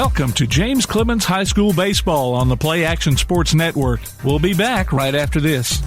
Welcome to James Clemens High School Baseball on the Play Action Sports Network. We'll be back right after this.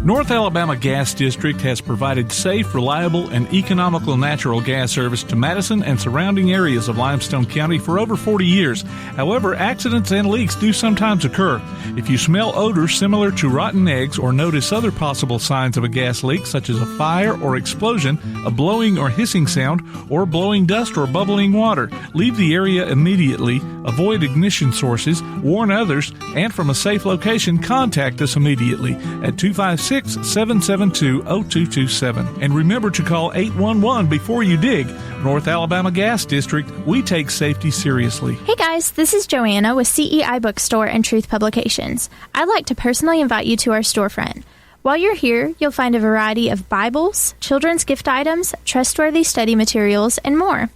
North Alabama Gas District has provided safe, reliable, and economical natural gas service to Madison and surrounding areas of Limestone County for over 40 years. However, accidents and leaks do sometimes occur. If you smell odors similar to rotten eggs or notice other possible signs of a gas leak, such as a fire or explosion, a blowing or hissing sound, or blowing dust or bubbling water, leave the area immediately, avoid ignition sources, warn others, and from a safe location, contact us immediately at 256-772-0227. And remember to call 811 before you dig. North Alabama Gas District, we take safety seriously. Hey guys, this is Joanna with CEI Bookstore and Truth Publications. I'd like to personally invite you to our storefront. While you're here, you'll find a variety of Bibles, children's gift items, trustworthy study materials, and more.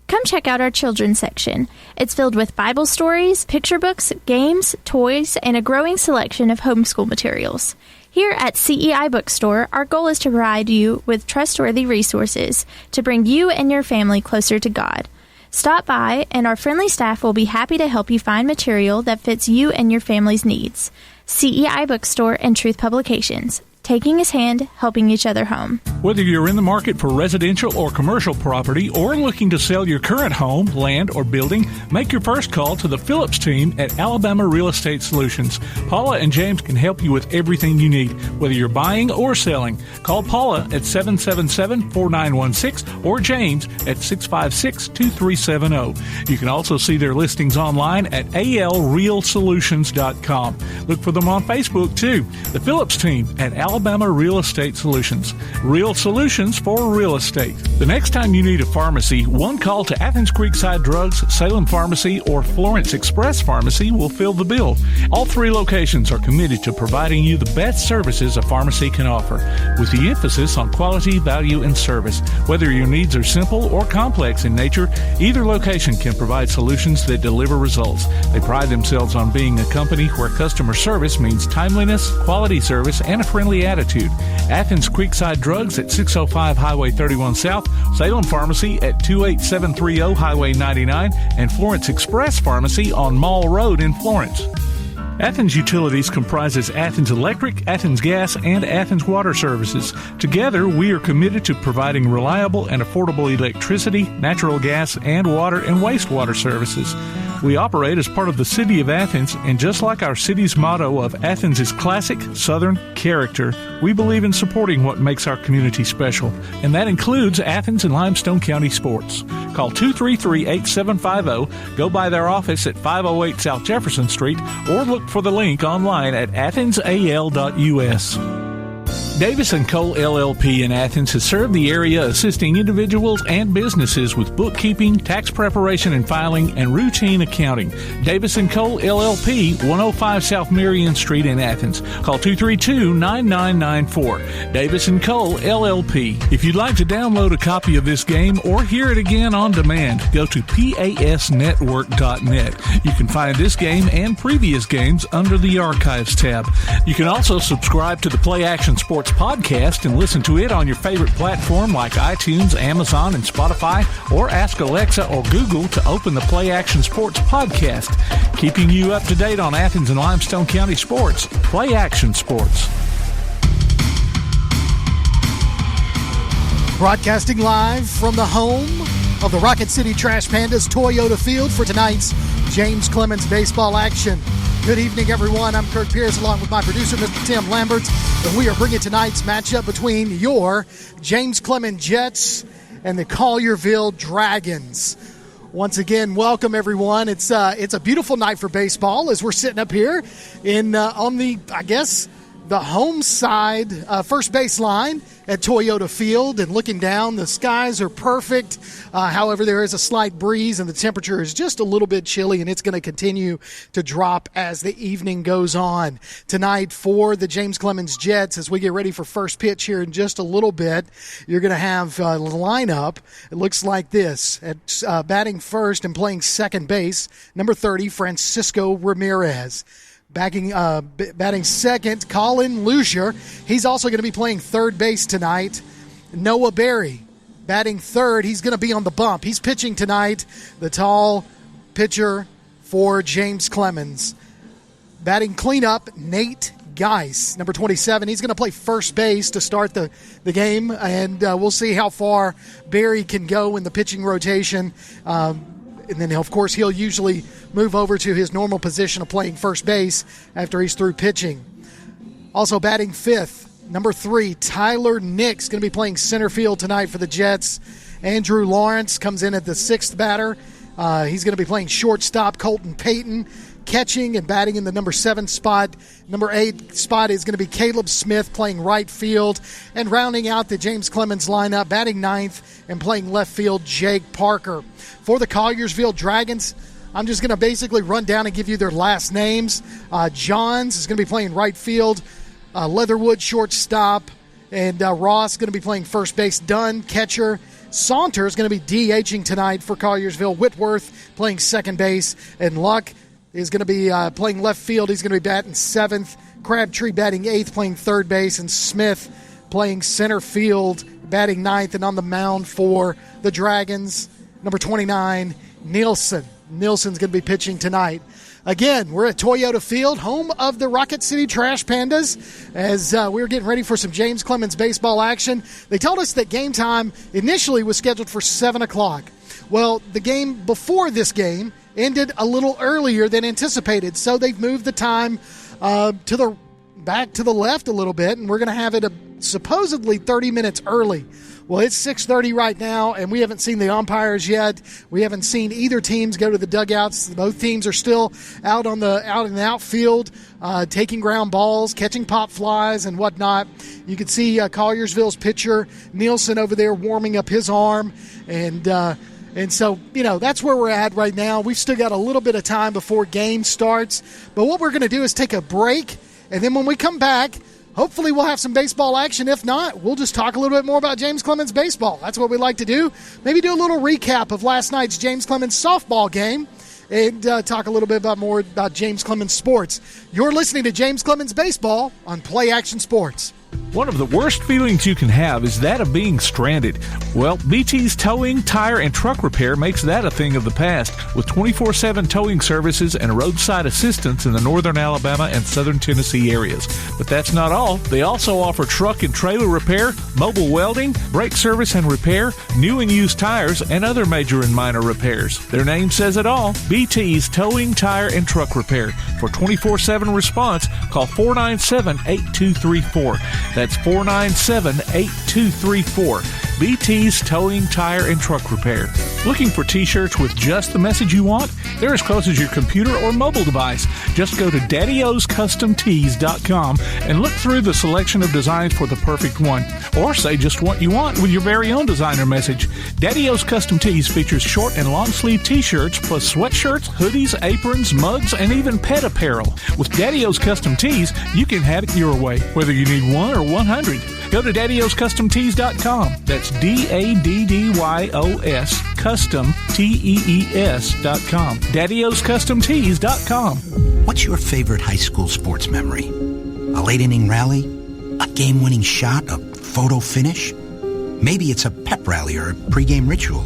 Come check out our children's section. It's filled with Bible stories, picture books, games, toys, and a growing selection of homeschool materials. Here at CEI Bookstore, our goal is to provide you with trustworthy resources to bring you and your family closer to God. Stop by, and our friendly staff will be happy to help you find material that fits you and your family's needs. CEI Bookstore and Truth Publications. Taking his hand, helping each other home. Whether you're in the market for residential or commercial property or looking to sell your current home, land, or building, make your first call to the Phillips team at Alabama Real Estate Solutions. Paula and James can help you with everything you need, whether you're buying or selling. Call Paula at 777-4916 or James at 656-2370. You can also see their listings online at alrealsolutions.com. Look for them on Facebook, too. The Phillips team at Alabama Real Estate Solutions. Real solutions for real estate. The next time you need a pharmacy, one call to Athens Creekside Drugs, Salem Pharmacy, or Florence Express Pharmacy will fill the bill. All three locations are committed to providing you the best services a pharmacy can offer, with the emphasis on quality, value, and service. Whether your needs are simple or complex in nature, either location can provide solutions that deliver results. They pride themselves on being a company where customer service means timeliness, quality service, and a friendly attitude. Athens Creekside Drugs at 605 Highway 31 South, Salem Pharmacy at 28730 Highway 99, and Florence Express Pharmacy on Mall Road in Florence. Athens Utilities comprises Athens Electric, Athens Gas, and Athens Water Services. Together, we are committed to providing reliable and affordable electricity, natural gas, and water and wastewater services. We operate as part of the City of Athens, and just like our city's motto of Athens is classic Southern character, we believe in supporting what makes our community special, and that includes Athens and Limestone County sports. Call 233-8750, go by their office at 508 South Jefferson Street, or look for the link online at athensal.us. Davis & Cole LLP in Athens has served the area assisting individuals and businesses with bookkeeping, tax preparation and filing, and routine accounting. Davis & Cole LLP, 105 South Marion Street in Athens. Call 232-9994. Davis & Cole LLP. If you'd like to download a copy of this game or hear it again on demand, go to pasnetwork.net. You can find this game and previous games under the Archives tab. You can also subscribe to the Play Action Sports podcast and listen to it on your favorite platform like iTunes, Amazon, and Spotify, or ask Alexa or Google to open the Play Action Sports podcast. Keeping you up to date on Athens and Limestone County sports, Play Action Sports. Broadcasting live from the home of the Rocket City Trash Pandas Toyota Field for tonight's James Clemens baseball action. Good evening, everyone. I'm Kirk Pierce, along with my producer, Mr. Tim Lambert, and we are bringing tonight's matchup between your James Clemens Jets and the Collierville Dragons. Once again, welcome, everyone. It's a beautiful night for baseball as we're sitting up here in on the, I guess, the home side first base line at Toyota Field, and looking down, the skies are perfect. However, there is a slight breeze and the temperature is just a little bit chilly, and it's going to continue to drop as the evening goes on. Tonight for the James Clemens Jets, as we get ready for first pitch here in just a little bit, you're going to have a lineup. It looks like this. At batting first and playing second base, number 30, Francisco Ramirez. Batting second, Colin Lucier. He's also going to be playing third base tonight. Noah Berry batting third. He's going to be on the bump. He's pitching tonight. The tall pitcher for James Clemens. Batting cleanup, Nate Geis, number 27. He's going to play first base to start the game, and we'll see how far Barry can go in the pitching rotation. And then, of course, he'll usually move over to his normal position of playing first base after he's through pitching. Also batting fifth, number 3, Tyler Nix, going to be playing center field tonight for the Jets. Andrew Lawrence comes in at the 6th batter. He's going to be playing shortstop. Colton Payton catching and batting in the number 7 spot. Number 8 spot is going to be Caleb Smith playing right field. And rounding out the James Clemens lineup, batting 9th and playing left field, Jake Parker. For the Collierville Dragons, I'm just going to basically run down and give you their last names. Johns is going to be playing right field. Leatherwood, shortstop. And Ross going to be playing first base. Dunn, catcher. Saunter is going to be DHing tonight for Collierville. Whitworth playing second base. And Luck is going to be playing left field. He's going to be batting 7th. Crabtree batting 8th, playing third base. And Smith playing center field, batting 9th. And on the mound for the Dragons, number 29, Nielsen. Nielsen's going to be pitching tonight. Again, we're at Toyota Field, home of the Rocket City Trash Pandas, as we're getting ready for some James Clemens baseball action. They told us that game time initially was scheduled for 7 o'clock. Well, the game before this game ended a little earlier than anticipated, so they've moved the time back to the left a little bit, and we're going to have it supposedly 30 minutes early. Well, it's 6:30 right now, and we haven't seen the umpires yet. We haven't seen either teams go to the dugouts. Both teams are still out in the outfield, taking ground balls, catching pop flies, and whatnot. You can see Collierville's pitcher Nielsen over there warming up his arm, and so, that's where we're at right now. We've still got a little bit of time before game starts, but what we're going to do is take a break, and then when we come back, hopefully we'll have some baseball action. If not, we'll just talk a little bit more about James Clemens baseball. That's what we like to do. Maybe do a little recap of last night's James Clemens softball game and talk a little bit more about James Clemens sports. You're listening to James Clemens baseball on Play Action Sports. One of the worst feelings you can have is that of being stranded. Well, BT's Towing, Tire, and Truck Repair makes that a thing of the past, with 24/7 towing services and roadside assistance in the northern Alabama and southern Tennessee areas. But that's not all. They also offer truck and trailer repair, mobile welding, brake service and repair, new and used tires, and other major and minor repairs. Their name says it all, BT's Towing, Tire, and Truck Repair. For 24/7 response, call 497-8234. That's 497-8234. BT's Towing, Tire, and Truck Repair. Looking for t-shirts with just the message you want? They're as close as your computer or mobile device. Just go to daddyoscustomtees.com and look through the selection of designs for the perfect one. Or say just what you want with your very own designer message. Daddy O's Custom Tees features short and long sleeve t-shirts plus sweatshirts, hoodies, aprons, mugs, and even pet apparel. With Daddy O's Custom Tees, you can have it your way, whether you need 1 or 100. Go to daddyoscustomtees.com. That's DADDYOS Custom TEES.com. daddyoscustomtees.com. What's your favorite high school sports memory? A late inning rally? A game-winning shot? A photo finish? Maybe it's a pep rally or a pregame ritual.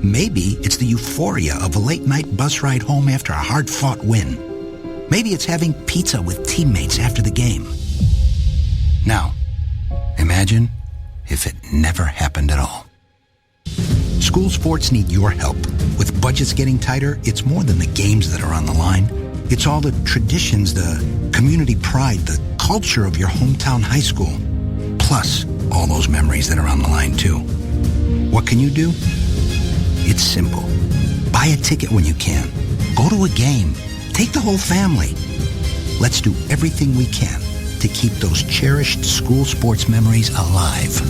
Maybe it's the euphoria of a late-night bus ride home after a hard-fought win. Maybe it's having pizza with teammates after the game. Now, imagine if it never happened at all. School sports need your help. With budgets getting tighter, it's more than the games that are on the line. It's all the traditions, the community pride, the culture of your hometown high school. Plus, all those memories that are on the line, too. What can you do? It's simple. Buy a ticket when you can. Go to a game. Take the whole family. Let's do everything we can to keep those cherished school sports memories alive.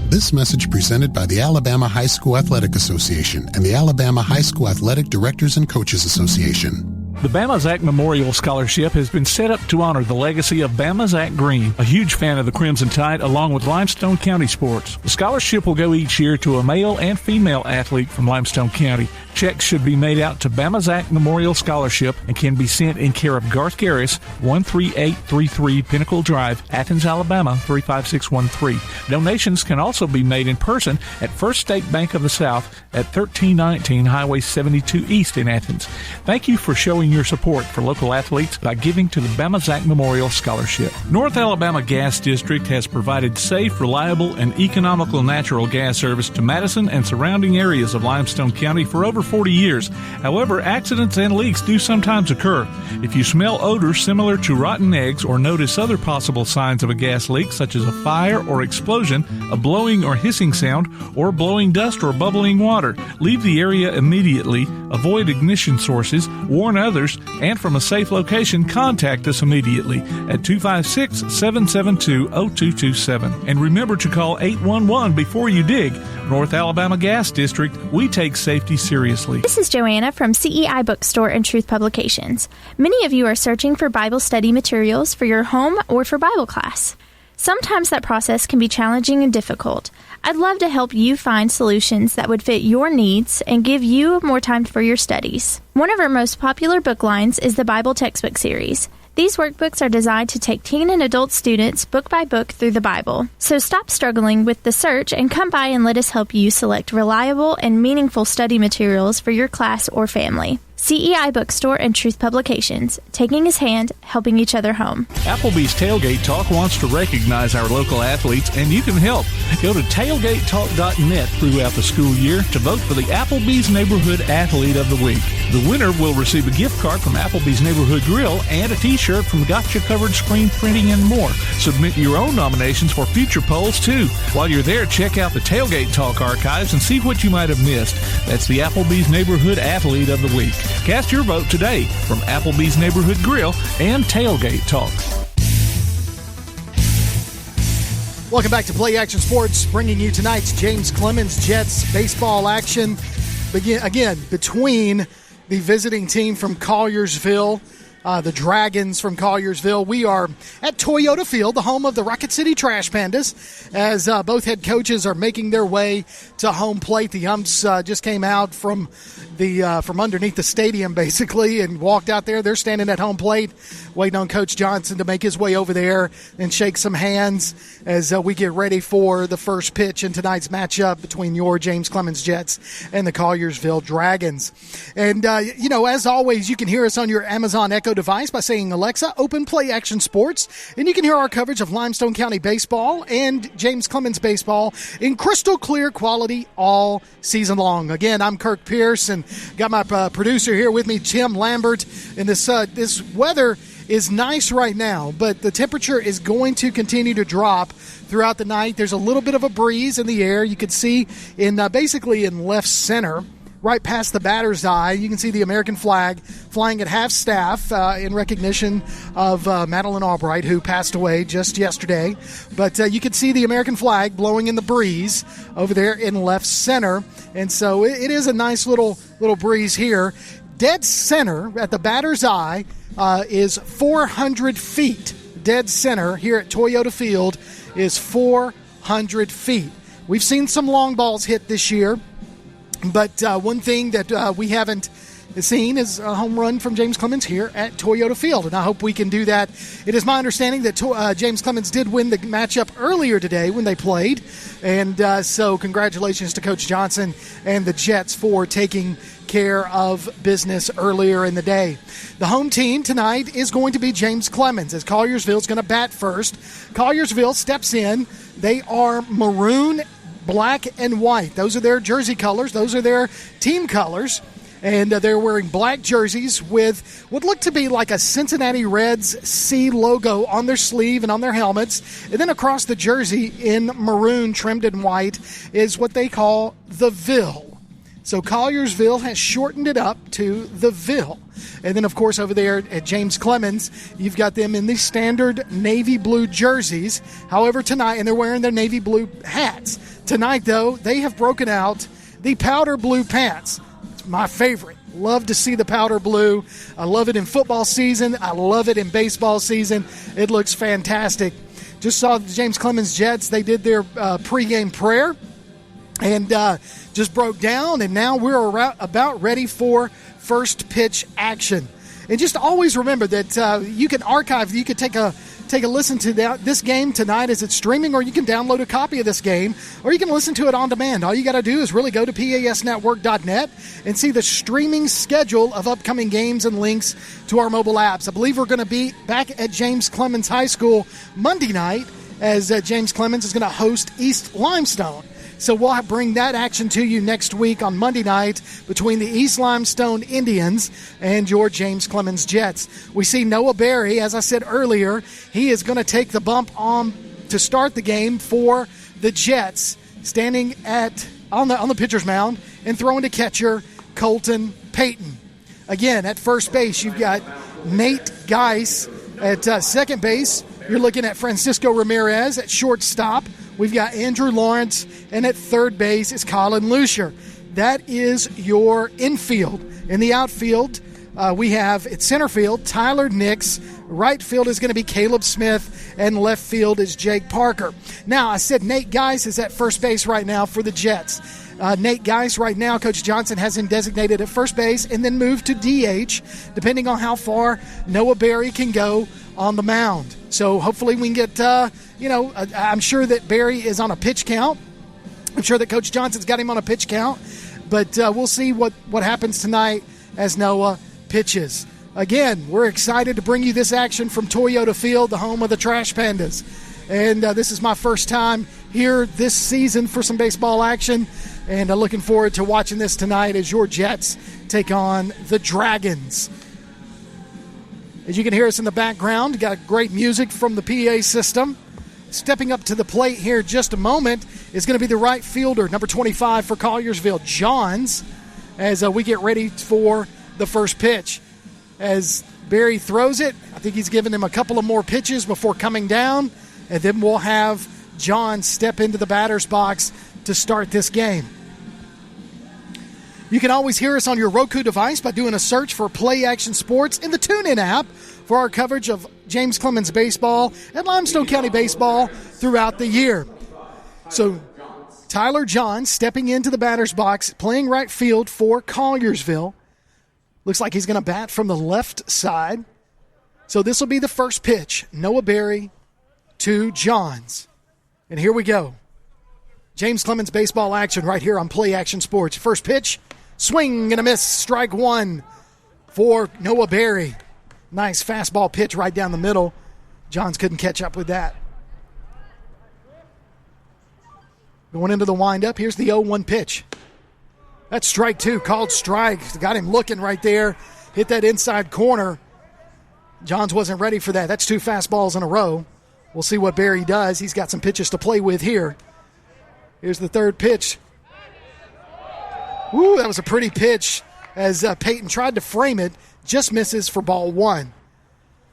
This message presented by the Alabama High School Athletic Association and the Alabama High School Athletic Directors and Coaches Association. The Bama Zach Memorial Scholarship has been set up to honor the legacy of Bama Zach Green, a huge fan of the Crimson Tide, along with Limestone County sports. The scholarship will go each year to a male and female athlete from Limestone County. Checks should be made out to Bama Zach Memorial Scholarship and can be sent in care of Garth Garris, 13833 Pinnacle Drive, Athens, Alabama, 35613. Donations can also be made in person at First State Bank of the South at 1319 Highway 72 East in Athens. Thank you for showing your support for local athletes by giving to the Bama Zach Memorial Scholarship. North Alabama Gas District has provided safe, reliable, and economical natural gas service to Madison and surrounding areas of Limestone County for over 40 years. However, accidents and leaks do sometimes occur. If you smell odors similar to rotten eggs or notice other possible signs of a gas leak, such as a fire or explosion, a blowing or hissing sound, or blowing dust or bubbling water, leave the area immediately, avoid ignition sources, warn others, and from a safe location, contact us immediately at 256-772-0227. And remember to call 811 before you dig. North Alabama Gas District, we take safety seriously. This is Joanna from CEI Bookstore and Truth Publications. Many of you are searching for Bible study materials for your home or for Bible class. Sometimes that process can be challenging and difficult. I'd love to help you find solutions that would fit your needs and give you more time for your studies. One of our most popular book lines is the Bible Textbook Series. These workbooks are designed to take teen and adult students book by book through the Bible. So stop struggling with the search and come by and let us help you select reliable and meaningful study materials for your class or family. CEI Bookstore and Truth Publications, taking his hand, helping each other home. Applebee's Tailgate Talk wants to recognize our local athletes, and you can help. Go to tailgatetalk.net throughout the school year to vote for the Applebee's Neighborhood Athlete of the Week. The winner will receive a gift card from Applebee's Neighborhood Grill and a t-shirt from Gotcha Covered Screen Printing and more. Submit your own nominations for future polls, too. While you're there, check out the Tailgate Talk archives and see what you might have missed. That's the Applebee's Neighborhood Athlete of the Week. Cast your vote today from Applebee's Neighborhood Grill and Tailgate Talk. Welcome back to Play Action Sports, bringing you tonight's James Clemens Jets baseball action. Again, between the visiting team from Collierville, the Dragons from Collierville. We are at Toyota Field, the home of the Rocket City Trash Pandas, as both head coaches are making their way to home plate. The umps just came out from underneath the stadium, basically, and walked out there. They're standing at home plate, waiting on Coach Johnson to make his way over there and shake some hands as we get ready for the first pitch in tonight's matchup between your James Clemens Jets and the Collierville Dragons. And, as always, you can hear us on your Amazon Echo device by saying, Alexa, open Play Action Sports. And you can hear our coverage of Limestone County baseball and James Clemens baseball in crystal clear quality all season long. Again, I'm Kirk Pierce and got my producer here with me, Tim Lambert. And this weather is nice right now, but the temperature is going to continue to drop throughout the night. There's a little bit of a breeze in the air. You can see basically in left center, right past the batter's eye, you can see the American flag flying at half staff in recognition of Madeline Albright, who passed away just yesterday. But you can see the American flag blowing in the breeze over there in left center. And so it is a nice little breeze here. Dead center at the batter's eye is 400 feet. Dead center here at Toyota Field is 400 feet. We've seen some long balls hit this year. But one thing that we haven't seen is a home run from James Clemens here at Toyota Field, and I hope we can do that. It is my understanding that James Clemens did win the matchup earlier today when they played, and so congratulations to Coach Johnson and the Jets for taking care of business earlier in the day. The home team tonight is going to be James Clemens, as Collierville is going to bat first. Collierville steps in. They are maroon, black, and white. Those are their jersey colors. Those are their team colors. And they're wearing black jerseys with what look to be like a Cincinnati Reds C logo on their sleeve and on their helmets. And then across the jersey in maroon trimmed in white is what they call the Ville. So Collierville has shortened it up to the Ville. And then, of course, over there at James Clemens, you've got them in the standard navy blue jerseys. However, tonight, and they're wearing their navy blue hats. Tonight, though, they have broken out the powder blue pants. It's my favorite. Love to see the powder blue. I love it in football season. I love it in baseball season. It looks fantastic. Just saw the James Clemens Jets. They did their pregame prayer and just broke down, and now we're about ready for first pitch action. And just always remember that you can archive, you can take a listen to this game tonight as it's streaming, or you can download a copy of this game, or you can listen to it on demand. All you got to do is really go to pasnetwork.net and see the streaming schedule of upcoming games and links to our mobile apps. I believe we're going to be back at James Clemens High School Monday night as James Clemens is going to host East Limestone. So we'll bring that action to you next week on Monday night between the East Limestone Indians and your James Clemens Jets. We see Noah Berry, as I said earlier, he is going to take the bump on to start the game for the Jets, standing on the pitcher's mound and throwing to catcher Colton Payton. Again, at first base, you've got Nate Geis. At second base, you're looking at Francisco Ramirez. At shortstop, we've got Andrew Lawrence, and at third base is Colin Lucier. That is your infield. In the outfield, we have at center field Tyler Nix. Right field is going to be Caleb Smith, and left field is Jake Parker. Now, I said Nate Geis is at first base right now for the Jets. Nate Geis right now, Coach Johnson has him designated at first base and then moved to DH, depending on how far Noah Berry can go on the mound. So hopefully we can get, I'm sure that Berry is on a pitch count. I'm sure that Coach Johnson's got him on a pitch count. But we'll see what happens tonight as Noah pitches. Again, we're excited to bring you this action from Toyota Field, the home of the Trash Pandas. And this is my first time here this season for some baseball action. And looking forward to watching this tonight as your Jets take on the Dragons. As you can hear us in the background, got great music from the PA system. Stepping up to the plate here in just a moment is going to be the right fielder, number 25 for Collierville, Johns, as we get ready for the first pitch. As Berry throws it, I think he's giving him a couple of more pitches before coming down, and then we'll have Johns step into the batter's box to start this game. You can always hear us on your Roku device by doing a search for Play Action Sports in the TuneIn app for our coverage of James Clemens baseball and Limestone County baseball throughout the year. So Tyler Johns stepping into the batter's box, playing right field for Collierville. Looks like he's going to bat from the left side. So this will be the first pitch. Noah Berry to Johns. And here we go. James Clemens baseball action right here on Play Action Sports. First pitch, swing and a miss. Strike one for Noah Berry. Nice fastball pitch right down the middle. Johns couldn't catch up with that. Going into the windup, here's the 0-1 pitch. That's strike two, called strike. Got him looking right there. Hit that inside corner. Johns wasn't ready for that. That's two fastballs in a row. We'll see what Berry does. He's got some pitches to play with here. Here's the third pitch. Ooh, that was a pretty pitch as Peyton tried to frame it. Just misses for ball one.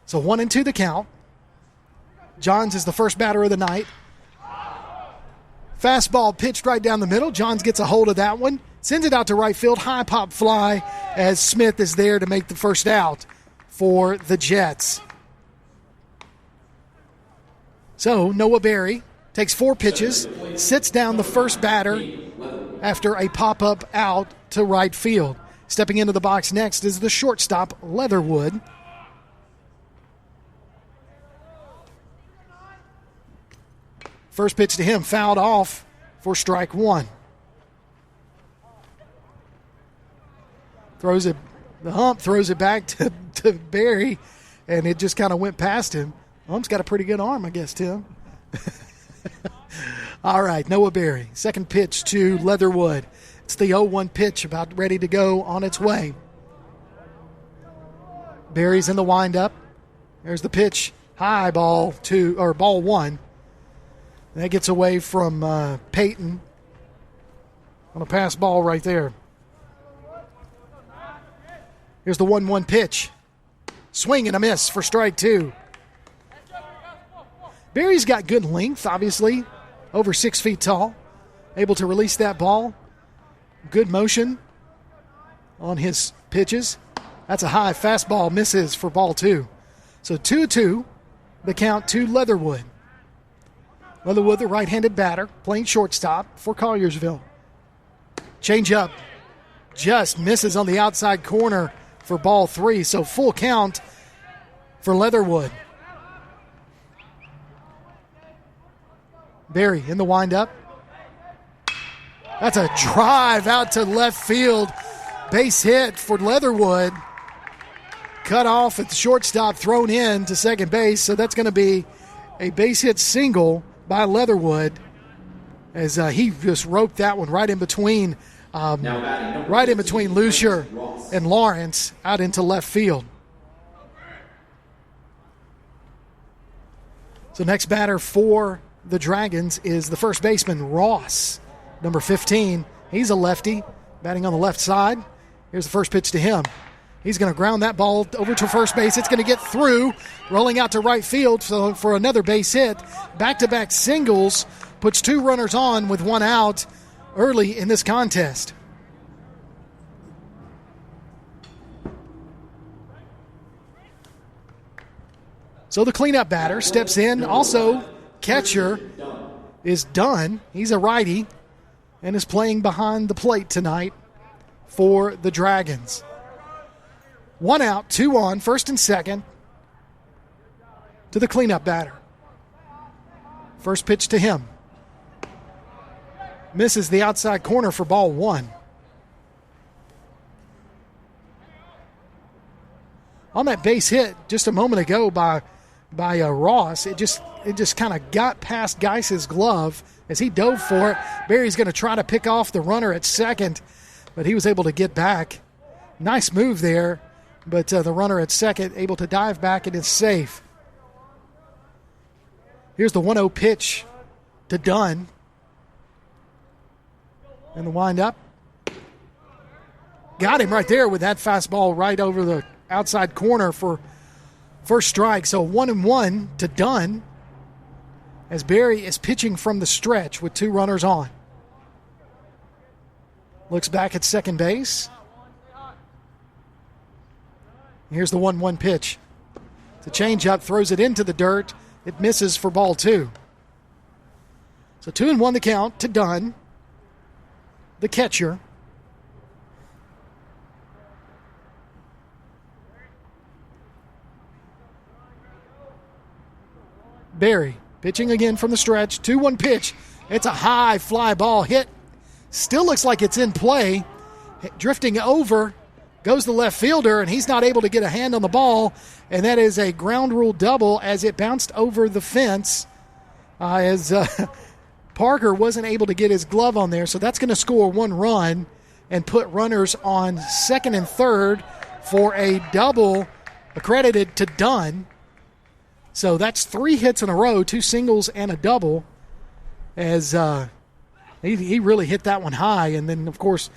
So 1-2 the count. Johns is the first batter of the night. Fastball pitched right down the middle. Johns gets a hold of that one. Sends it out to right field. High pop fly as Smith is there to make the first out for the Jets. So Noah Berry takes 4 pitches, sits down the first batter after a pop-up out to right field. Stepping into the box next is the shortstop, Leatherwood. First pitch to him, fouled off for strike one. Throws it back to Berry, and it just kind of went past him. Hump's got a pretty good arm, I guess, Tim. All right, Noah Berry. Second pitch to Leatherwood. It's the 0-1 pitch, about ready to go on its way. Berry's in the windup. There's the pitch. High ball one. And that gets away from Peyton on a pass ball right there. Here's the 1-1 pitch. Swing and a miss for strike two. Berry's got good length, obviously, over 6 feet tall. Able to release that ball. Good motion. on his pitches. That's a high fastball, misses for ball 2. So 2-2, the count to Leatherwood. Leatherwood, the right-handed batter, playing shortstop for Collierville. Change up, just misses on the outside corner for ball 3. So full count for Leatherwood. Berry in the windup. That's a drive out to left field. Base hit for Leatherwood. Cut off at the shortstop, thrown in to second base. So that's going to be a base hit single by Leatherwood as he just roped that one right in between Lucier and Lawrence out into left field. So next batter for the Dragons is the first baseman, Ross, number 15. He's a lefty, batting on the left side. Here's the first pitch to him. He's going to ground that ball over to first base. It's going to get through, rolling out to right field for another base hit. Back-to-back singles, puts 2 runners on with 1 out early in this contest. So the cleanup batter steps in. Also, catcher is Dunn. He's a righty and is playing behind the plate tonight for the Dragons. 1 out, 2 on, first and second to the cleanup batter. First pitch to him. Misses the outside corner for ball 1. On that base hit just a moment ago by Ross, it just kind of got past Geis's glove as he dove for it. Barry's going to try to pick off the runner at second, but he was able to get back. Nice move there, but the runner at second able to dive back and is safe. Here's the 1-0 pitch to Dunn. And the windup. Got him right there with that fastball right over the outside corner for first strike. So 1-1 to Dunn as Barry is pitching from the stretch with 2 runners on. Looks back at second base. Here's the 1-1 pitch. It's a changeup, throws it into the dirt. It misses for ball 2. So 2-1 the count to Dunn, the catcher. Barry pitching again from the stretch. 2-1 pitch. It's a high fly ball hit. Still looks like it's in play. Drifting over goes the left fielder, and he's not able to get a hand on the ball. And that is a ground rule double as it bounced over the fence as Parker wasn't able to get his glove on there. So that's going to score 1 run and put runners on second and third for a double accredited to Dunn. So that's 3 hits in a row, 2 singles and a double, as he really hit that one high. And then, of course,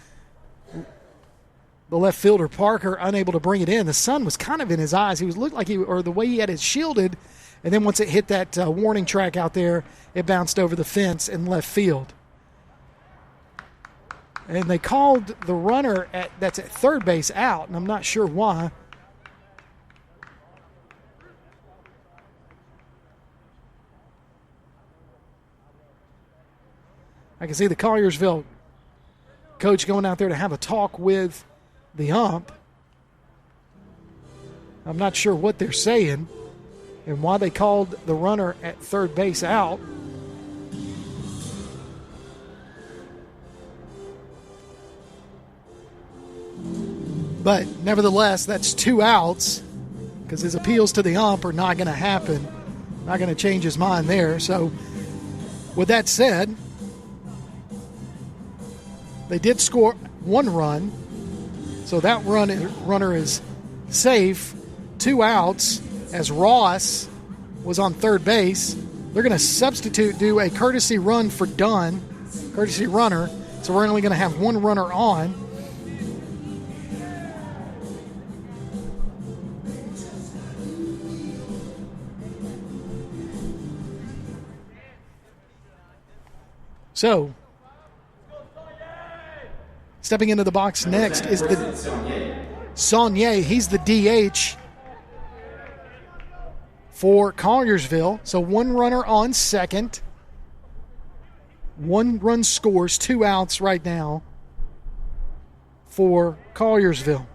the left fielder, Parker, unable to bring it in. The sun was kind of in his eyes. He looked like the way he had it shielded, and then once it hit that warning track out there, it bounced over the fence in left field. And they called the runner that's at third base out, and I'm not sure why. I can see the Collierville coach going out there to have a talk with the ump. I'm not sure what they're saying and why they called the runner at third base out. But nevertheless, that's 2 outs because his appeals to the ump are not going to happen. Not going to change his mind there. So with that said, they did score 1 run. So that runner is safe. 2 outs as Ross was on third base. They're going to do a courtesy run for Dunn, courtesy runner. So we're only going to have 1 runner on. So Stepping into the box next is the Saunier. He's the DH for Collierville. So one runner on second. One run scores, 2 outs right now for Collierville.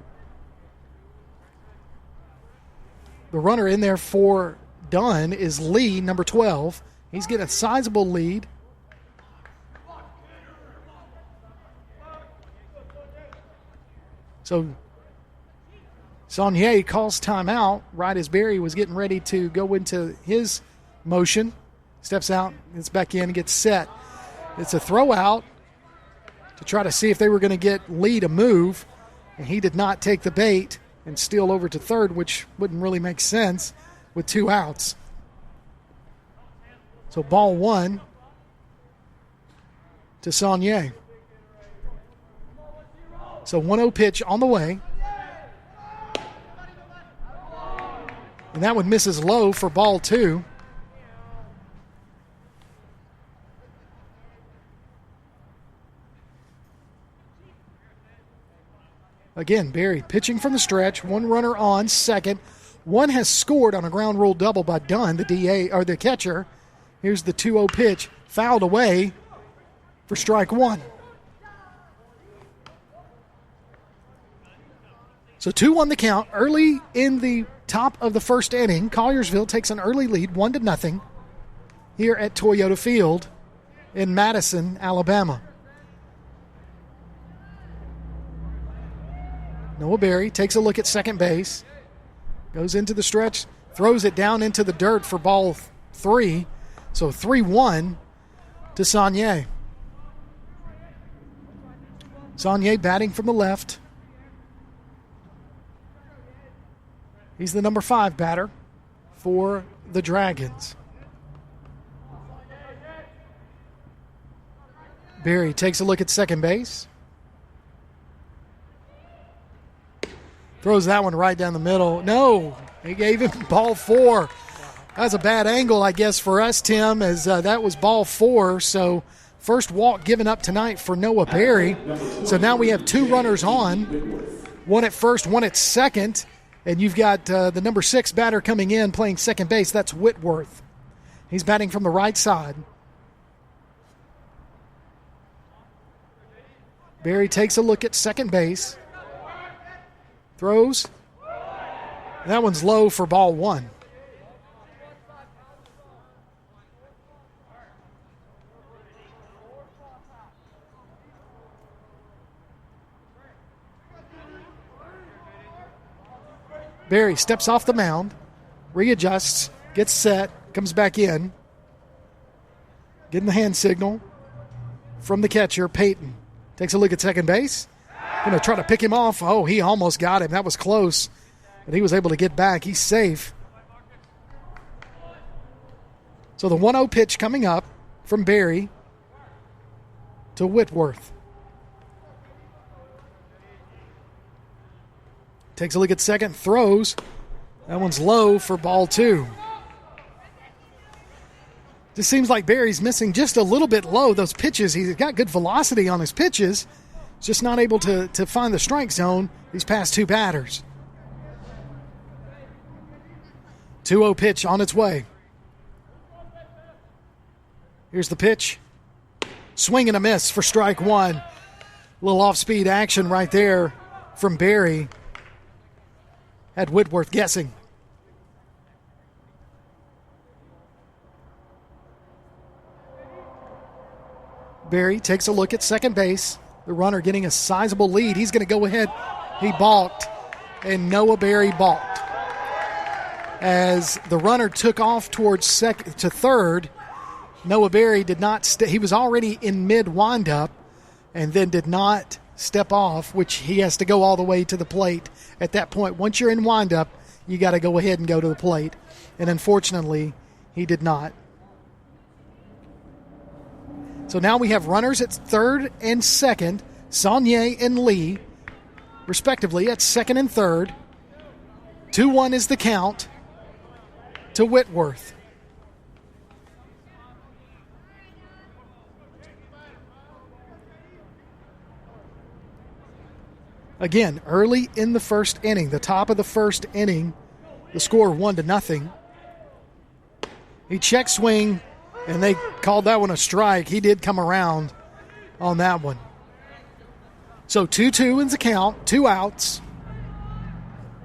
The runner in there for Dunn is Lee, number 12. He's getting a sizable lead. So Saunier calls timeout right as Barry was getting ready to go into his motion. Steps out, gets back in, and gets set. It's a throw out to try to see if they were going to get Lee to move, and he did not take the bait and steal over to third, which wouldn't really make sense with 2 outs. So ball 1 to Saunier. So 1-0 pitch on the way. And that one misses low for ball 2. Again, Barry pitching from the stretch. 1 runner on second. 1 has scored on a ground rule double by Dunn, the DA or the catcher. Here's the 2-0 pitch, fouled away for strike 1. So 2 on the count early in the top of the first inning. Collierville takes an early lead, 1-0, here at Toyota Field in Madison, Alabama. Noah Berry takes a look at second base, goes into the stretch, throws it down into the dirt for ball 3. So 3-1 to Saunier. Saunier batting from the left. He's the number 5 batter for the Dragons. Berry takes a look at second base. Throws that one right down the middle. No, he gave him ball 4. That was a bad angle, I guess, for us, Tim, as that was ball 4. So first walk given up tonight for Noah Berry. So now we have 2 runners on, 1 at first, 1 at second. And you've got the number 6 batter coming in playing second base. That's Whitworth. He's batting from the right side. Berry takes a look at second base. Throws. That one's low for ball 1. Berry steps off the mound, readjusts, gets set, comes back in. Getting the hand signal from the catcher, Peyton. Takes a look at second base. Going to try to pick him off. Oh, he almost got him. That was close. But he was able to get back. He's safe. So the 1-0 pitch coming up from Berry to Whitworth. Takes a look at second, throws. That one's low for ball 2. Just seems like Berry's missing just a little bit low. Those pitches, he's got good velocity on his pitches. He's just not able to find the strike zone these past 2 batters. 2-0 pitch on its way. Here's the pitch. Swing and a miss for strike 1. A little off-speed action right there from Berry. Had Whitworth guessing. Berry takes a look at second base. The runner getting a sizable lead. He's going to go ahead. He balked, and Noah Berry balked. As the runner took off towards to third, Noah Berry did not he was already in mid windup and then did not step off, which he has to go all the way to the plate. At that point, once you're in windup, you got to go ahead and go to the plate. And unfortunately, he did not. So now we have runners at third and second, Saunier and Lee, respectively, at second and third. 2-1 is the count to Whitworth. Again, early in the first inning, the top of the first inning, the score 1-0. He check swing, and they called that one a strike. He did come around on that one. So 2-2 is the count, 2 outs.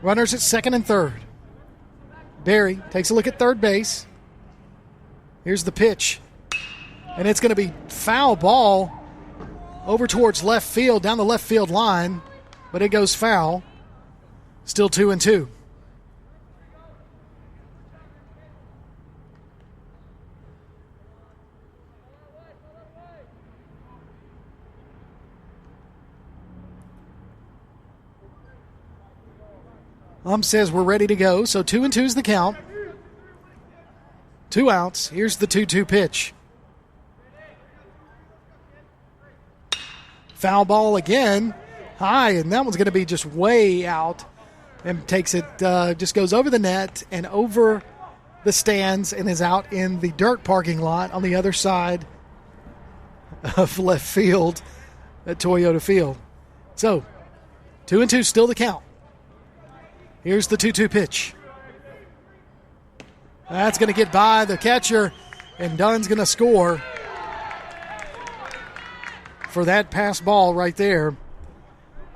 Runners at second and third. Barry takes a look at third base. Here's the pitch. And it's going to be foul ball over towards left field, down the left field line, but it goes foul. Still 2-2. Says we're ready to go, so 2-2 is the count. 2 outs. Here's the 2-2 pitch. Foul ball again, high, and that one's going to be just way out and takes it, just goes over the net and over the stands and is out in the dirt parking lot on the other side of left field at Toyota Field. So 2-2 still the count. Here's the 2-2 pitch. That's going to get by the catcher, and Dunn's going to score for that pass ball right there.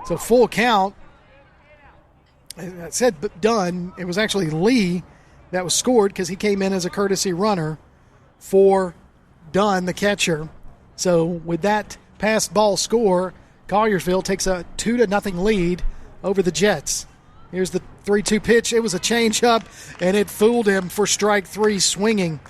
So full count. I said Dunn. It was actually Lee that was scored because he came in as a courtesy runner for Dunn, the catcher. So with that pass ball score, Collierville takes a 2-0 lead over the Jets. Here's the 3-2 pitch. It was a changeup, and it fooled him for strike 3 swinging.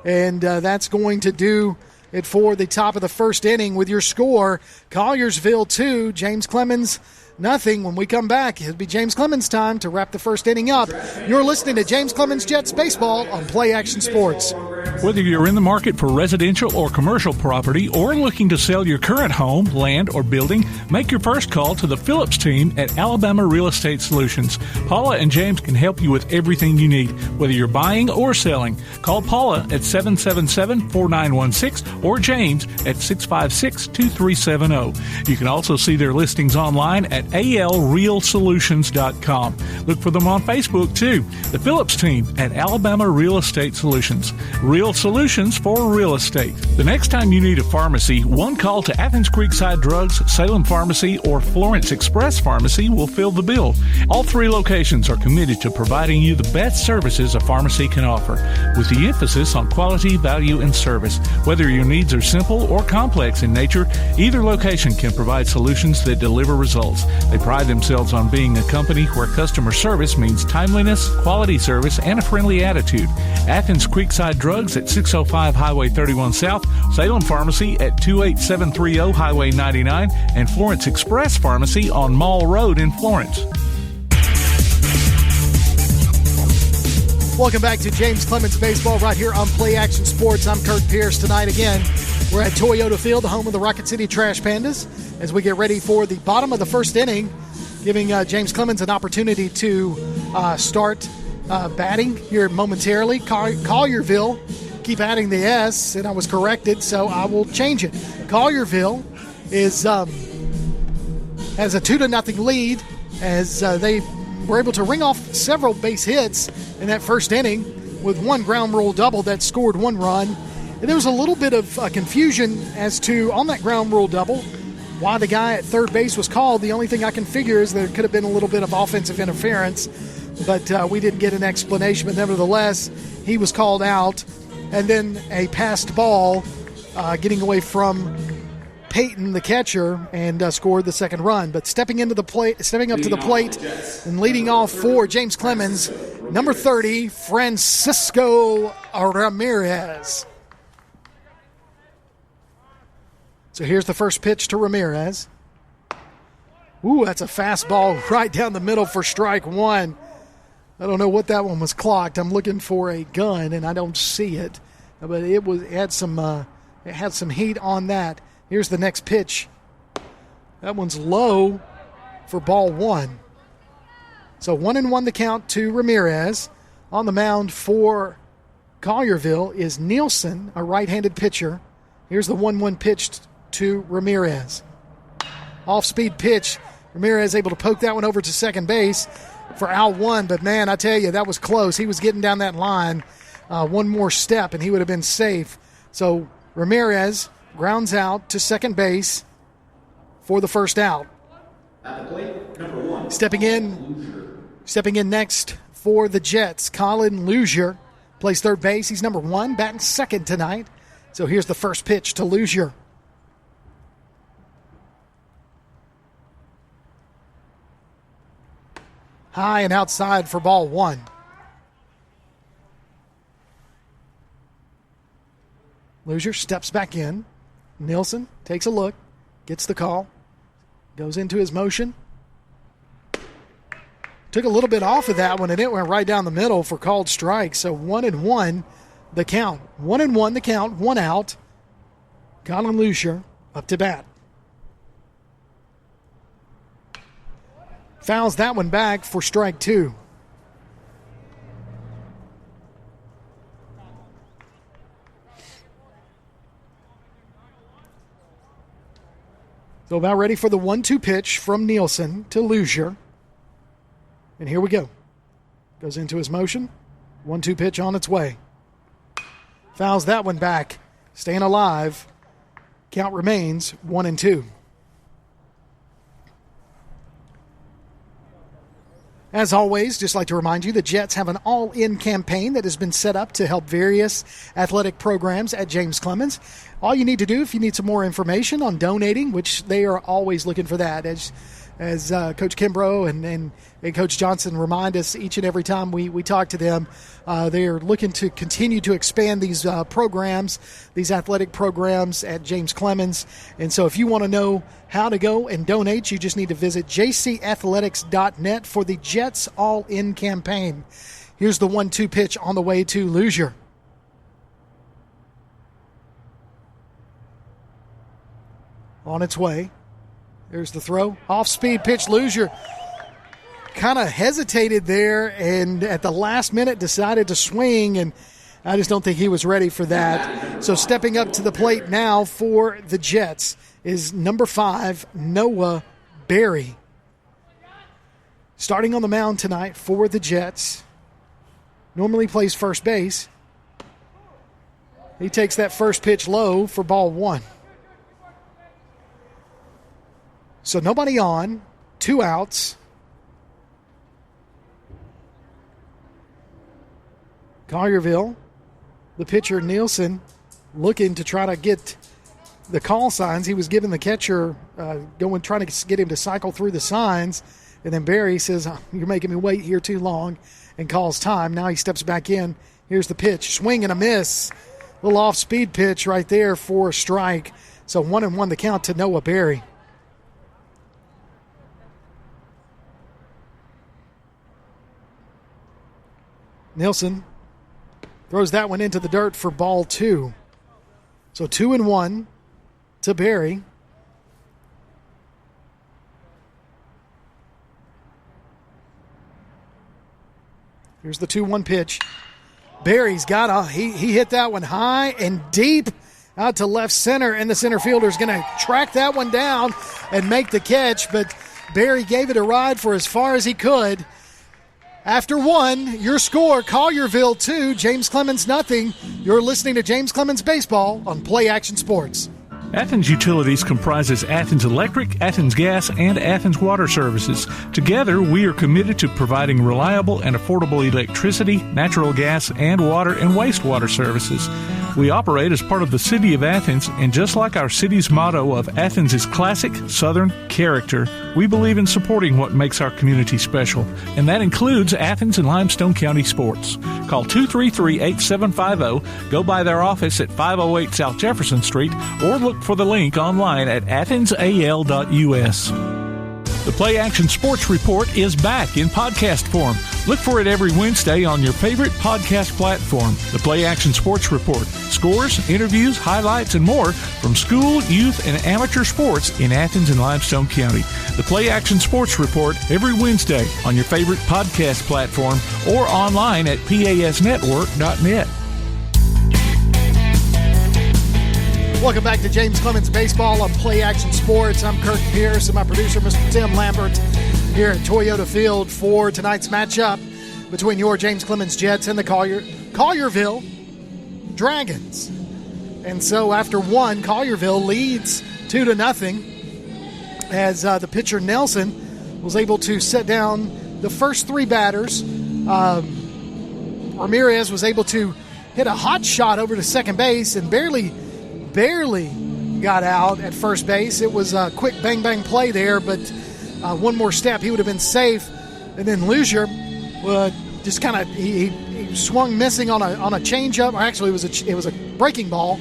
And that's going to do it for the top of the first inning with your score. Collierville 2, James Clemens nothing. When we come back, it'll be James Clemens' time to wrap the first inning up. You're listening to James Clemens Jets Baseball on Play Action Sports. Whether you're in the market for residential or commercial property or looking to sell your current home, land, or building, make your first call to the Phillips team at Alabama Real Estate Solutions. Paula and James can help you with everything you need, whether you're buying or selling. Call Paula at 777-4916 or James at 656-2370. You can also see their listings online at alrealsolutions.com. Look for them on Facebook, too. The Phillips team at Alabama Real Estate Solutions. Real solutions for real estate. The next time you need a pharmacy, one call to Athens Creekside Drugs, Salem Pharmacy, or Florence Express Pharmacy will fill the bill. All 3 locations are committed to providing you the best services a pharmacy can offer, with the emphasis on quality, value, and service. Whether your needs are simple or complex in nature, either location can provide solutions that deliver results. They pride themselves on being a company where customer service means timeliness, quality service, and a friendly attitude. Athens Creekside Drugs at 605 Highway 31 South, Salem Pharmacy at 28730 Highway 99, and Florence Express Pharmacy on Mall Road in Florence. Welcome back to James Clemens Baseball right here on Play Action Sports. I'm Kirk Pierce. Tonight again, we're at Toyota Field, the home of the Rocket City Trash Pandas, as we get ready for the bottom of the first inning, giving James Clemens an opportunity to start batting here momentarily. Collierville, keep adding the S, and I was corrected, so I will change it. Collierville is has a 2-0 lead as they were able to ring off several base hits in that first inning with one ground rule double that scored 1 run. And there was a little bit of confusion as to, on that ground rule double, why the guy at third base was called. The only thing I can figure is there could have been a little bit of offensive interference, but we didn't get an explanation. But nevertheless, he was called out. And then a passed ball getting away from Peyton, the catcher, and scored the second run. But stepping up to the plate and leading off for James Clemens, number 30, Francisco Ramirez. So here's the first pitch to Ramirez. Ooh, that's a fastball right down the middle for strike 1. I don't know what that one was clocked. I'm looking for a gun, and I don't see it. But it had some heat on that. Here's the next pitch. That one's low for ball 1. So 1-1 the count to Ramirez. On the mound for Collierville is Nielsen, a right-handed pitcher. Here's the 1-1 pitch to Ramirez. Off-speed pitch Ramirez able to poke that one over to second base for out one. But, man, I tell you, that was close. He was getting down that line one more step, and he would have been safe. So Ramirez grounds out to second base for the first out. At the plate, number 1. Stepping in next for the Jets, Colin Luzier plays third base. He's number 1, batting second tonight. So here's the first pitch to Luzier. High and outside for ball 1. Luzier steps back in. Nielsen takes a look, gets the call, goes into his motion. Took a little bit off of that one, and it went right down the middle for called strike. So 1-1 the count. 1-1 the count, 1 out. Colin Luzier up to bat. Fouls that one back for strike 2. So about ready for the 1-2 pitch from Nielsen to Luzier. And here we go. Goes into his motion. 1-2 pitch on its way. Fouls that one back. Staying alive. Count remains 1-2. As always, just like to remind you, the Jets have an all-in campaign that has been set up to help various athletic programs at James Clemens. All you need to do, if you need some more information on donating, which they are always looking for that, as Coach Kimbrough and Coach Johnson remind us each and every time we talk to them, they are looking to continue to expand these programs, these athletic programs at James Clemens. And so if you want to know how to go and donate, you just need to visit jcathletics.net for the Jets All-In campaign. Here's the 1-2 pitch on the way to Luzier. On its way. There's the throw. Off-speed pitch. Luzier kind of hesitated there and at the last minute decided to swing, and I just don't think he was ready for that. So stepping up to the plate now for the Jets is number 5, Noah Berry. Starting on the mound tonight for the Jets. Normally plays first base. He takes that first pitch low for ball 1. So nobody on, 2 outs. Collierville, the pitcher Nielsen, looking to try to get the call signs. He was giving the catcher, trying to get him to cycle through the signs. And then Barry says, "You're making me wait here too long," and calls time. Now he steps back in. Here's the pitch. Swing and a miss. Little off-speed pitch right there for a strike. So 1-1 the count to Noah Berry. Nielsen throws that one into the dirt for ball 2. So 2-1 to Berry. Here's the 2-1 pitch. Berry's got he hit that one high and deep out to left center, and the center fielder's going to track that one down and make the catch, but Berry gave it a ride for as far as he could. After 1, your score, Collierville 2, James Clemens nothing. You're listening to James Clemens Baseball on Play Action Sports. Athens Utilities comprises Athens Electric, Athens Gas, and Athens Water Services. Together, we are committed to providing reliable and affordable electricity, natural gas, and water and wastewater services. We operate as part of the City of Athens, and just like our city's motto of Athens is classic Southern character, we believe in supporting what makes our community special, and that includes Athens and Limestone County sports. Call 233-8750, go by their office at 508 South Jefferson Street, or look for the link online at athensal.us. The Play Action Sports Report is back in podcast form. Look for it every Wednesday on your favorite podcast platform. The Play Action Sports Report. Scores, interviews, highlights, and more from school, youth, and amateur sports in Athens and Limestone County. The Play Action Sports Report every Wednesday on your favorite podcast platform or online at pasnetwork.net. Welcome back to James Clemens Baseball on Play Action Sports. I'm Kirk Pierce and my producer, Mr. Tim Lambert, here at Toyota Field for tonight's matchup between your James Clemens Jets and the Collierville Dragons. And so after one, Collierville leads 2-0 as the pitcher Nelson was able to set down the first three batters. Ramirez was able to hit a hot shot over to second base and barely got out at first base. It was a quick bang play there, but one more step, he would have been safe. And then Luzier just kind of he swung missing on a changeup, or actually it was a breaking ball.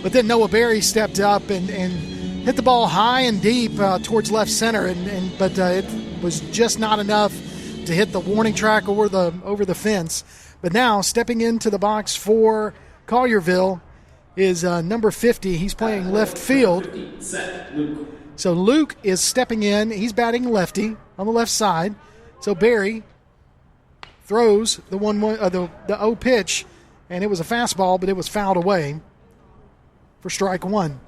But then Noah Berry stepped up and hit the ball high and deep towards left center, but it was just not enough to hit the warning track over the fence. But now stepping into the box for Collierville is number 50. He's playing left field. So Luke is stepping in. He's batting lefty on the left side. So Barry throws the 0 pitch, and it was a fastball, but it was fouled away for strike one.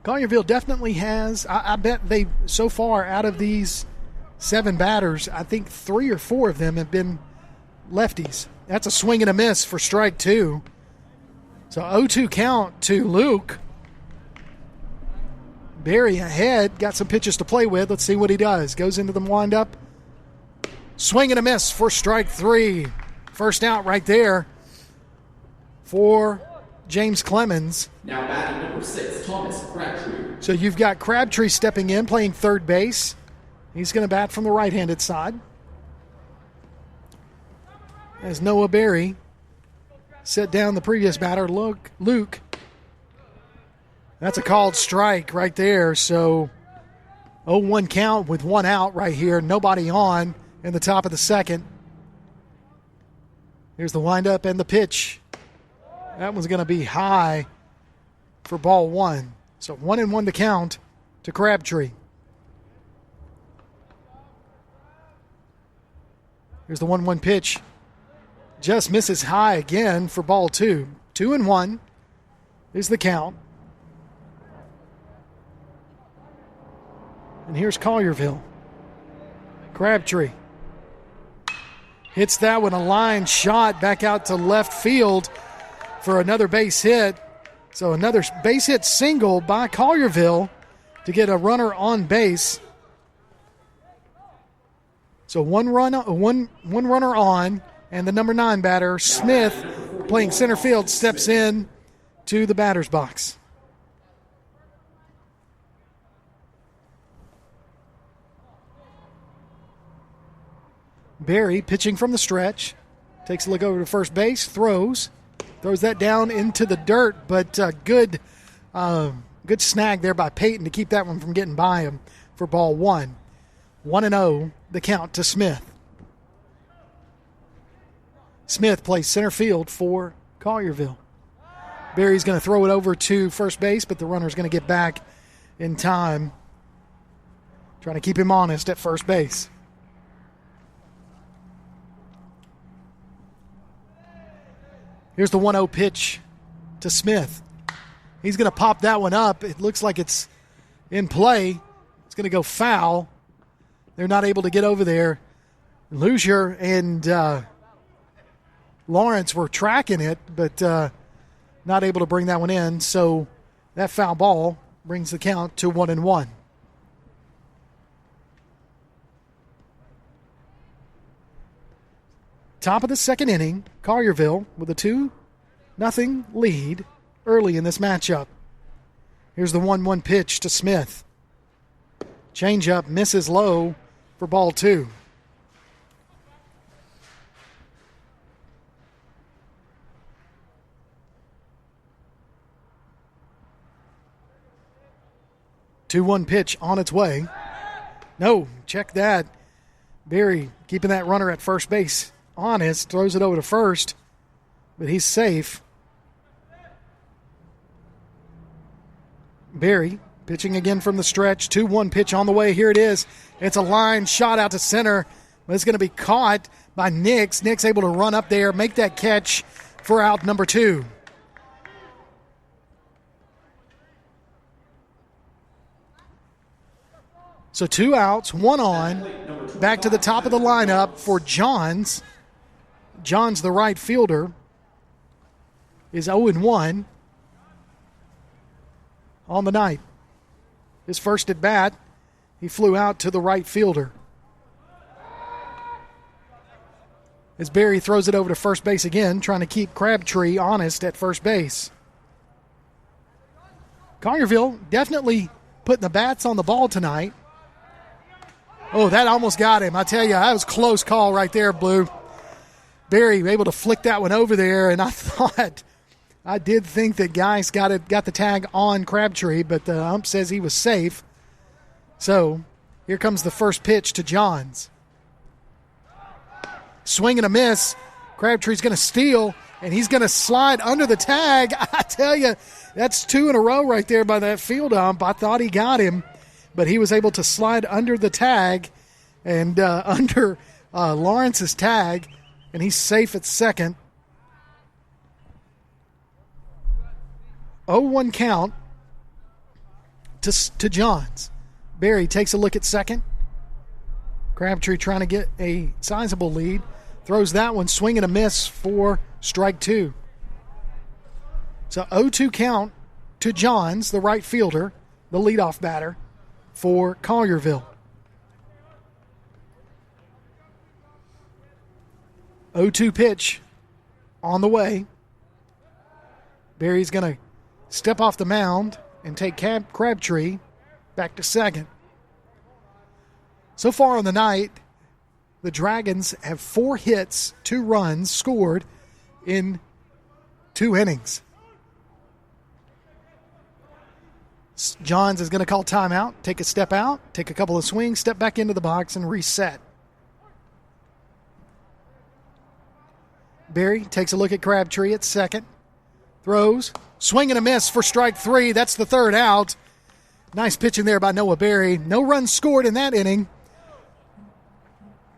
Collierville definitely has, I bet they, so far out of these 7 batters, I think 3 or 4 of them have been lefties. That's a swing and a miss for strike two. So 0-2 count to Luke. Barry ahead, got some pitches to play with. Let's see what he does. Goes into the windup. Swing and a miss for strike 3. First out right there for James Clemens. Now batting number 6, Thomas Crabtree. So you've got Crabtree stepping in, playing third base. He's going to bat from the right-handed side. As Noah Berry set down the previous batter, Luke. That's a called strike right there. So 0-1 count with 1 out right here. Nobody on in the top of the second. Here's the windup and the pitch. That one's going to be high for ball 1. So 1-1 to count to Crabtree. Here's the 1-1 pitch. Just misses high again for ball 2. 2-1 is the count. And here's Collierville. Crabtree hits that one, a line shot back out to left field for another base hit. So another base hit single by Collierville to get a runner on base. So one runner on, and the number 9 batter, Smith, playing center field, steps in to the batter's box. Barry pitching from the stretch, takes a look over to first base, throws that down into the dirt, but good snag there by Peyton to keep that one from getting by him for ball 1. 1-0, the count to Smith. Smith plays center field for Collierville. Barry's going to throw it over to first base, but the runner's going to get back in time. Trying to keep him honest at first base. Here's the 1-0 pitch to Smith. He's going to pop that one up. It looks like it's in play. It's going to go foul. They're not able to get over there. Luzier and Lawrence were tracking it, but not able to bring that one in. So that foul ball brings the count to 1-1. Top of the second inning, Collierville with a 2-0 lead early in this matchup. Here's the 1-1 pitch to Smith. Changeup misses low for ball 2. Two-one pitch on its way. No, check that. Barry keeping that runner at first base honest, throws it over to first, but he's safe. Barry pitching again from the stretch. 2-1 pitch on the way. Here it is. It's a line shot out to center, but it's going to be caught by Nix. Nix able to run up there, make that catch for out number 2. So 2 outs, 1 on. Back to the top of the lineup for Johns. Johns, the right fielder, is 0-1 on the night. His first at bat, he flew out to the right fielder. As Barry throws it over to first base again, trying to keep Crabtree honest at first base. Collierville definitely putting the bats on the ball tonight. Oh, that almost got him. I tell you, that was a close call right there, Blue. Barry able to flick that one over there, and I did think that Geis got the tag on Crabtree, but the ump says he was safe. So here comes the first pitch to Johns. Swing and a miss. Crabtree's going to steal, and he's going to slide under the tag. I tell you, that's 2 in a row right there by that field ump. I thought he got him, but he was able to slide under the tag and under Lawrence's tag, and he's safe at second. 0-1 count to Johns. Barry takes a look at second. Crabtree trying to get a sizable lead. Throws that one, swing and a miss for strike 2. So 0-2 count to Johns, the right fielder, the leadoff batter for Collierville. 0-2 pitch on the way. Barry's going to step off the mound and take Crabtree back to second. So far on the night, the Dragons have 4 hits, 2 runs scored in 2 innings. Johns is going to call timeout, take a step out, take a couple of swings, step back into the box, and reset. Barry takes a look at Crabtree at second. Throws, swing and a miss for strike 3. That's the third out. Nice pitching there by Noah Barry. No runs scored in that inning.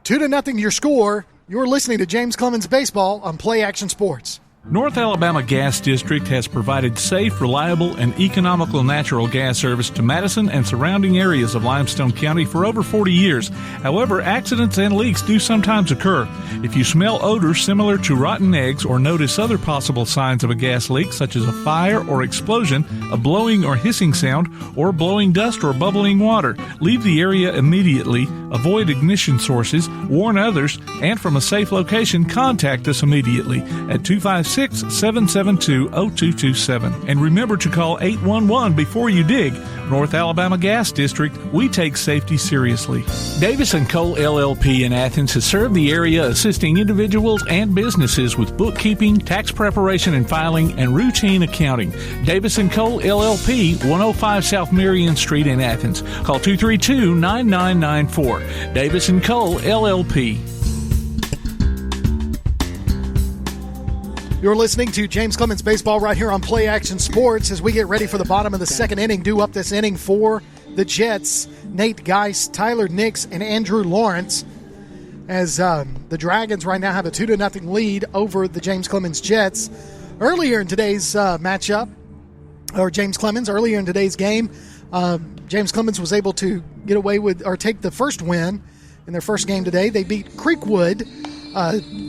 2-0 your score. You're listening to James Clemens Baseball on Play Action Sports. North Alabama Gas District has provided safe, reliable, and economical natural gas service to Madison and surrounding areas of Limestone County for over 40 years. However, accidents and leaks do sometimes occur. If you smell odors similar to rotten eggs or notice other possible signs of a gas leak, such as a fire or explosion, a blowing or hissing sound, or blowing dust or bubbling water, leave the area immediately, avoid ignition sources, warn others, and from a safe location, contact us immediately at 256-772-0227. And remember to call 811 before you dig. North Alabama Gas District, we take safety seriously. Davis & Cole LLP in Athens has served the area assisting individuals and businesses with bookkeeping, tax preparation and filing, and routine accounting. Davis & Cole LLP, 105 South Marion Street in Athens. Call 232-9994. Davis & Cole LLP. You're listening to James Clemens Baseball right here on Play Action Sports as we get ready for the bottom of the second inning. Due up this inning for the Jets, Nate Geis, Tyler Nix, and Andrew Lawrence. As the Dragons right now have a 2-0 lead over the James Clemens Jets. Earlier in today's matchup, or James Clemens, earlier in today's game, James Clemens was able to get away with, or take the first win in their first game today. They beat Creekwood,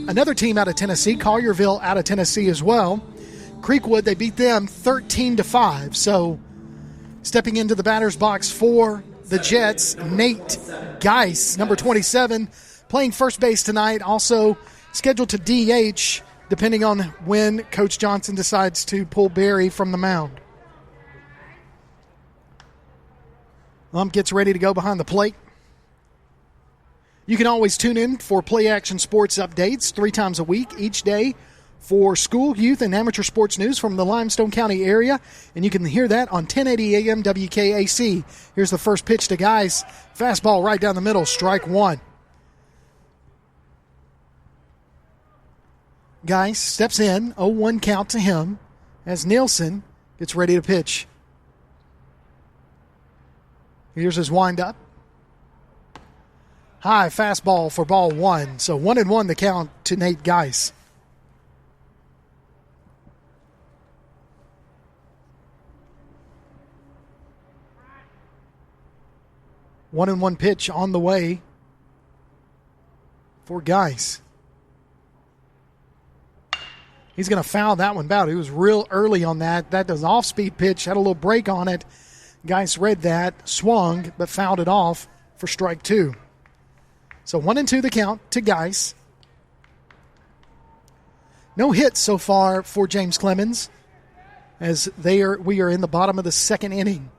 another team out of Tennessee, Collierville out of Tennessee as well. Creekwood, they beat them 13-5. So stepping into the batter's box for the Jets, Nate Geis, number 27, playing first base tonight, also scheduled to DH depending on when Coach Johnson decides to pull Barry from the mound. Ump gets ready to go behind the plate. You can always tune in for Play Action Sports updates 3 times a week, each day, for school, youth, and amateur sports news from the Limestone County area. And you can hear that on 1080 AM WKAC. Here's the first pitch to Geis. Fastball right down the middle, strike 1. Geis steps in, 0-1 count to him, as Nielsen gets ready to pitch. Here's his windup. High fastball for ball 1. So 1-1 the count to Nate Geis. 1-1 pitch on the way for Geis. He's going to foul that one out. He was real early on that. That was an off-speed pitch, had a little break on it. Geis read that, swung, but fouled it off for strike 2. So 1-2 the count to Geis. No hits so far for James Clemens as we are in the bottom of the second inning.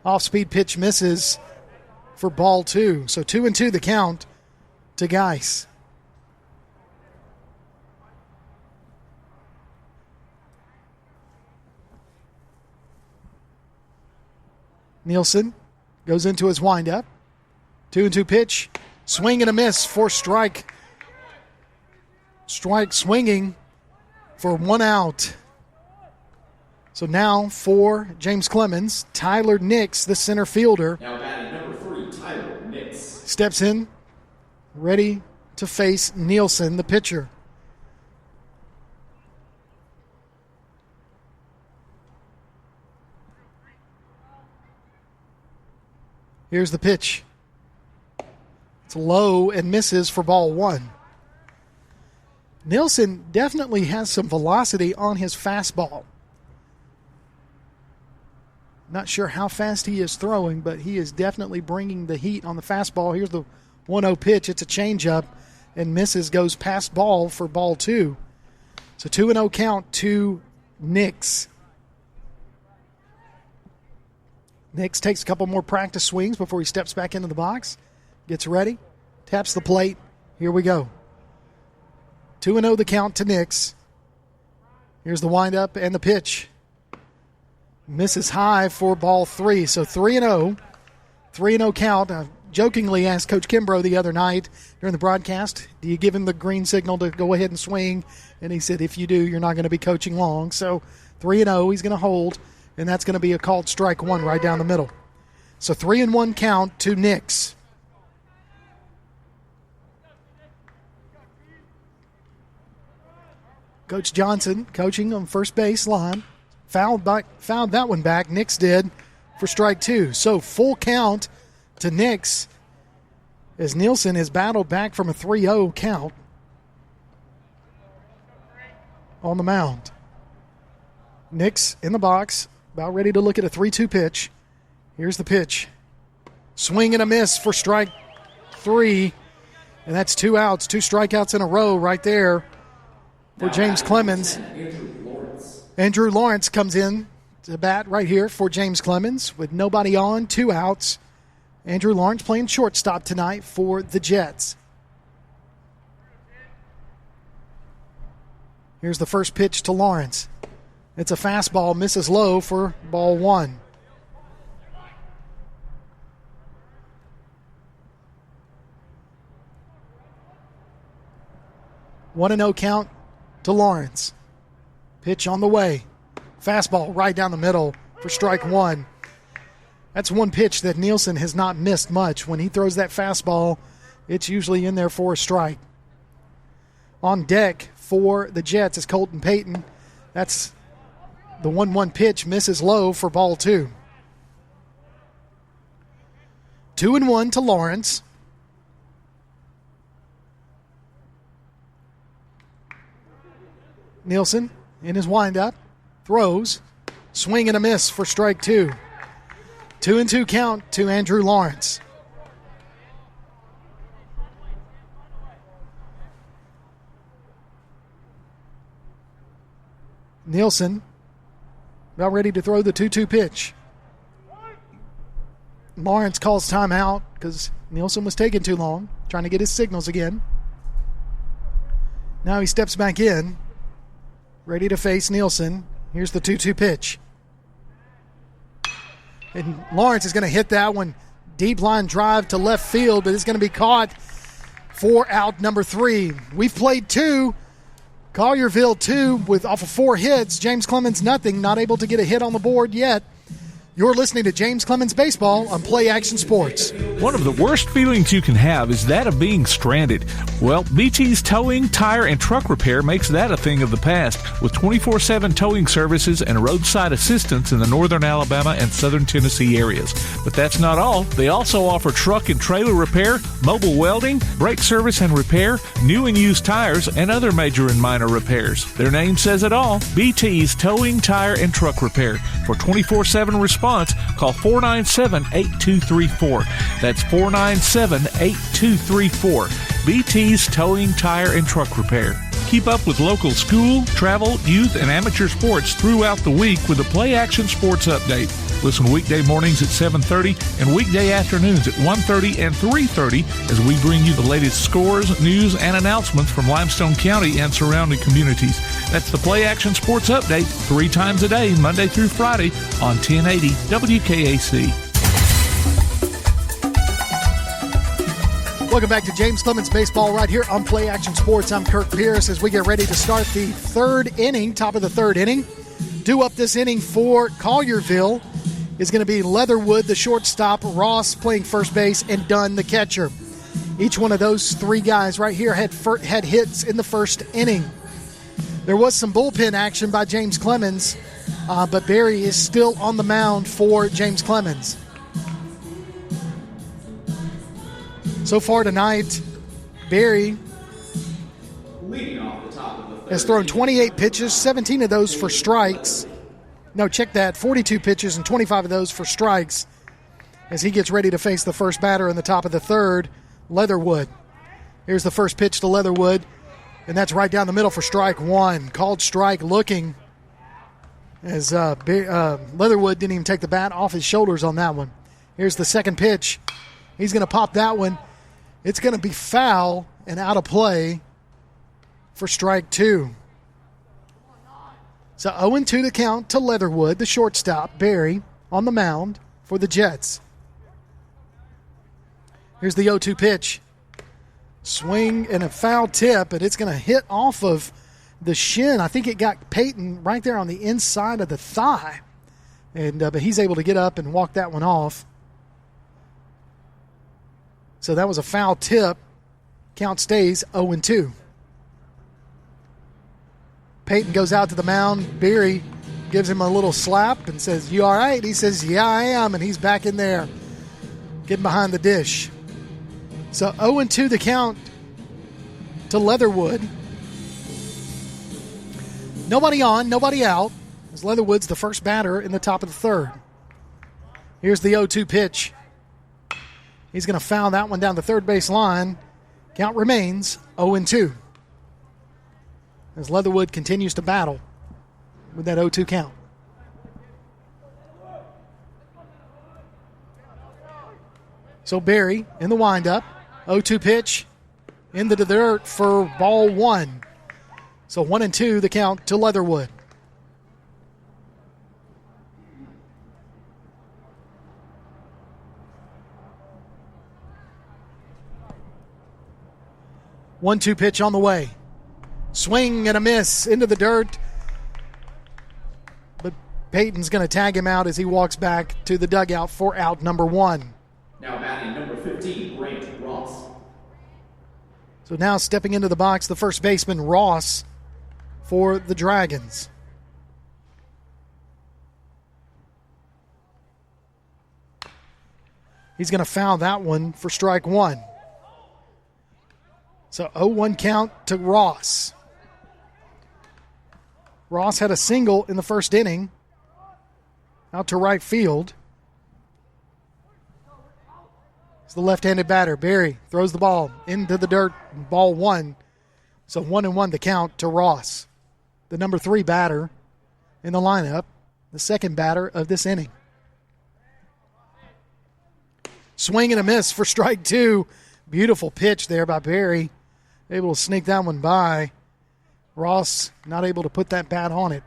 Off-speed pitch misses for ball 2. So 2-2 the count to Geis. Nielsen goes into his windup. 2-2 pitch. Swing and a miss for strike. Strike swinging for 1 out. So now for James Clemens, Tyler Nix, the center fielder. Now batting number 3, Tyler Nix. Steps in, ready to face Nielsen, the pitcher. Here's the pitch. It's low and misses for ball 1. Nielsen definitely has some velocity on his fastball. Not sure how fast he is throwing, but he is definitely bringing the heat on the fastball. Here's the 1-0 pitch. It's a changeup, and misses, goes past ball for ball 2. So 2-0 count to Nix. Nix takes a couple more practice swings before he steps back into the box. Gets ready, taps the plate. Here we go. 2-0 the count to Nix. Here's the windup and the pitch. Misses high for ball 3. So 3-0. 3-0 count. I jokingly asked Coach Kimbrough the other night during the broadcast, do you give him the green signal to go ahead and swing? And he said, if you do, you're not going to be coaching long. So 3-0, he's going to hold, and that's going to be a called strike 1 right down the middle. So 3-1 count to Nix. Coach Johnson coaching on first base line. Fouled that one back. Nix did for strike 2. So full count to Nix as Nielsen has battled back from a 3-0 count on the mound. Nix in the box, about ready to look at a 3-2 pitch. Here's the pitch. Swing and a miss for strike 3. And that's 2 outs, 2 strikeouts in a row right there for James Clemens. Andrew Lawrence comes in to bat right here for James Clemens with nobody on, 2 outs. Andrew Lawrence playing shortstop tonight for the Jets. Here's the first pitch to Lawrence. It's a fastball, misses low for ball 1. One and 0 count to Lawrence. Pitch on the way. Fastball right down the middle for strike 1. That's one pitch that Nielsen has not missed much. When he throws that fastball, it's usually in there for a strike. On deck for the Jets is Colton Payton. That's the 1-1 pitch, misses low for ball 2. 2-1 to Lawrence. Nielsen in his windup, throws, swing and a miss for strike 2. 2-2 count to Andrew Lawrence. Nielsen about ready to throw the 2-2 pitch. Lawrence calls timeout because Nielsen was taking too long, trying to get his signals again. Now he steps back in, ready to face Nielsen. Here's the 2-2 pitch. And Lawrence is going to hit that one. Deep line drive to left field, but it's going to be caught for out number 3. We've played 2. Collierville 2 with off of 4 hits. James Clemens nothing. Not able to get a hit on the board yet. You're listening to James Clemens Baseball on Play Action Sports. One of the worst feelings you can have is that of being stranded. Well, BT's Towing, Tire, and Truck Repair makes that a thing of the past with 24/7 towing services and roadside assistance in the northern Alabama and southern Tennessee areas. But that's not all. They also offer truck and trailer repair, mobile welding, brake service and repair, new and used tires, and other major and minor repairs. Their name says it all. BT's Towing, Tire, and Truck Repair. For 24/7 response, call 497-8234. That's 497-8234. BT's Towing, Tire, and Truck Repair. Keep up with local school, travel, youth, and amateur sports throughout the week with the Play Action Sports Update. Listen weekday mornings at 7:30 and weekday afternoons at 1:30 and 3:30 as we bring you the latest scores, news, and announcements from Limestone County and surrounding communities. That's the Play Action Sports Update 3 times a day, Monday through Friday on 1080 WKAC. Welcome back to James Clemens Baseball right here on Play Action Sports. I'm Kirk Pierce as we get ready to start the third inning, top of the third inning. Due up this inning for Collierville is going to be Leatherwood, the shortstop, Ross playing first base, and Dunn, the catcher. Each one of those three guys right here had hits in the first inning. There was some bullpen action by James Clemens, but Barry is still on the mound for James Clemens. So far tonight, Barry has thrown 28 pitches, 17 of those for strikes. No, check that, 42 pitches and 25 of those for strikes as he gets ready to face the first batter in the top of the third, Leatherwood. Here's the first pitch to Leatherwood, and that's right down the middle for strike one. Called strike looking as Leatherwood didn't even take the bat off his shoulders on that one. Here's the second pitch. He's going to pop that one. It's going to be foul and out of play for strike two. So 0-2 the count to Leatherwood, the shortstop, Barry, on the mound for the Jets. Here's the 0-2 pitch. Swing and a foul tip, and it's going to hit off of the shin. I think it got Peyton right there on the inside of the thigh. But he's able to get up and walk that one off. So that was a foul tip. Count stays 0-2. Peyton goes out to the mound. Barry gives him a little slap and says, "You all right?" He says, "Yeah, I am," and he's back in there, getting behind the dish. So 0-2 the count to Leatherwood. Nobody on, nobody out, as Leatherwood's the first batter in the top of the third. Here's the 0-2 pitch. He's going to foul that one down the third base line. Count remains 0-2. As Leatherwood continues to battle with that 0-2 count. So Barry in the windup. 0-2 pitch into the dirt for ball one. So 1-2 the count to Leatherwood. One-two pitch on the way. Swing and a miss into the dirt. But Peyton's going to tag him out as he walks back to the dugout for out number one. Now batting number 15, Grant Ross. So now stepping into the box, the first baseman, Ross, for the Dragons. He's going to foul that one for strike one. So 0-1 count to Ross. Ross had a single in the first inning out to right field. It's the left-handed batter. Barry throws the ball into the dirt. Ball one. So 1-1 the count to Ross, the number 3 batter in the lineup, the second batter of this inning. Swing and a miss for strike two. Beautiful pitch there by Barry. Able to sneak that one by. Ross not able to put that bat on it.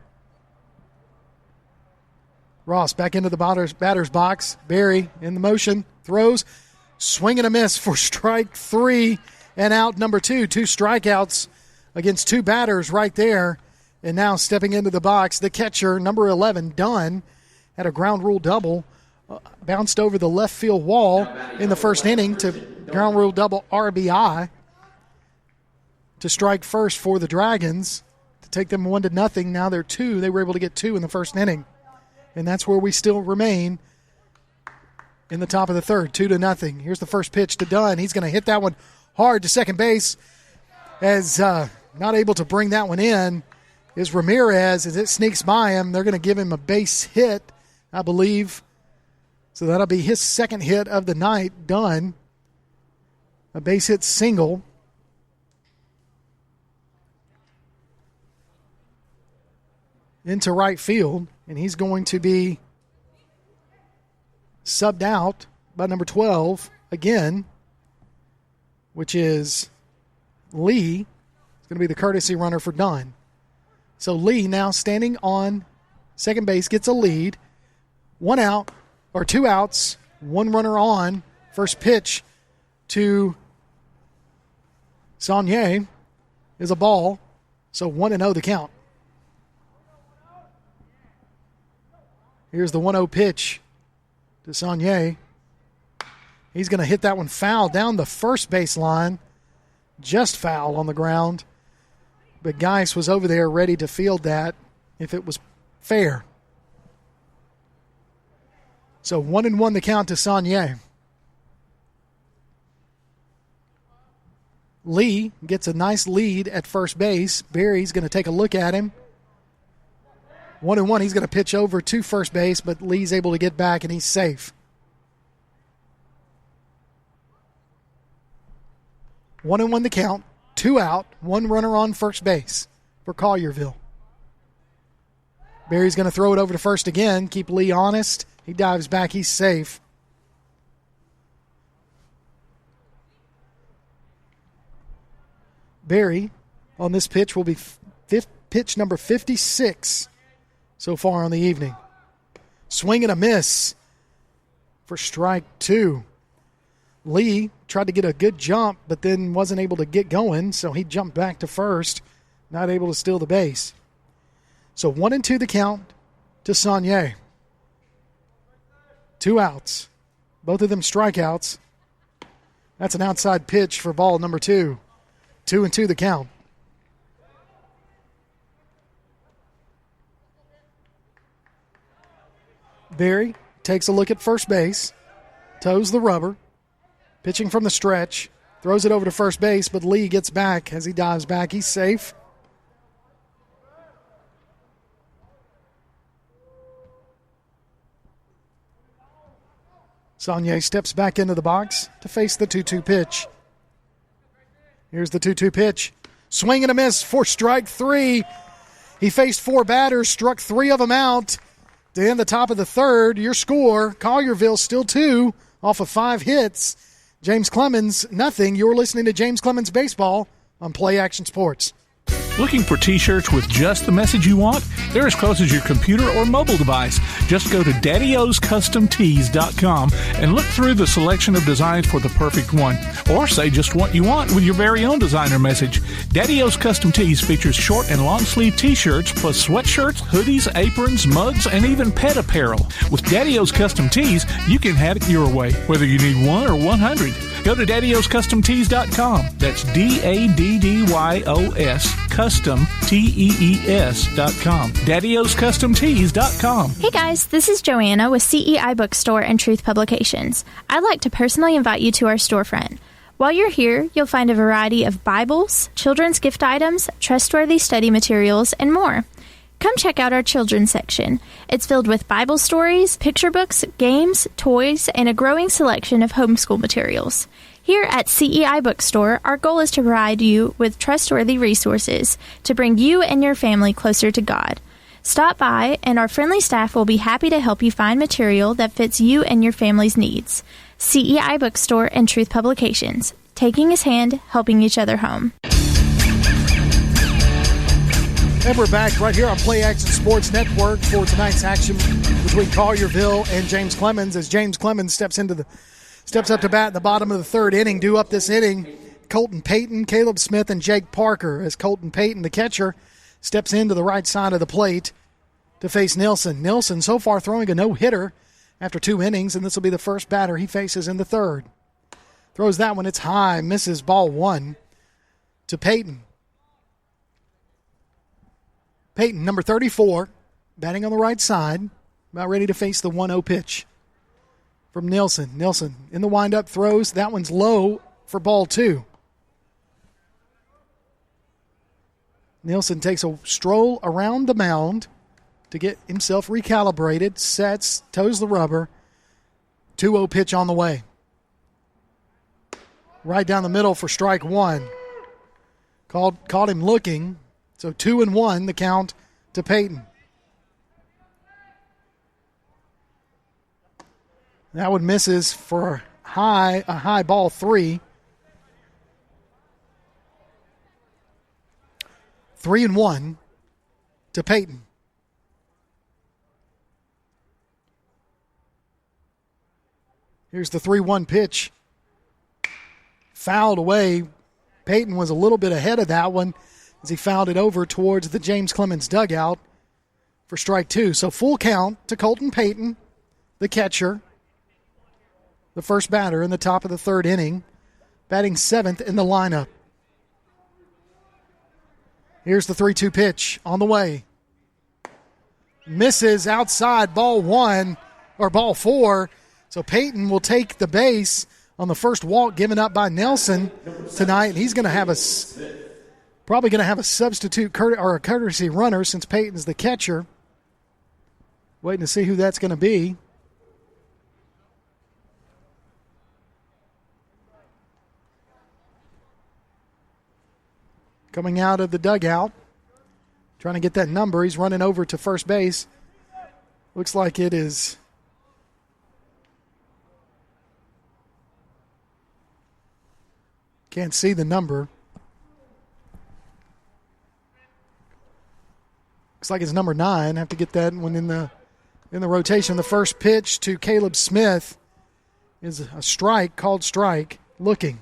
Ross back into the batter's box. Barry in the motion. Throws. Swing and a miss for strike 3 and out number 2. 2 strikeouts against 2 batters right there. And now stepping into the box, the catcher, number 11, Dunn. had a ground rule double, bounced over the left field wall in the first inning to ground rule double RBI to strike first for the Dragons to take them 1-0. Now they're 2. They were able to get 2 in the first inning. And that's where we still remain in the top of the third, 2-0. Here's the first pitch to Dunn. He's going to hit that one hard to second base. As not able to bring that one in is Ramirez. As it sneaks by him, they're going to give him a base hit, I believe. So that'll be his second hit of the night, Dunn. A base hit single. Into right field, and he's going to be subbed out by number 12 again, which is Lee. It's going to be the courtesy runner for Dunn. So Lee now standing on second base gets a lead. 1 out, or 2 outs, 1 runner on. First pitch to Saunier is a ball. So 1-0 the count. Here's the 1-0 pitch to Saunier. He's going to hit that one foul down the first base line. Just foul on the ground. But Geis was over there ready to field that if it was fair. So 1-1 the count to Saunier. Lee gets a nice lead at first base. Barry's going to take a look at him. 1-1, he's going to pitch over to first base, but Lee's able to get back and he's safe. 1-1 the count, 2 out, 1 runner on first base for Collierville. Barry's going to throw it over to first again, keep Lee honest. He dives back, he's safe. Barry on this pitch will be pitch number 56 so far on the evening. Swing and a miss for strike 2. Lee tried to get a good jump, but then wasn't able to get going, so he jumped back to first, not able to steal the base. So 1-2 the count to Saunier. 2 outs. Both of them strikeouts. That's an outside pitch for ball number 2. 2-2 the count. Barry takes a look at first base, toes the rubber, pitching from the stretch, throws it over to first base, but Lee gets back as he dives back. He's safe. Saunier steps back into the box to face the 2-2 pitch. Here's the 2-2 pitch. Swing and a miss for strike 3. He faced 4 batters, struck 3 of them out. To end the top of the third, your score, Collierville still 2 off of 5 hits. James Clemens, nothing. You're listening to James Clemens Baseball on Play Action Sports. Looking for t-shirts with just the message you want? They're as close as your computer or mobile device. Just go to daddyoscustomtees.com and look through the selection of designs for the perfect one. Or say just what you want with your very own designer message. Daddy O's Custom Tees features short and long sleeve t-shirts plus sweatshirts, hoodies, aprons, mugs, and even pet apparel. With Daddy O's Custom Tees, you can have it your way, whether you need 1 or 100. Go to daddyoscustomtees.com. That's DADDYOS Custom TEES.com. daddyoscustomtees.com. Hey guys, this is Joanna with CEI Bookstore and Truth Publications. I'd like to personally invite you to our storefront. While you're here, you'll find a variety of Bibles, children's gift items, trustworthy study materials, and more. Come check out our children's section. It's filled with Bible stories, picture books, games, toys, and a growing selection of homeschool materials. Here at CEI Bookstore, our goal is to provide you with trustworthy resources to bring you and your family closer to God. Stop by, and our friendly staff will be happy to help you find material that fits you and your family's needs. CEI Bookstore and Truth Publications, taking his hand, helping each other home. And we're back right here on Play Action Sports Network for tonight's action between Collierville and James Clemens. As James Clemens steps up to bat in the bottom of the third inning. Due up this inning, Colton Payton, Caleb Smith, and Jake Parker. As Colton Payton, the catcher, steps into the right side of the plate to face Nilsson. Nilsson so far throwing a no-hitter after 2 innings, and this will be the first batter he faces in the third. Throws that one. It's high. Misses ball 1 to Peyton. Peyton, number 34, batting on the right side, about ready to face the 1-0 pitch from Nilsson. Nilsson in the windup throws. That one's low for ball 2. Nilsson takes a stroll around the mound to get himself recalibrated, sets, toes the rubber. 2-0 pitch on the way. Right down the middle for strike 1. Caught him looking. So 2-1 the count to Peyton. That one misses for a high ball 3. 3-1 to Peyton. Here's the 3-1 pitch. Fouled away. Peyton was a little bit ahead of that one as he fouled it over towards the James Clemens dugout for strike 2. So full count to Colton Peyton, the catcher, the first batter in the top of the third inning, batting 7th in the lineup. Here's the 3-2 pitch on the way. Misses outside ball 4. So Peyton will take the base on the first walk given up by Nelson tonight. He's going to have probably going to have a substitute or a courtesy runner since Peyton's the catcher. Waiting to see who that's going to be. Coming out of the dugout, trying to get that number. He's running over to first base. Looks like it is can't see the number. Looks like it's number 9. Have to get that one in the rotation. The first pitch to Caleb Smith is a strike, called strike, looking.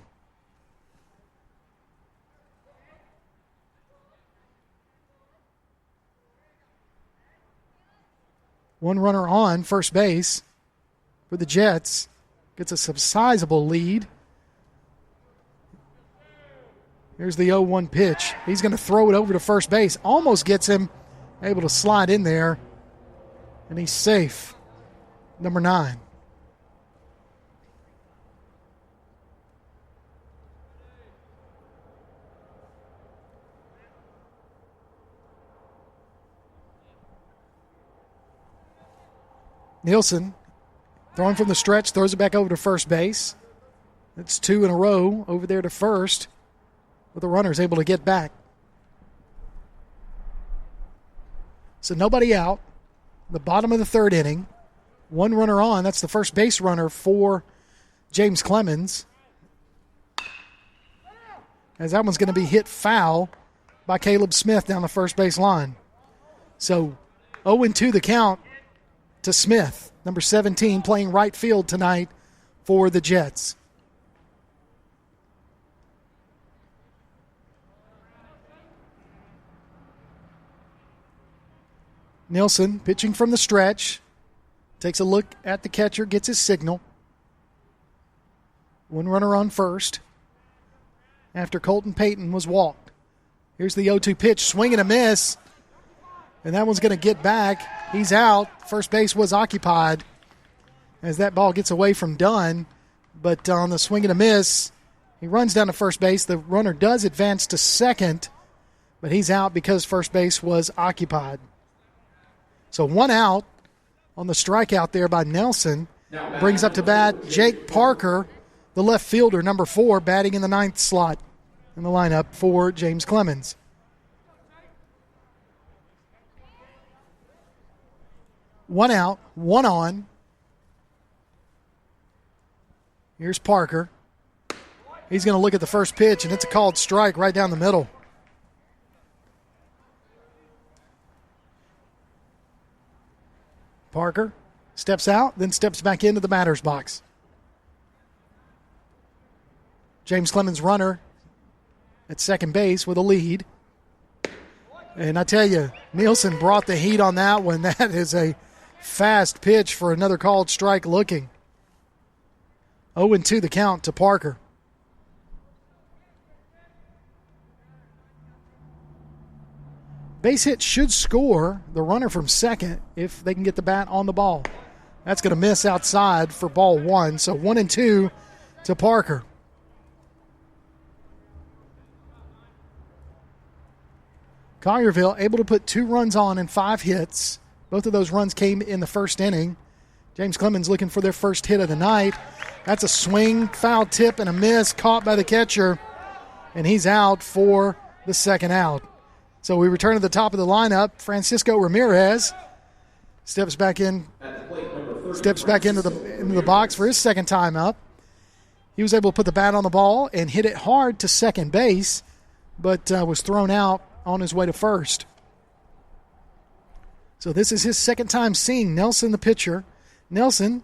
One runner on first base for the Jets. Gets a sizable lead. Here's the 0-1 pitch. He's going to throw it over to first base. Almost gets him. Able to slide in there. And he's safe. Number 9. Nielsen throwing from the stretch, throws it back over to first base. That's 2 in a row over there to first, but the runner's able to get back. So nobody out. The bottom of the third inning. One runner on. That's the first base runner for James Clemens. As that one's going to be hit foul by Caleb Smith down the first base line. So 0-2 the count to Smith, number 17, playing right field tonight for the Jets. Nilsson pitching from the stretch. Takes a look at the catcher, gets his signal. One runner on first after Colton Peyton was walked. Here's the 0-2 pitch, swing and a miss. And that one's going to get back. He's out. First base was occupied as that ball gets away from Dunn. But on the swing and a miss, he runs down to first base. The runner does advance to second, but he's out because first base was occupied. So one out on the strikeout there by Nelson. Brings up to bat Jake Parker, the left fielder, number 4, batting in the 9th slot in the lineup for James Clemens. One out, one on. Here's Parker. He's going to look at the first pitch, and it's a called strike right down the middle. Parker steps out, then steps back into the batter's box. James Clemens runner at second base with a lead. And I tell you, Nielsen brought the heat on that one. That is a fast pitch for another called strike looking. 0-2 the count to Parker. Base hit should score the runner from second if they can get the bat on the ball. That's going to miss outside for ball one. So 1-2 to Parker. Collierville able to put 2 runs on and 5 hits. Both of those runs came in the first inning. James Clemens looking for their first hit of the night. That's a swing, foul tip, and a miss caught by the catcher. And he's out for the second out. So we return to the top of the lineup. Francisco Ramirez steps back into the box for his second time up. He was able to put the bat on the ball and hit it hard to second base, but was thrown out on his way to first. So this is his second time seeing Nelson, the pitcher. Nelson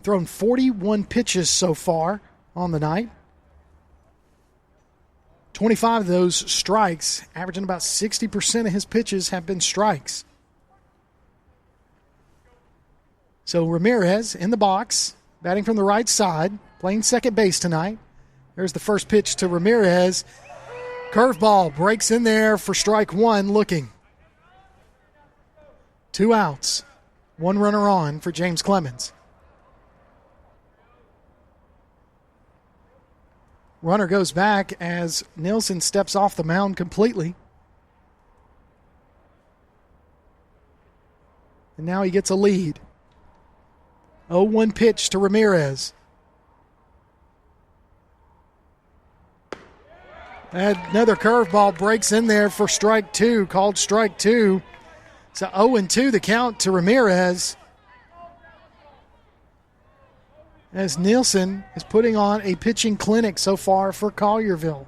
thrown 41 pitches so far on the night. 25 of those strikes, averaging about 60% of his pitches have been strikes. So Ramirez in the box, batting from the right side, playing second base tonight. There's the first pitch to Ramirez. Curveball breaks in there for strike one looking. 2 outs. 1 runner on for James Clemens. Runner goes back as Nielsen steps off the mound completely. And now he gets a lead. 0-1 pitch to Ramirez. Another curveball breaks in there for strike two, called strike two. So 0-2 the count to Ramirez. As Nielsen is putting on a pitching clinic so far for Collierville.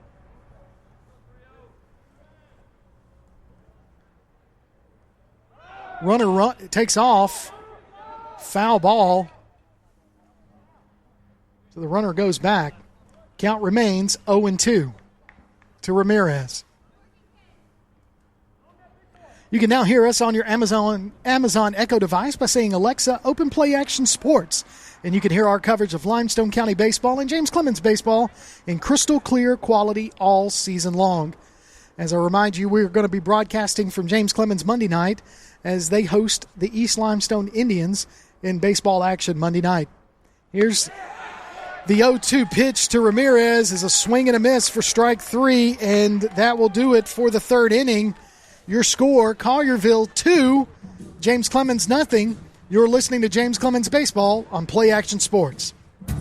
Runner takes off. Foul ball. So the runner goes back. Count remains 0-2 to Ramirez. You can now hear us on your Amazon Echo device by saying, Alexa, open Play Action Sports. And you can hear our coverage of Limestone County baseball and James Clemens baseball in crystal clear quality all season long. As I remind you, we're going to be broadcasting from James Clemens Monday night as they host the East Limestone Indians in baseball action Monday night. Here's the 0-2 pitch to Ramirez is a swing and a miss for strike three, and that will do it for the third inning. Your score, Collierville 2, James Clemens nothing. You're listening to James Clemens Baseball on Play Action Sports.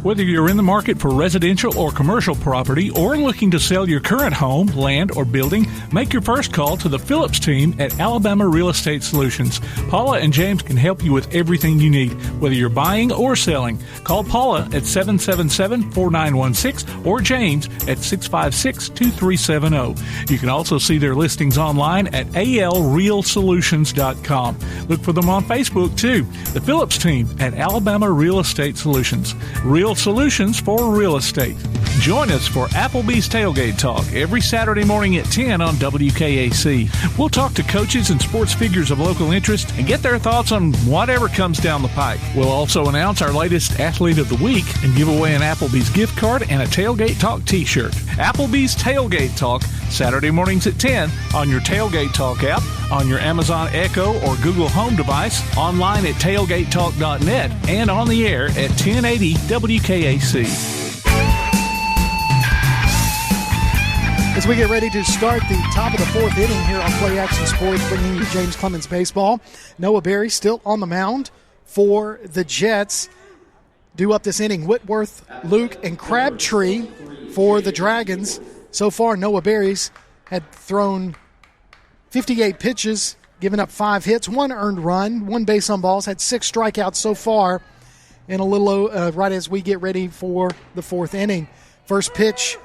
Whether you're in the market for residential or commercial property or looking to sell your current home, land, or building, make your first call to the Phillips team at Alabama Real Estate Solutions. Paula and James can help you with everything you need, whether you're buying or selling. Call Paula at 777-4916 or James at 656-2370. You can also see their listings online at alrealsolutions.com. Look for them on Facebook, too. The Phillips team at Alabama Real Estate Solutions. Real solutions for real estate. Join us for Applebee's Tailgate Talk every Saturday morning at 10 on WKAC. We'll talk to coaches and sports figures of local interest and get their thoughts on whatever comes down the pike. We'll also announce our latest Athlete of the Week and give away an Applebee's gift card and a Tailgate Talk t-shirt. Applebee's Tailgate Talk, Saturday mornings at 10 on your Tailgate Talk app, on your Amazon Echo or Google Home device, online at tailgatetalk.net, and on the air at 1080 WKAC. As we get ready to start the top of the fourth inning here on Play Action Sports, bringing you James Clemens Baseball. Noah Berry still on the mound for the Jets. Due up this inning, Whitworth, Luke, and Crabtree for the Dragons. So far, Noah Berry's had thrown 58 pitches, given up 5 hits, 1 earned run, 1 base on balls, had 6 strikeouts so far in a little right as we get ready for the fourth inning. First pitch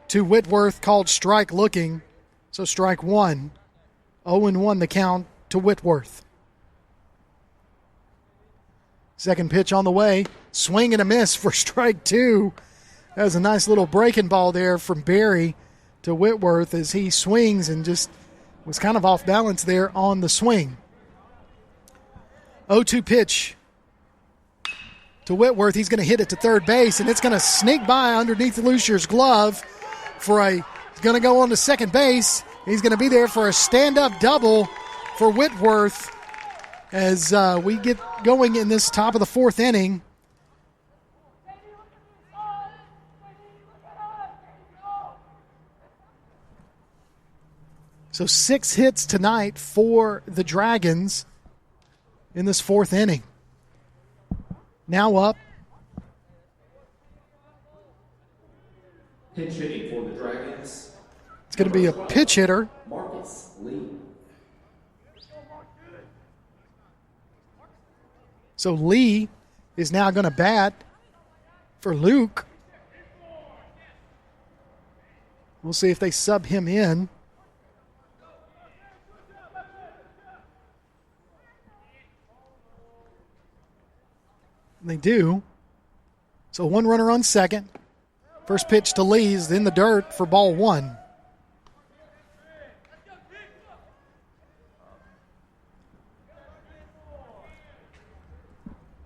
to Whitworth called strike looking, so strike one. 0-1 the count to Whitworth. Second pitch on the way, swing and a miss for strike two. That was a nice little breaking ball there from Berry to Whitworth as he swings and just Was kind of off balance there on the swing. 0-2 pitch to Whitworth. He's going to hit it to third base, and it's going to sneak by underneath Lucier's glove he's going to go on to second base. He's going to be there for a stand-up double for Whitworth as we get going in this top of the fourth inning. So 6 hits tonight for the Dragons in this fourth inning. Now up. Pitch hitting for the Dragons. It's going to be a pitch hitter. Marcus Lee. So Lee is now going to bat for Luke. We'll see if they sub him in. They do. So 1 runner on second. First pitch to Lee's in the dirt for ball 1.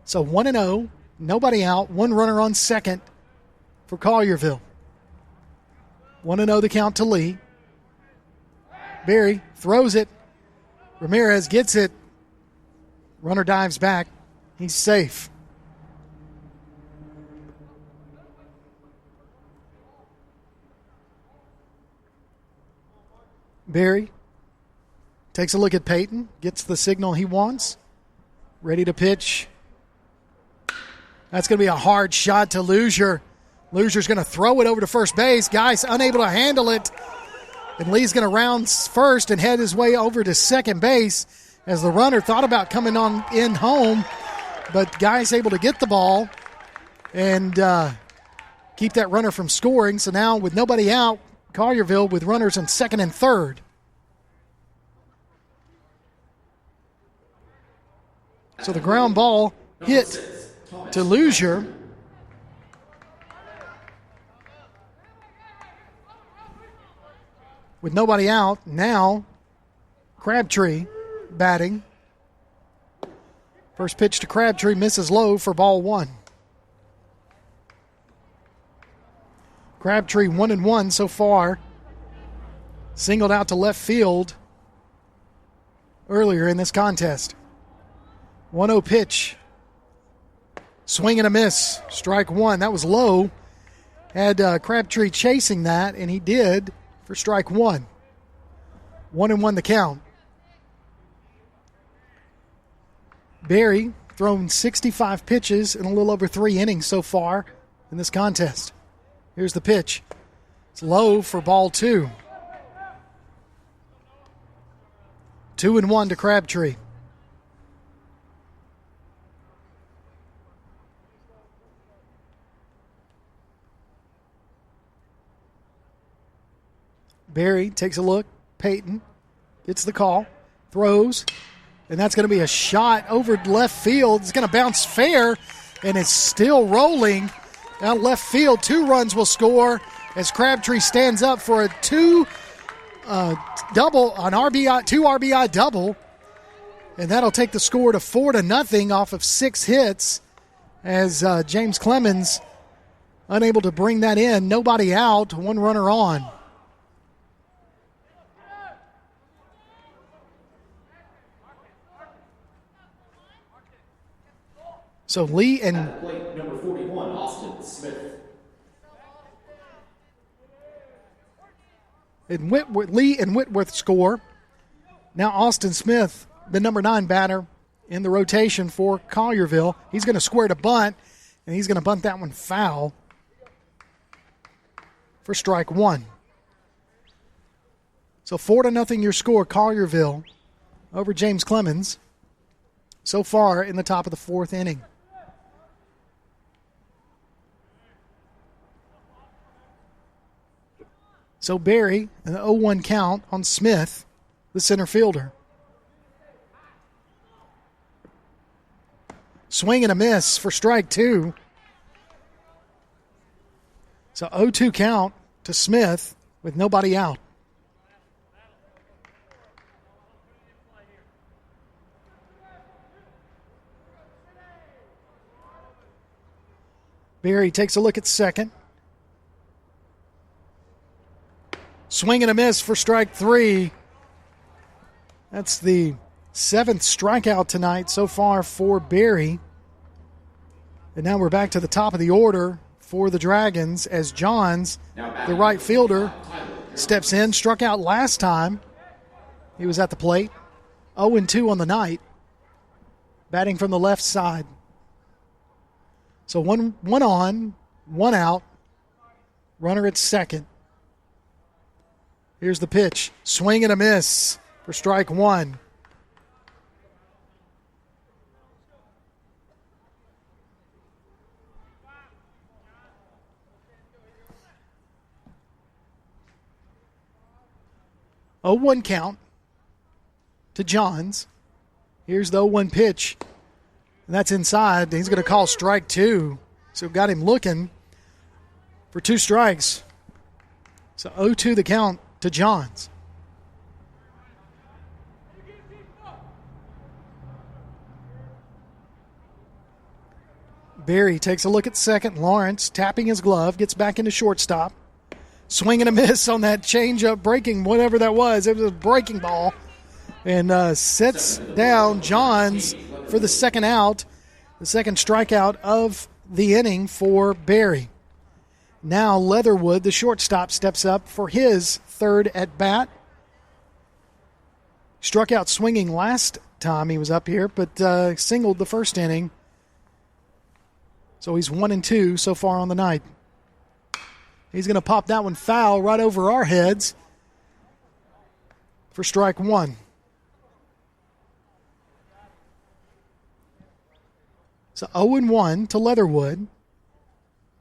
So 1-0, nobody out, 1 runner on second for Collierville. 1-0 the count to Lee. Berry throws it. Ramirez gets it. Runner dives back. He's safe. Berry takes a look at Peyton, gets the signal he wants, ready to pitch. That's going to be a hard shot to Lucier. Lucier's going to throw it over to first base. Guy's unable to handle it. And Lee's going to round first and head his way over to second base as the runner thought about coming on in home. But Guy's able to get the ball and keep that runner from scoring. So now with nobody out, Collierville with runners on second and third. So the ground ball hit to Lucier. With nobody out, now Crabtree batting. First pitch to Crabtree misses low for ball 1. Crabtree 1-1 so far. Singled out to left field earlier in this contest. 1-0 pitch. Swing and a miss. Strike 1. That was low. Had Crabtree chasing that, and he did for strike 1. 1-1 the count. Berry thrown 65 pitches in a little over 3 innings so far in this contest. Here's the pitch. It's low for ball 2. 2-1 to Crabtree. Berry takes a look. Peyton gets the call, throws, and that's going to be a shot over left field. It's going to bounce fair, and it's still rolling down left field. 2 runs will score as Crabtree stands up for a 2 RBI double, and that'll take the score to 4-0 off of 6 hits as James Clemens unable to bring that in. Nobody out, 1 runner on. So Lee and at the plate, number 41, Austin Smith. Lee and Whitworth score. Now Austin Smith, the number 9 batter in the rotation for Collierville. He's going to square to bunt, and he's going to bunt that one foul for strike 1. So 4-0 your score, Collierville over James Clemens so far in the top of the 4th inning. So Berry, an 0-1 count on Smith, the center fielder. Swing and a miss for strike 2. So 0-2 count to Smith with nobody out. Berry takes a look at second. Swing and a miss for strike 3. That's the 7th strikeout tonight so far for Berry. And now we're back to the top of the order for the Dragons as Johns, the right fielder, steps in. Struck out last time he was at the plate. 0-2 on the night. Batting from the left side. So one on, one out. Runner at second. Here's the pitch. Swing and a miss for strike 1. Oh, 1 count to Johns. Here's the 0-1 pitch. And that's inside. He's going to call strike 2. So we've got him looking for 2 strikes. So 0-2 the count to Johns. Berry takes a look at second. Lawrence tapping his glove, gets back into shortstop. Swing and a miss on that changeup, breaking whatever that was. It was a breaking ball. And sets down Johns for the second out, the second strikeout of the inning for Berry. Now Leatherwood, the shortstop, steps up for his third at bat. Struck out swinging last time he was up here, but singled the first inning. So he's 1-2 so far on the night. He's going to pop that one foul right over our heads for strike 1. So 0-1 to Leatherwood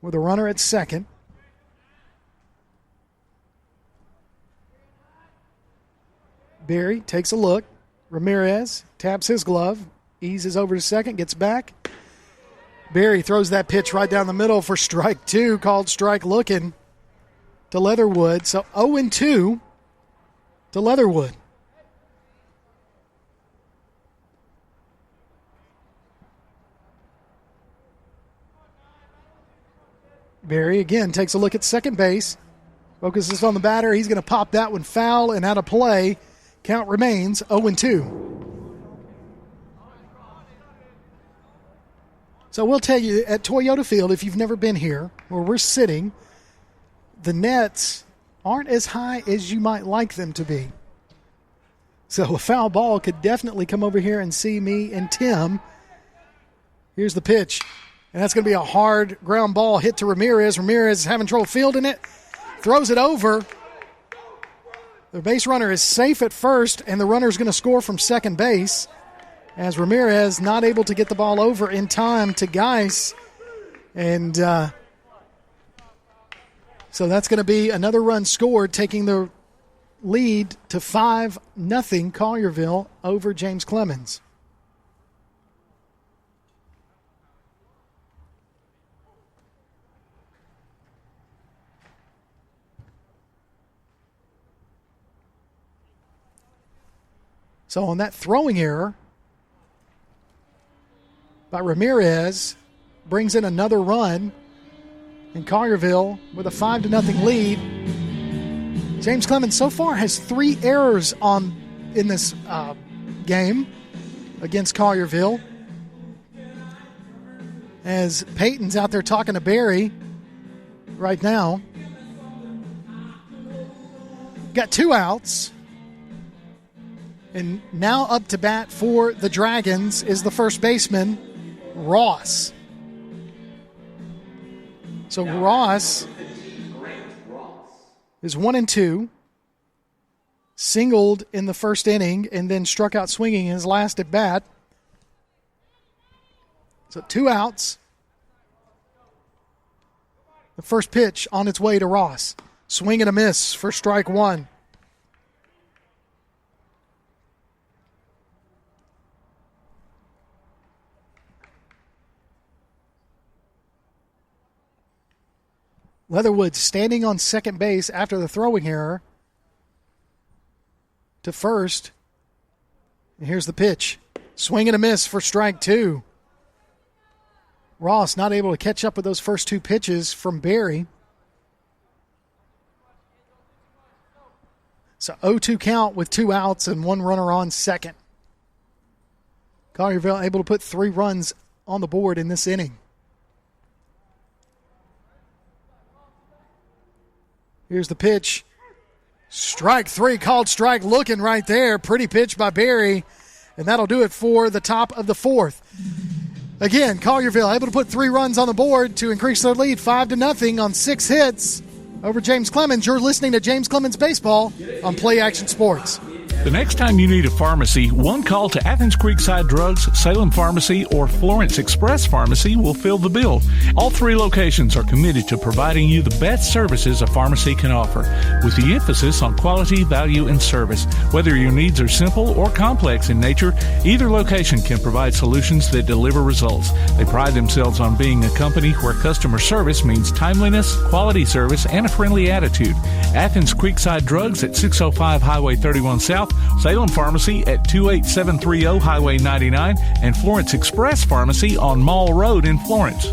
with a runner at second. Berry takes a look. Ramirez taps his glove, eases over to second, gets back. Berry throws that pitch right down the middle for strike 2, called strike looking to Leatherwood. So 0-2 to Leatherwood. Berry again takes a look at second base. Focuses on the batter. He's going to pop that one foul and out of play. Count remains 0-2. So we'll tell you, at Toyota Field, if you've never been here, where we're sitting, the nets aren't as high as you might like them to be. So a foul ball could definitely come over here and see me and Tim. Here's the pitch. And that's going to be a hard ground ball hit to Ramirez. Ramirez is having trouble fielding it. Throws it over. The base runner is safe at first, and the runner is going to score from second base as Ramirez not able to get the ball over in time to Geis. And so that's going to be another run scored, taking the lead to 5-0 Collierville over James Clemens. So on that throwing error by Ramirez, brings in another run, and Collierville with a 5-0 lead. James Clemens so far has 3 errors in this game against Collierville. As Peyton's out there talking to Berry right now. Got 2 outs. And now up to bat for the Dragons is the first baseman, Ross. So Ross is 1-2, singled in the first inning, and then struck out swinging in his last at bat. So 2 outs. The first pitch on its way to Ross. Swing and a miss for strike 1. Leatherwood standing on second base after the throwing error to first. And here's the pitch. Swing and a miss for strike 2. Ross not able to catch up with those first two pitches from Barry. So 0-2 count with 2 outs and 1 runner on second. Collierville able to put 3 runs on the board in this inning. Here's the pitch. Strike 3, called strike, looking right there. Pretty pitch by Barry, and that'll do it for the top of the 4th. Again, Collierville able to put 3 runs on the board to increase their lead 5-0 on 6 hits over James Clemens. You're listening to James Clemens Baseball on Play Action Sports. The next time you need a pharmacy, one call to Athens Creekside Drugs, Salem Pharmacy, or Florence Express Pharmacy will fill the bill. All 3 locations are committed to providing you the best services a pharmacy can offer, with the emphasis on quality, value, and service. Whether your needs are simple or complex in nature, either location can provide solutions that deliver results. They pride themselves on being a company where customer service means timeliness, quality service, and a friendly attitude. Athens Creekside Drugs at 605 Highway 31 South, Salem Pharmacy at 28730 Highway 99, and Florence Express Pharmacy on Mall Road in Florence.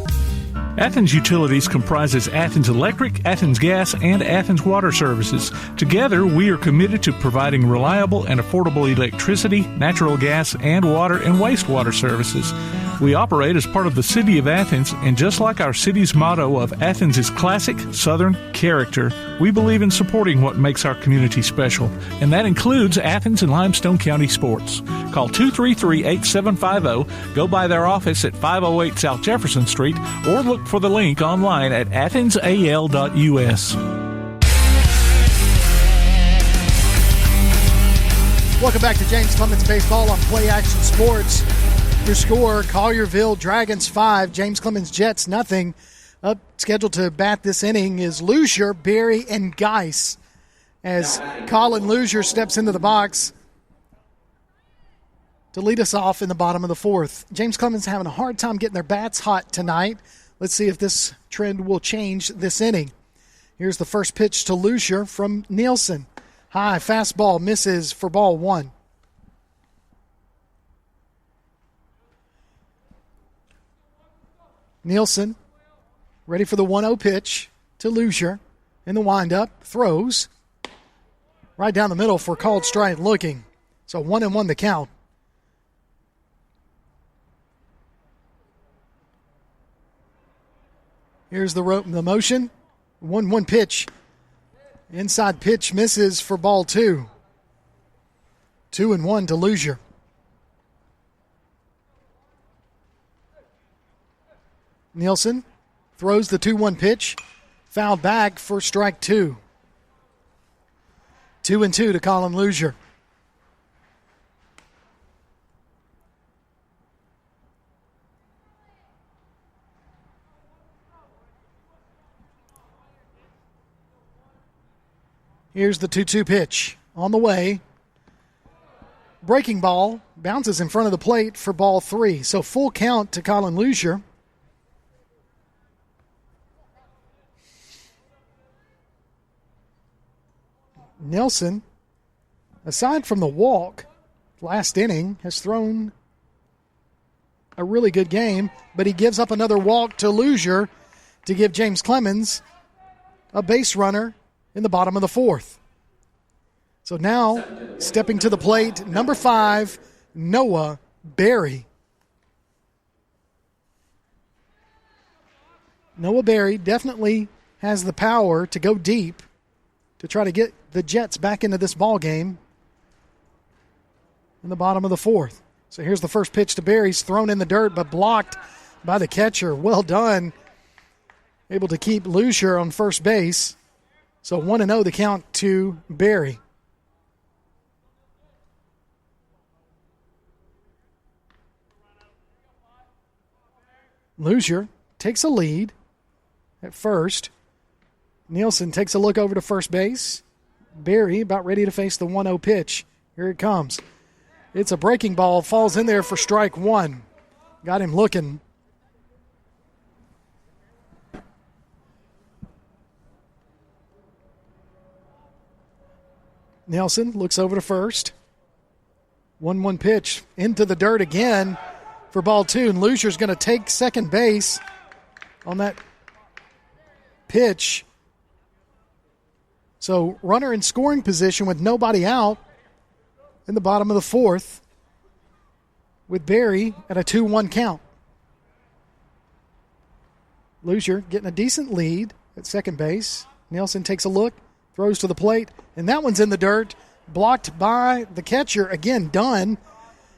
Athens Utilities comprises Athens Electric, Athens Gas, and Athens Water Services. Together, we are committed to providing reliable and affordable electricity, natural gas, and water and wastewater services. We operate as part of the City of Athens, and just like our city's motto of Athens is classic, Southern character, we believe in supporting what makes our community special, and that includes Athens and Limestone County sports. Call 233-8750, go by their office at 508 South Jefferson Street, or look for the link online at athensal.us. Welcome back to James Clemens Baseball on Play Action Sports. Your score, Collierville Dragons 5, James Clemens Jets nothing. Up scheduled to bat this inning is Luzier, Berry, and Geis. As Colin Luzier steps into the box to lead us off in the bottom of the 4th. James Clemens having a hard time getting their bats hot tonight. Let's see if this trend will change this inning. Here's the first pitch to Luzier from Nielsen. High fastball misses for ball 1. Nielsen ready for the 1-0 pitch to Luzier. In the windup, throws right down the middle for called strike looking. So 1-1 the count. Here's the motion. 1-1 pitch. Inside pitch misses for ball 2. 2-1 to Luzier. Nielsen throws the 2-1 pitch. Fouled back for strike 2. 2-2 to Colin Luzier. Here's the 2-2 pitch on the way. Breaking ball bounces in front of the plate for ball 3. So full count to Colin Luzier. Nelson, aside from the walk last inning, has thrown a really good game, but he gives up another walk to Luzier to give James Clemens a base runner in the bottom of the 4th. So now, stepping to the plate, number 5, Noah Berry. Noah Berry definitely has the power to go deep to try to get the Jets back into this ball game in the bottom of the 4th. So here's the first pitch to Berry. He's thrown in the dirt but blocked by the catcher. Well done. Able to keep Luzier on first base. So 1-0 the count to Berry. Luzier takes a lead at first. Nielsen takes a look over to first base. Berry about ready to face the 1-0 pitch. Here it comes. It's a breaking ball. Falls in there for strike 1. Got him looking. Nelson looks over to first. 1-1 pitch into the dirt again for ball 2, and Lucier's going to take second base on that pitch. So runner in scoring position with nobody out in the bottom of the 4th with Barry at a 2-1 count. Lucier getting a decent lead at second base. Nelson takes a look, throws to the plate, and that one's in the dirt, blocked by the catcher. Again, Dunn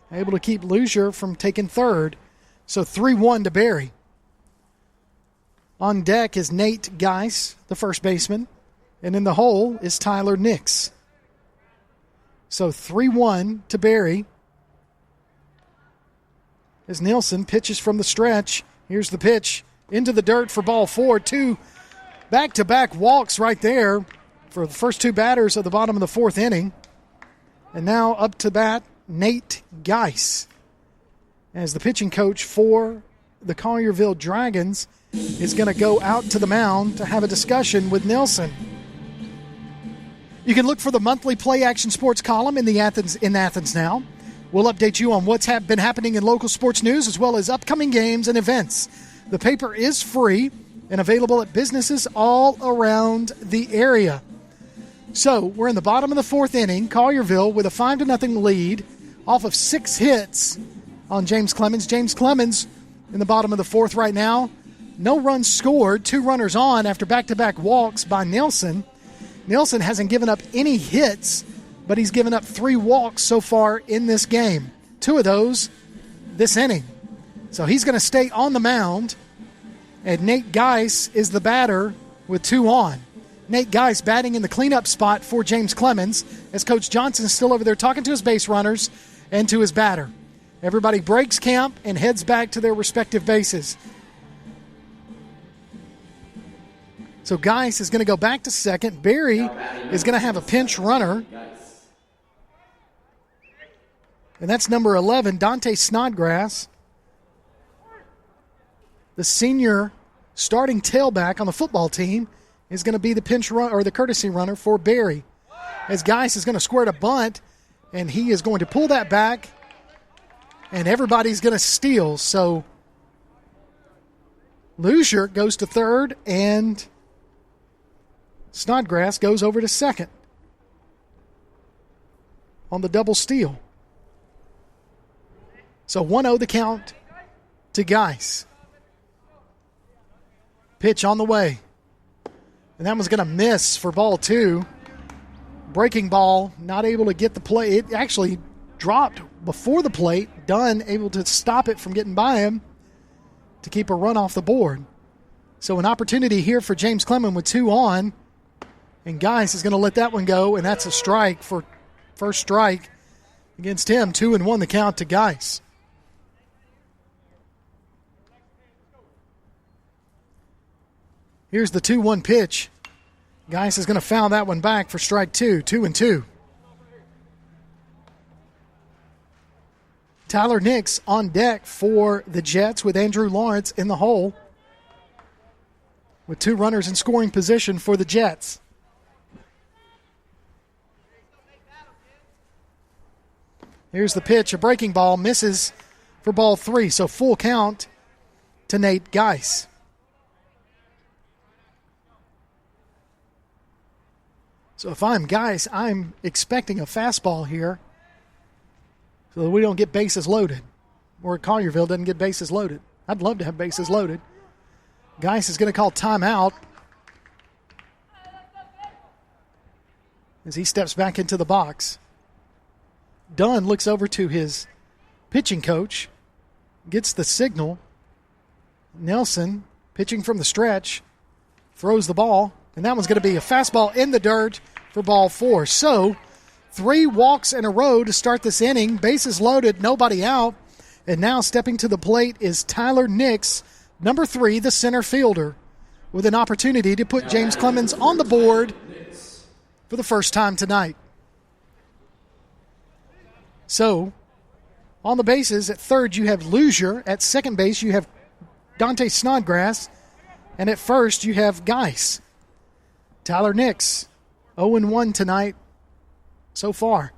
able to keep Lucier from taking third. So 3-1 to Barry. On deck is Nate Geis, the first baseman, and in the hole is Tyler Nix. So 3-1 to Barry. As Nielsen pitches from the stretch, here's the pitch into the dirt for ball 4. 2 back-to-back walks right there for the first 2 batters of the bottom of the 4th inning. And now up to bat, Nate Geis, as the pitching coach for the Collierville Dragons is going to go out to the mound to have a discussion with Nelson. You can look for the monthly Play Action Sports column in Athens Now. We'll update you on what's been happening in local sports news as well as upcoming games and events. The paper is free and available at businesses all around the area. So we're in the bottom of the 4th inning. Collierville with a 5-0 lead off of 6 hits on James Clemens. James Clemens in the bottom of the 4th right now. No runs scored, 2 runners on after back-to-back walks by Nelson. Nelson hasn't given up any hits, but he's given up 3 walks so far in this game. 2 of those this inning. So he's going to stay on the mound, and Nate Geis is the batter with 2 on. Nate Geis batting in the cleanup spot for James Clemens as Coach Johnson is still over there talking to his base runners and to his batter. Everybody breaks camp and heads back to their respective bases. So Geis is going to go back to second. Barry is going to have a pinch runner. And that's number 11, Dante Snodgrass, the senior starting tailback on the football team, is going to be the pinch run or the courtesy runner for Barry. As Geis is going to squirt a bunt, and he is going to pull that back, and everybody's going to steal. So Lucier goes to third, and Snodgrass goes over to second on the double steal. So 1-0 the count to Geis. Pitch on the way. And that one's going to miss for ball 2. Breaking ball, not able to get the play. It actually dropped before the plate. Dunn able to stop it from getting by him to keep a run off the board. So an opportunity here for James Clemens with 2 on. And Geis is going to let that one go, and that's a strike for first strike against him. 2-1 the count to Geis. Here's the 2-1 pitch. Geis is going to foul that one back for strike 2. 2-2. Tyler Nix on deck for the Jets with Andrew Lawrence in the hole, with 2 runners in scoring position for the Jets. Here's the pitch. A breaking ball misses for ball 3. So full count to Nate Geis. So if I'm Geis, I'm expecting a fastball here so that we don't get bases loaded. Or Collierville doesn't get bases loaded. I'd love to have bases loaded. Geis is going to call timeout as he steps back into the box. Dunn looks over to his pitching coach, gets the signal. Nelson, pitching from the stretch, throws the ball. And that one's going to be a fastball in the dirt for ball 4. So 3 walks in a row to start this inning. Bases loaded, nobody out. And now stepping to the plate is Tyler Nix, number 3, the center fielder, with an opportunity to put James Clemens on the board for the first time tonight. So on the bases, at third you have Lucier. At second base you have Dante Snodgrass. And at first you have Geis. Tyler Nix, 0-1 tonight so far.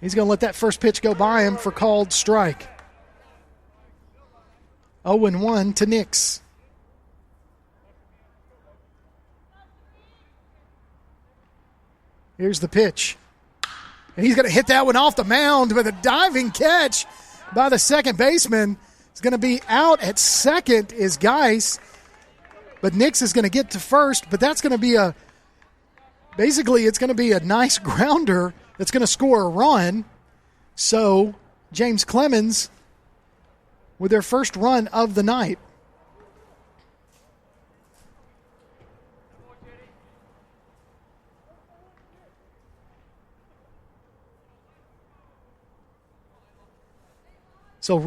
He's going to let that first pitch go by him for called strike. 0-1 to Nix. Here's the pitch. And he's going to hit that one off the mound with a diving catch by the second baseman. It's going to be out at second is Geis. But Nix is going to get to first. But that's going to be basically it's going to be a nice grounder that's going to score a run. So James Clemens with their first run of the night. So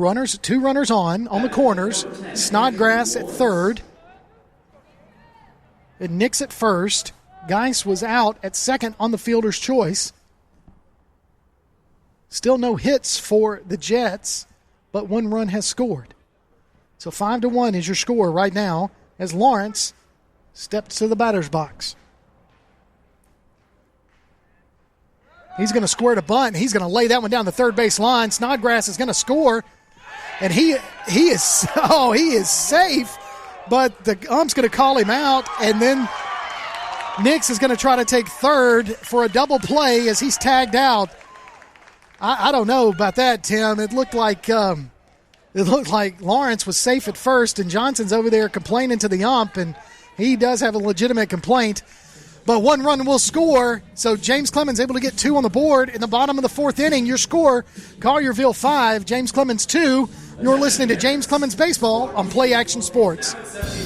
two runners on the corners. Snodgrass at third. And Nix at first. Geis was out at second on the fielder's choice. Still no hits for the Jets, but one run has scored. So 5-1 is your score right now as Lawrence steps to the batter's box. He's going to square to bunt. He's going to lay that one down the third base line. Snodgrass is going to score, and he is safe, but the ump's going to call him out, and then Nix is going to try to take third for a double play as he's tagged out. I don't know about that, Tim. It looked like Lawrence was safe at first, and Johnson's over there complaining to the ump, and he does have a legitimate complaint. But one run will score, so James Clemens able to get two on the board in the bottom of the fourth inning. Your score, Collierville 5, James Clemens 2. You're listening to James Clemens Baseball on Play Action Sports.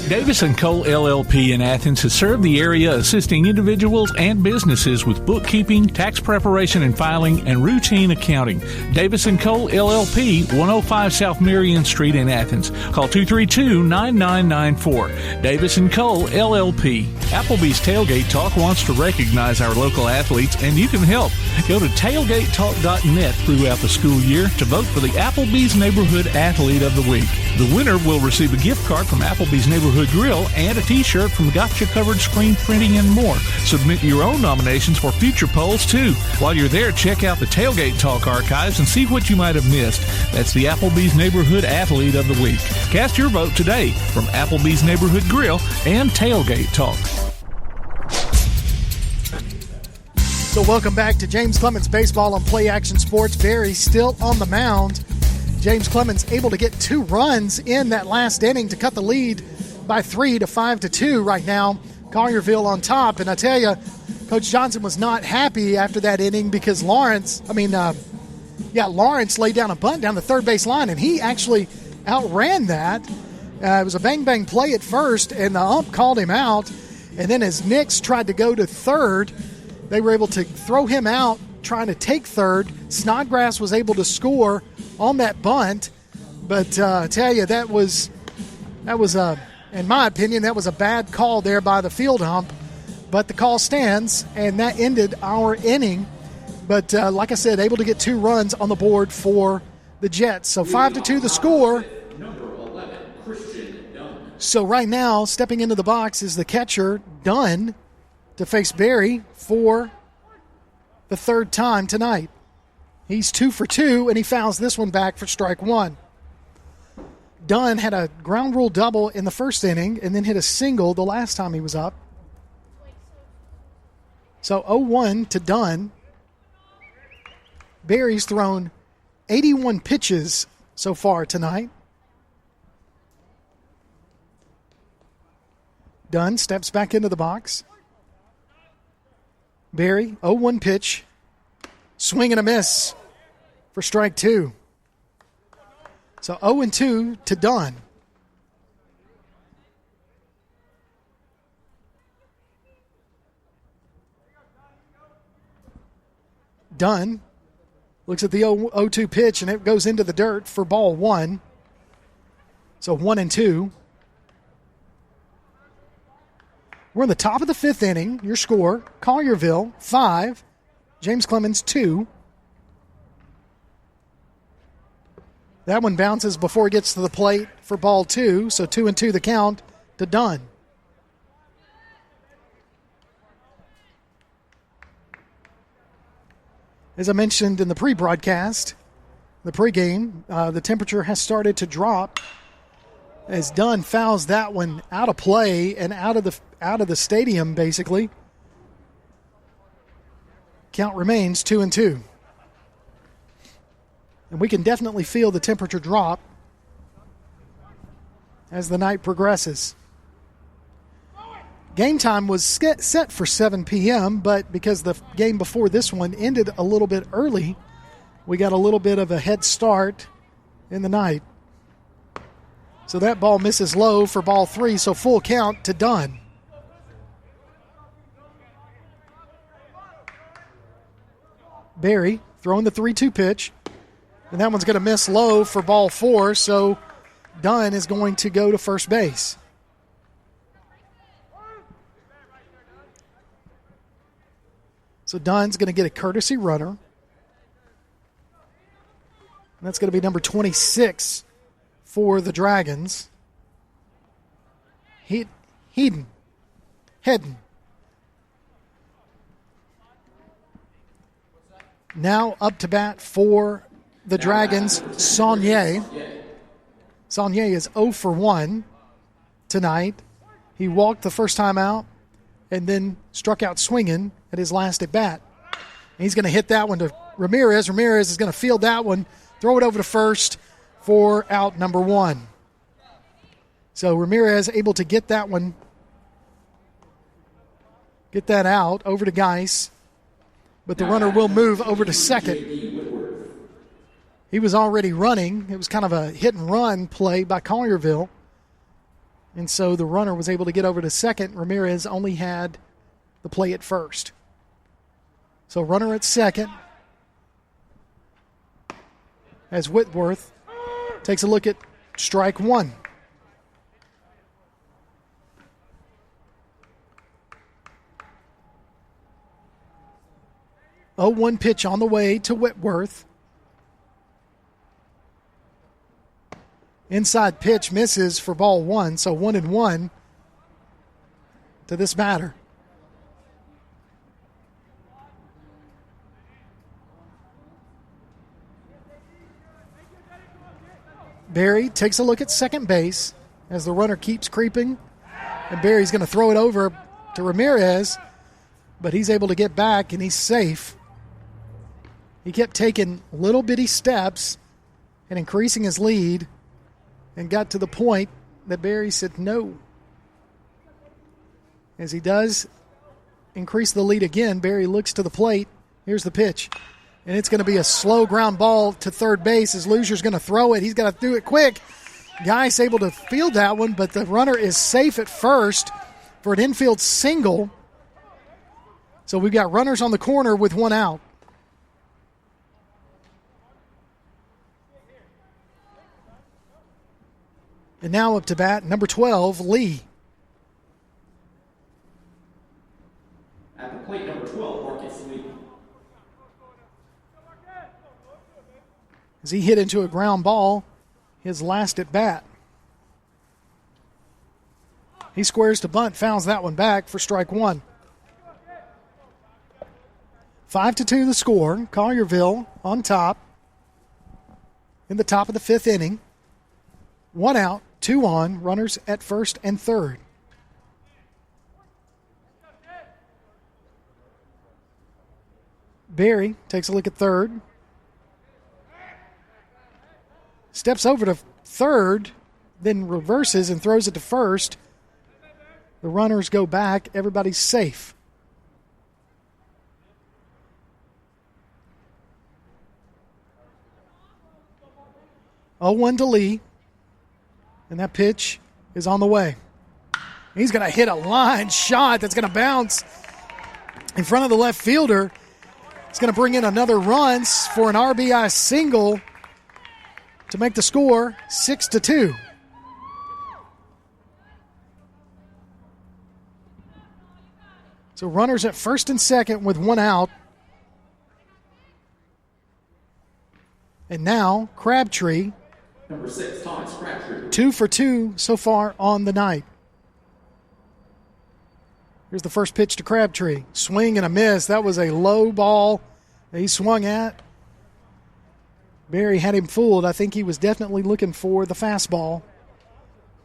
Davis & Cole LLP in Athens has served the area assisting individuals and businesses with bookkeeping, tax preparation and filing, and routine accounting. Davis & Cole LLP, 105 South Marion Street in Athens. Call 232-9994. Davis & Cole LLP. Applebee's Tailgate Talk wants to recognize our local athletes, and you can help. Go to tailgatetalk.net throughout the school year to vote for the Applebee's Neighborhood Athlete of the Week. The winner will receive a gift card from Applebee's Neighborhood Grill and a t-shirt from Gotcha Covered Screen Printing and more. Submit your own nominations for future polls, too. While you're there, check out the Tailgate Talk archives and see what you might have missed. That's the Applebee's Neighborhood Athlete of the Week. Cast your vote today from Applebee's Neighborhood Grill and Tailgate Talk. So welcome back to James Clemens Baseball on Play Action Sports. Barry still on the mound. James Clemens able to get two runs in that last inning to cut the lead by 3 to 5-2 right now. Collierville on top. And I tell you, Coach Johnson was not happy after that inning because Lawrence laid down a bunt down the third base line, and he actually outran that. It was a bang-bang play at first, and the ump called him out. And then as Nix tried to go to third, they were able to throw him out trying to take third. Snodgrass was able to score on that bunt, but I tell you, that was in my opinion, that was a bad call there by the field ump. But the call stands, and that ended our inning. But like I said, able to get two runs on the board for the Jets. So 5-2 the score. Number 11, Christian Dunn. So right now, stepping into the box is the catcher, Dunn, to face Barry for the third time tonight. He's 2 for 2, and he fouls this one back for strike one. Dunn had a ground rule double in the first inning and then hit a single the last time he was up. So 0-1 to Dunn. Barry's thrown 81 pitches so far tonight. Dunn steps back into the box. Barry, 0-1 pitch. Swing and a miss for strike two. So 0-2 to Dunn. Dunn looks at the 0-2 pitch, and it goes into the dirt for ball one. So 1-2. We're in the top of the fifth inning. Your score, Collierville 5, James Clemens 2. That one bounces before it gets to the plate for ball two. So 2-2 the count to Dunn. As I mentioned in the pre-broadcast, the pregame, the temperature has started to drop as Dunn fouls that one out of play and out of the stadium, basically. Count remains 2-2. And we can definitely feel the temperature drop as the night progresses. Game time was set for 7 p.m., but because the game before this one ended a little bit early, we got a little bit of a head start in the night. So that ball misses low for ball 3, so full count to Dunn. Barry throwing the 3-2 pitch, and that one's going to miss low for ball 4, so Dunn is going to go to first base. So Dunn's going to get a courtesy runner. And that's going to be number 26 for the Dragons. Hedden. Now up to bat for the Dragons, Saunier. Saunier is 0 for 1 tonight. He walked the first time out and then struck out swinging at his last at bat. He's going to hit that one to Ramirez. Ramirez is going to field that one, throw it over to first for out number 1. So Ramirez able to get that one, get that out over to Geis. But the runner will move over to second. He was already running. It was kind of a hit and run play by Collierville. And so the runner was able to get over to second. Ramirez only had the play at first. So runner at second as Whitworth takes a look at strike 1. Oh, 1 pitch on the way to Whitworth. Inside pitch misses for ball 1, so 1-1 to this batter. Barry takes a look at second base as the runner keeps creeping. And Barry's going to throw it over to Ramirez, but he's able to get back and he's safe. He kept taking little bitty steps and increasing his lead and got to the point that Barry said no. As he does increase the lead again, Barry looks to the plate. Here's the pitch. And it's going to be a slow ground ball to third base as Luzier's going to throw it. He's got to do it quick. Geis able to field that one, but the runner is safe at first for an infield single. So we've got runners on the corner with 1 out. And now up to bat, number 12, Lee. At the plate, number 12, Marcus Lee. As he hit into a ground ball, his last at bat. He squares to bunt, fouls that one back for strike 1. 5-2 the score. Collierville on top in the top of the 5th inning. 1 out, 2 on, runners at first and third. Barry takes a look at third. Steps over to third, then reverses and throws it to first. The runners go back. Everybody's safe. Oh, 1 to Lee. And that pitch is on the way. He's going to hit a line shot that's going to bounce in front of the left fielder. It's going to bring in another run for an RBI single to make the score 6-2. So runners at first and second with 1 out. And now Crabtree. Number 6, Thomas Crabtree. 2 for 2 so far on the night. Here's the first pitch to Crabtree. Swing and a miss. That was a low ball that he swung at. Barry had him fooled. I think he was definitely looking for the fastball.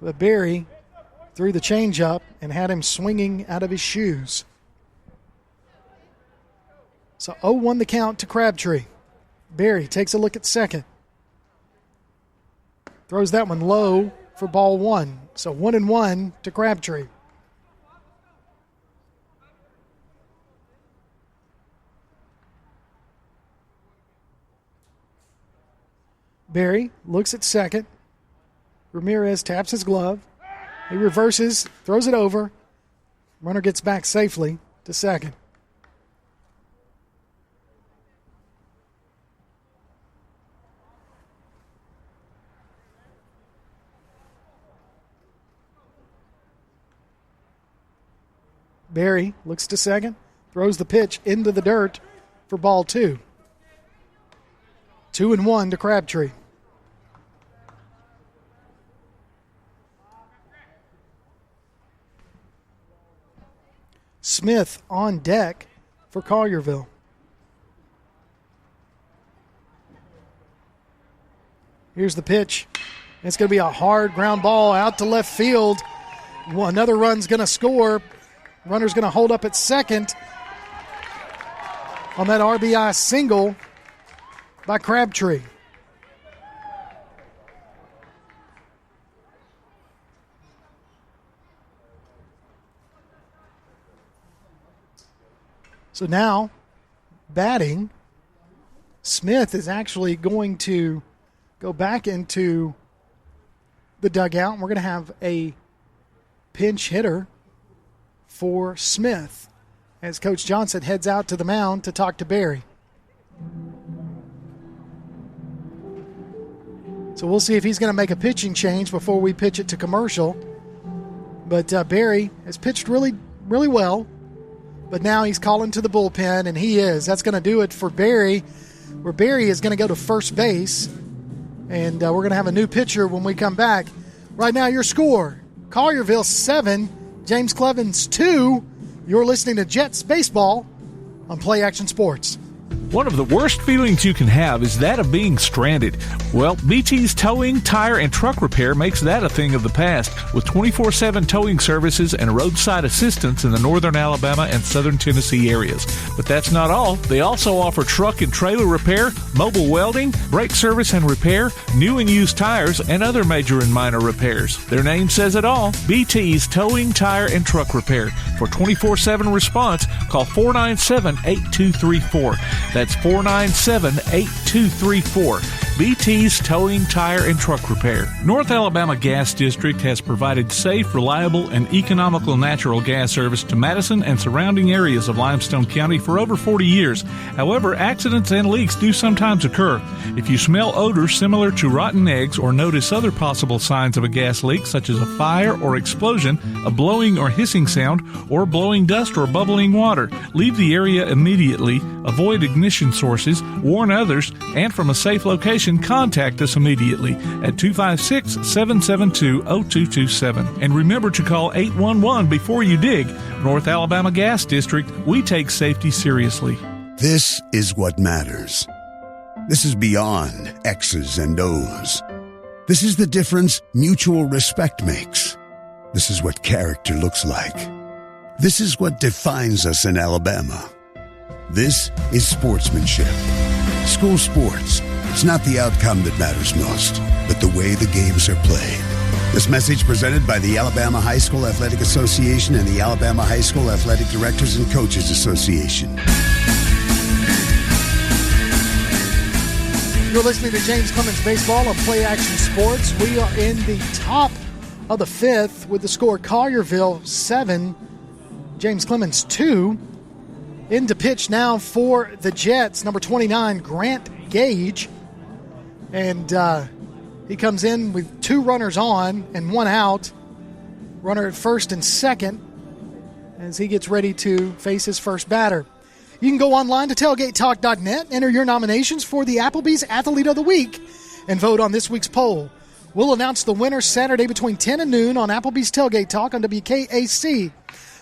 But Barry threw the changeup and had him swinging out of his shoes. So 0-1 the count to Crabtree. Barry takes a look at second. Throws that one low for ball one. So 1-1 to Crabtree. Barry looks at second. Ramirez taps his glove. He reverses, throws it over. Runner gets back safely to second. Barry looks to second, throws the pitch into the dirt for ball two. 2-1 to Crabtree. Smith on deck for Collierville. Here's the pitch. It's going to be a hard ground ball out to left field. Another run's going to score. Runner's going to hold up at second on that RBI single by Crabtree. So now, batting, Smith is actually going to go back into the dugout, and we're going to have a pinch hitter for Smith as Coach Johnson heads out to the mound to talk to Barry. So we'll see if he's going to make a pitching change before we pitch it to commercial. But Barry has pitched really, really well. But now he's calling to the bullpen, and he is. That's going to do it for Barry, where Barry is going to go to first base. And we're going to have a new pitcher when we come back. Right now, your score, Collierville 7, James Clemens 2. You're listening to Jets Baseball on Play Action Sports. One of the worst feelings you can have is that of being stranded. Well, BT's Towing, Tire, and Truck Repair makes that a thing of the past, with 24/7 towing services and roadside assistance in the northern Alabama and southern Tennessee areas. But that's not all. They also offer truck and trailer repair, mobile welding, brake service and repair, new and used tires, and other major and minor repairs. Their name says it all. BT's Towing, Tire, and Truck Repair. For 24/7 response, call 497-8234. That's 497-8234. BT's Towing, Tire, and Truck Repair. North Alabama Gas District has provided safe, reliable, and economical natural gas service to Madison and surrounding areas of Limestone County for over 40 years. However, accidents and leaks do sometimes occur. If you smell odors similar to rotten eggs or notice other possible signs of a gas leak, such as a fire or explosion, a blowing or hissing sound, or blowing dust or bubbling water, leave the area immediately, avoid ignition sources, warn others, and from a safe location, contact us immediately at 256-772-0227. And remember to call 811 before you dig. North Alabama Gas District, we take safety seriously. This is what matters. This is beyond X's and O's. This is the difference mutual respect makes. This is what character looks like. This is what defines us in Alabama. This is sportsmanship. School sports. It's not the outcome that matters most, but the way the games are played. This message presented by the Alabama High School Athletic Association and the Alabama High School Athletic Directors and Coaches Association. You're listening to James Clemens Baseball on Play Action Sports. We are in the top of the fifth with the score Collierville 7, James Clemens 2. Into pitch now for the Jets, number 29, Grant Gage. And he comes in with two runners on and one out. Runner at first and second as he gets ready to face his first batter. You can go online to tailgatetalk.net, enter your nominations for the Applebee's Athlete of the Week, and vote on this week's poll. We'll announce the winner Saturday between 10 and noon on Applebee's Tailgate Talk on WKAC.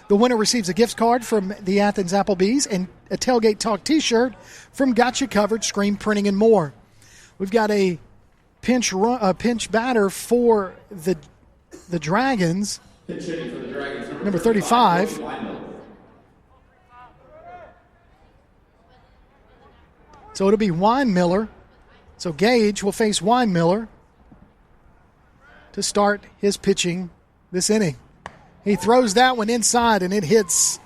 The winner receives a gift card from the Athens Applebee's and a Tailgate Talk t-shirt from Gotcha Covered Screen Printing and More. We've got a pinch batter for the the Dragons, Pitch hitting for the Dragons, number 35. So it'll be Weinmiller. So Gage will face Weinmiller to start his pitching this inning. He throws that one inside, and it hits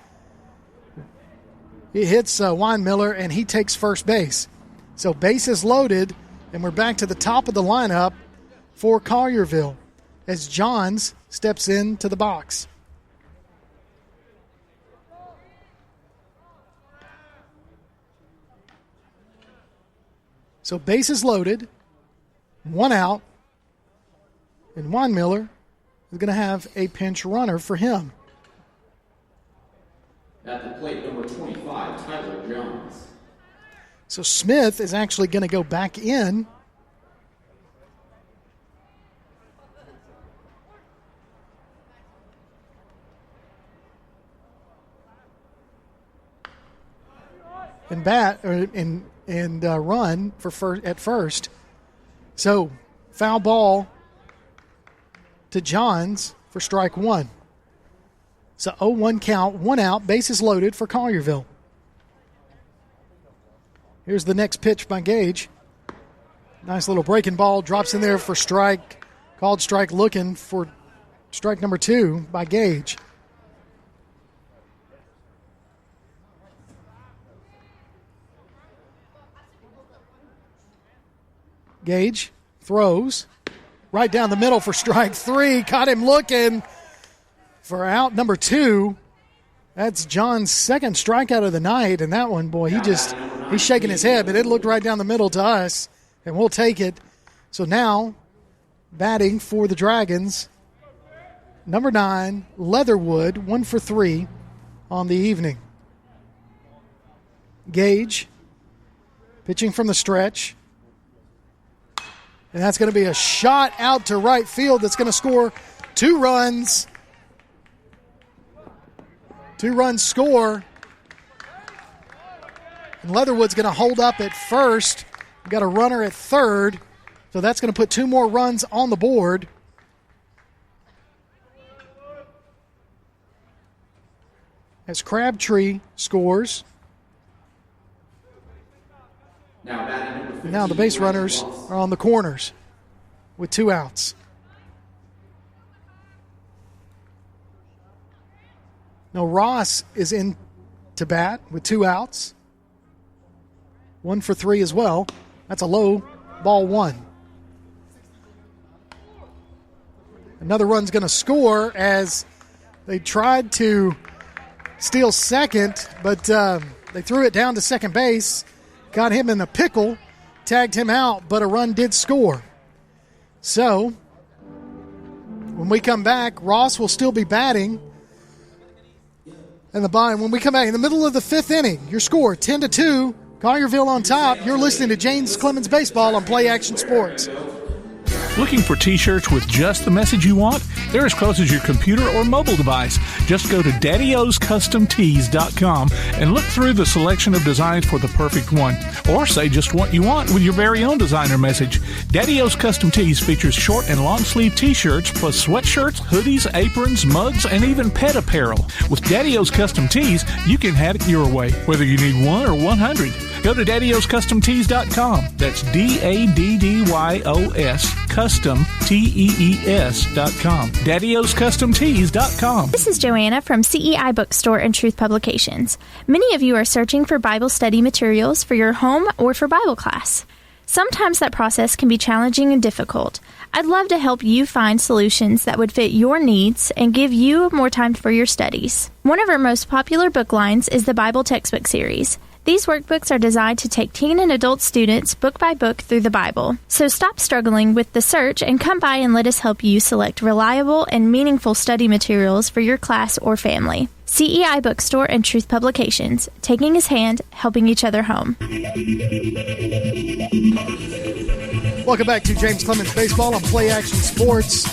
Weinmiller, and he takes first base. So bases loaded, and we're back to the top of the lineup for Collierville as Johns steps into the box. So bases loaded, one out, and Weinmiller is going to have a pinch runner for him. At the plate, number 25, Tyler Jones. So Smith is actually going to go back in. And run for at first. So foul ball to Johns for strike one. So 0-1 count, one out, bases loaded for Collierville. Here's the next pitch by Gage. Nice little breaking ball, drops in there for strike. Called strike, looking for strike number 2 by Gage. Gage throws right down the middle for strike 3. Caught him looking for out number 2. That's John's second strikeout of the night, and that one, boy, he's shaking his head, but it looked right down the middle to us, and we'll take it. So now, batting for the Dragons, number 9, Leatherwood, 1 for 3 on the evening. Gage pitching from the stretch. And that's going to be a shot out to right field that's going to score 2 runs. 2-run score. And Leatherwood's going to hold up at first. We've got a runner at third. So that's going to put 2 more runs on the board. As Crabtree scores. Now the base runners are on the corners with 2 outs. Now Ross is in to bat with 2 outs. 1 for 3 as well. That's a low ball 1. Another run's going to score as they tried to steal second, but they threw it down to second base. Got him in a pickle, tagged him out, but a run did score. So, when we come back, Ross will still be batting. And when we come back in the middle of the 5th inning, your score 10-2, Collierville on top. You're listening to James Clemens Baseball on Play Action Sports. Looking for t-shirts with just the message you want? They're as close as your computer or mobile device. Just go to daddyoscustomtees.com and look through the selection of designs for the perfect one. Or say just what you want with your very own designer message. Daddy O's Custom Tees features short and long sleeve t-shirts plus sweatshirts, hoodies, aprons, mugs, and even pet apparel. With Daddy O's Custom Tees, you can have it your way, whether you need 1 or 100. Go to daddyoscustomtees.com. That's DADDYOS Custom TEES.com. daddyoscustomtees.com. This is Joanna from CEI Bookstore and Truth Publications. Many of you are searching for Bible study materials for your home or for Bible class. Sometimes that process can be challenging and difficult. I'd love to help you find solutions that would fit your needs and give you more time for your studies. One of our most popular book lines is the Bible Textbook Series. These workbooks are designed to take teen and adult students book by book through the Bible. So stop struggling with the search and come by and let us help you select reliable and meaningful study materials for your class or family. CEI Bookstore and Truth Publications, taking his hand, helping each other home. Welcome back to James Clemens Baseball on Play Action Sports.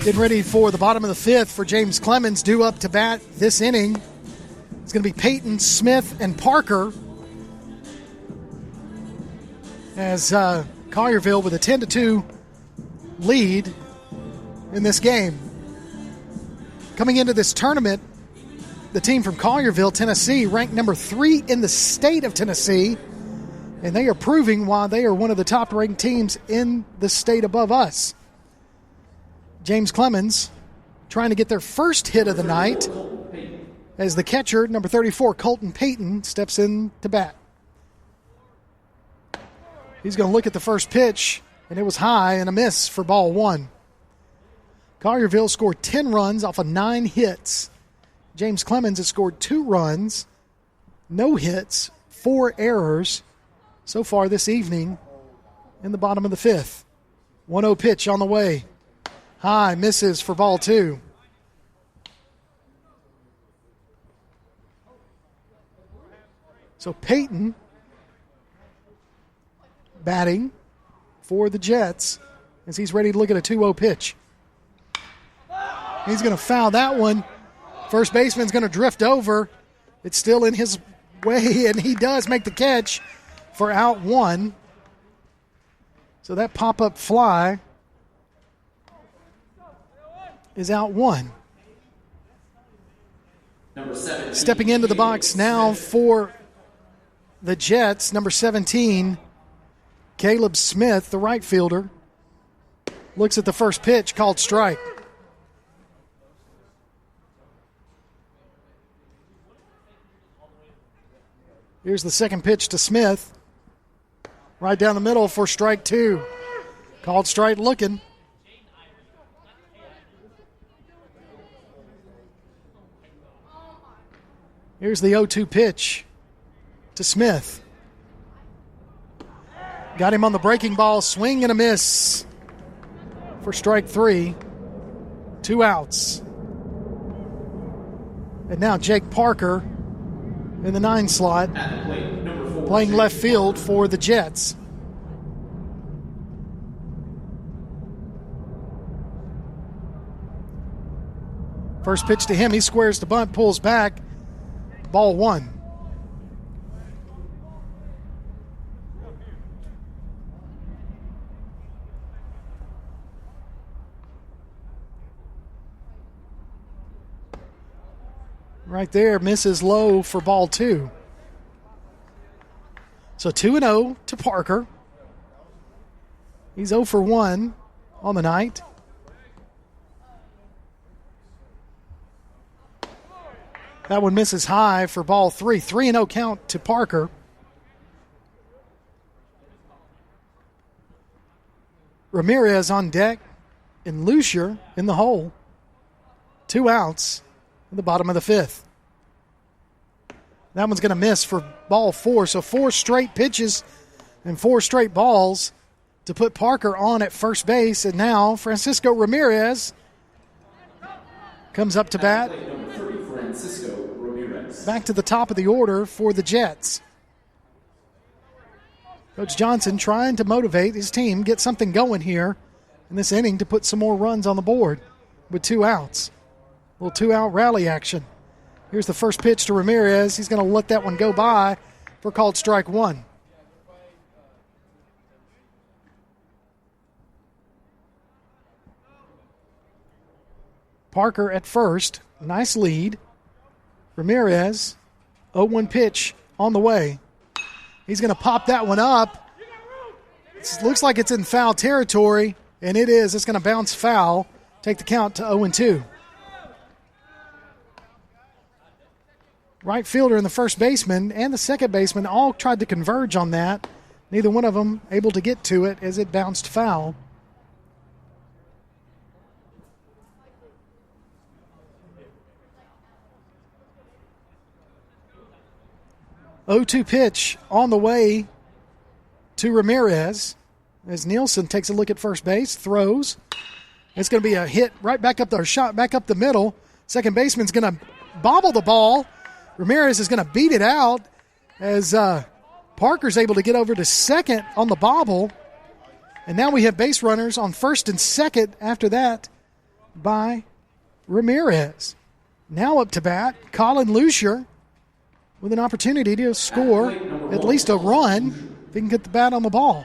Getting ready for the bottom of the 5th for James Clemens, due up to bat this inning. It's going to be Peyton, Smith, and Parker as Collierville with a 10-2 lead in this game. Coming into this tournament, the team from Collierville, Tennessee, ranked number 3 in the state of Tennessee, and they are proving why they are one of the top-ranked teams in the state above us. James Clemens trying to get their first hit of the night as the catcher, number 34, Colton Payton, steps in to bat. He's going to look at the first pitch, and it was high and a miss for ball 1. Collierville scored 10 runs off of 9 hits. James Clemens has scored 2 runs, no hits, 4 errors so far this evening in the bottom of the 5th. 1-0 pitch on the way. High, misses for ball 2. So Payton batting for the Jets as he's ready to look at a 2-0 pitch. He's going to foul that one. First baseman's going to drift over. It's still in his way, and he does make the catch for out 1. So that pop-up fly is out 1. Stepping into the box now for the Jets, number 17, Caleb Smith, the right fielder, looks at the first pitch, called strike. Here's the second pitch to Smith. Right down the middle for strike 2. Called strike looking. Here's the 0-2 pitch to Smith. Got him on the breaking ball, swing and a miss for strike 3. 2 outs. And now Jake Parker in the 9 slot, playing left field for the Jets. First pitch to him, he squares the bunt, pulls back, ball 1. Right there, misses low for ball 2. So 2-0 to Parker. He's 0 for 1 on the night. That one misses high for ball 3. 3-0 count to Parker. Ramirez on deck and Lucier in the hole. 2 outs in the bottom of the 5th. That one's going to miss for ball 4. So 4 straight pitches and 4 straight balls to put Parker on at first base. And now Francisco Ramirez comes up to bat. Back to the top of the order for the Jets. Coach Johnson trying to motivate his team, get something going here in this inning to put some more runs on the board with 2 outs. A little 2-out rally action. Here's the first pitch to Ramirez. He's going to let that one go by for called strike 1. Parker at first. Nice lead. Ramirez, 0-1 pitch on the way. He's going to pop that one up. It looks like it's in foul territory, and it is. It's going to bounce foul. Take the count to 0-2. Right fielder and the first baseman and the second baseman all tried to converge on that. Neither one of them able to get to it as it bounced foul. (0-2) pitch on the way to Ramirez as Nielsen takes a look at first base, throws. It's going to be a hit right back up there, shot back up the middle. Second baseman's going to bobble the ball. Ramirez is going to beat it out as Parker's able to get over to second on the bobble. And now we have base runners on first and second after that by Ramirez. Now up to bat, Colin Lucier with an opportunity to score at least a run if he can get the bat on the ball.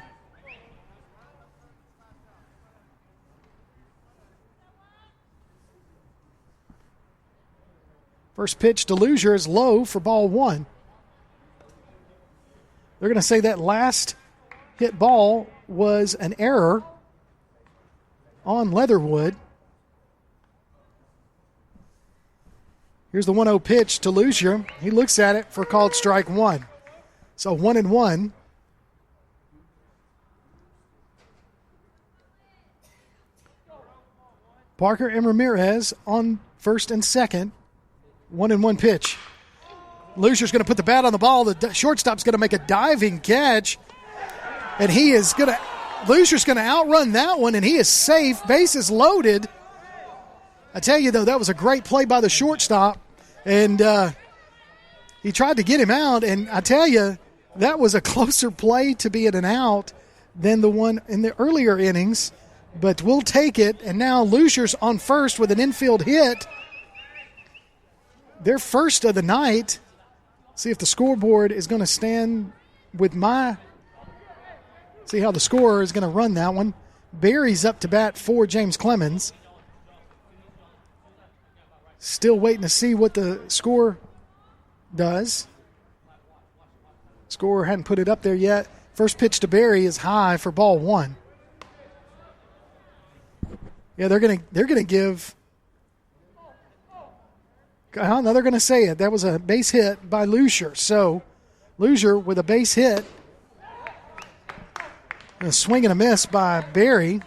First pitch to Luzier is low for ball 1. They're going to say that last hit ball was an error on Leatherwood. Here's the 1-0 pitch to Luzier. He looks at it for called strike 1. So 1-1. Parker and Ramirez on first and second. 1-1 pitch. Luzier's going to put the bat on the ball. The shortstop's going to make a diving catch. And Luzier's going to outrun that one, and he is safe. Bases loaded. I tell you, though, that was a great play by the shortstop. And he tried to get him out. And I tell you, that was a closer play to be an out than the one in the earlier innings. But we'll take it. And now Luzier's on first with an infield hit. Their first of the night. See if the scoreboard is going to stand with see how the scorer is going to run that one. Barry's up to bat for James Clemens. Still waiting to see what the score does. Scorer hadn't put it up there yet. First pitch to Barry is high for ball 1. Yeah, they're gonna give. No, they're going to say it. That was a base hit by Luzier. So, Luzier with a base hit. A swing and a miss by Barry.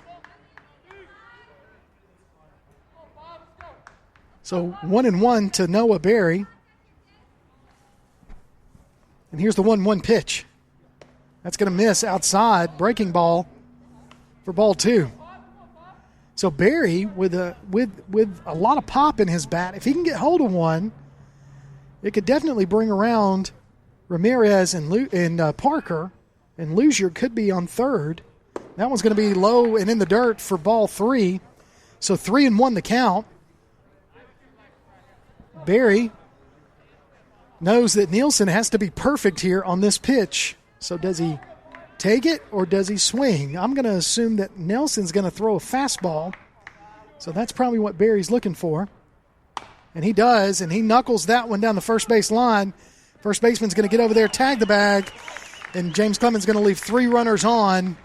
So, 1-1 to Noah Barry. And here's the 1-1 pitch. That's going to miss outside. Breaking ball for ball 2. So Barry, with a lot of pop in his bat, if he can get hold of one, it could definitely bring around Ramirez and Parker, and Luzier could be on third. That one's going to be low and in the dirt for ball 3. So 3-1 the count. Barry knows that Nielsen has to be perfect here on this pitch. So does he take it or does he swing? I'm going to assume that Nelson's going to throw a fastball. So that's probably what Barry's looking for. And he does, and he knuckles that one down the first base line. First baseman's going to get over there, tag the bag, and James Clemens going to leave 3 runners on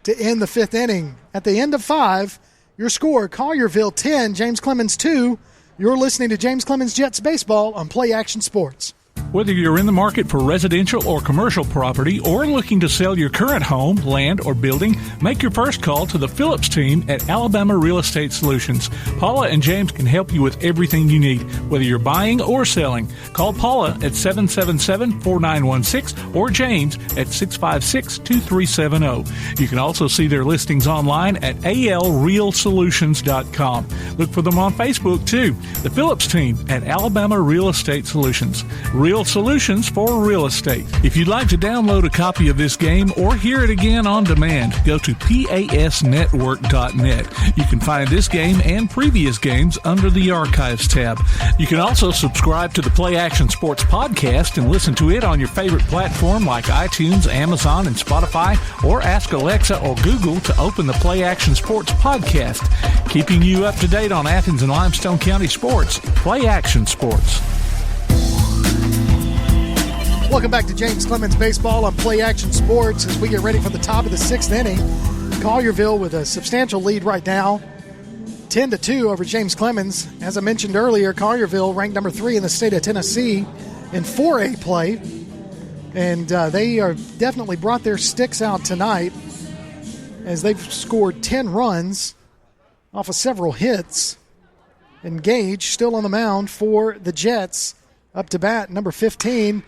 to end the 5th inning. At the end of 5, your score, Collierville 10, James Clemens 2. You're listening to James Clemens Jets Baseball on Play Action Sports. Whether you're in the market for residential or commercial property or looking to sell your current home, land, or building, make your first call to the Phillips team at Alabama Real Estate Solutions. Paula and James can help you with everything you need, whether you're buying or selling. Call Paula at 777-4916 or James at 656-2370. You can also see their listings online at alrealsolutions.com. Look for them on Facebook, too. The Phillips team at Alabama Real Estate Solutions. Real solutions for real estate. If you'd like to download a copy of this game or hear it again on demand, go to pasnetwork.net. You can find this game and previous games under the Archives tab. You can also subscribe to the Play Action Sports podcast and listen to it on your favorite platform like iTunes, Amazon, and Spotify, or ask Alexa or Google to open the Play Action Sports podcast. Keeping you up to date on Athens and Limestone County sports, Play Action Sports. Welcome back to James Clemens Baseball on Play Action Sports as we get ready for the top of the 6th inning. Collierville with a substantial lead right now, 10-2 over James Clemens. As I mentioned earlier, Collierville ranked number 3 in the state of Tennessee in 4A play. And they are definitely brought their sticks out tonight as they've scored 10 runs off of several hits. And Gage still on the mound for the Jets. Up to bat, number 15,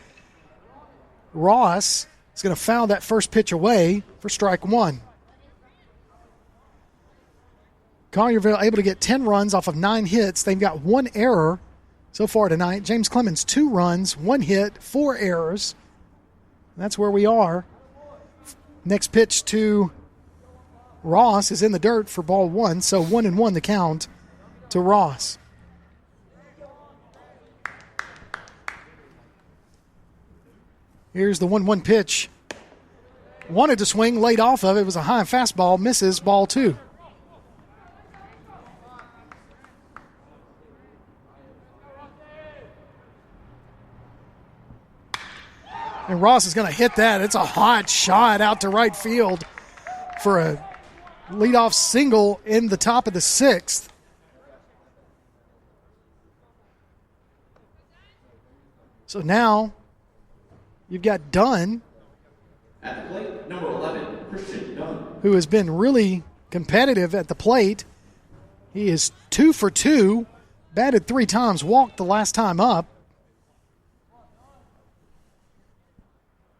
Ross is going to foul that first pitch away for strike 1. Collierville able to get 10 runs off of 9 hits. They've got 1 error so far tonight. James Clemens, 2 runs, 1 hit, 4 errors. That's where we are. Next pitch to Ross is in the dirt for ball 1, so 1-1 the count to Ross. Here's the 1-1 pitch. Wanted to swing, laid off of it. It was a high fastball, misses ball 2. And Ross is going to hit that. It's a hot shot out to right field for a leadoff single in the top of the 6th. So now you've got Dunn, At the plate, number 11, Christian Dunn. who has been really competitive at the plate. He is 2 for 2, batted 3 times, walked the last time up.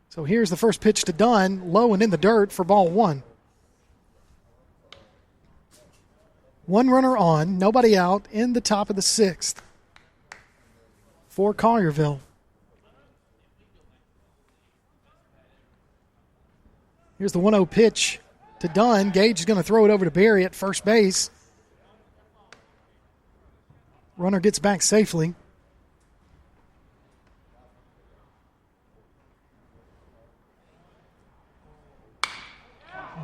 So here's the first pitch to Dunn, low and in the dirt for ball 1. 1 runner on, nobody out in the top of the 6th for Collierville. Here's the 1-0 pitch to Dunn. Gage is going to throw it over to Barry at first base. Runner gets back safely.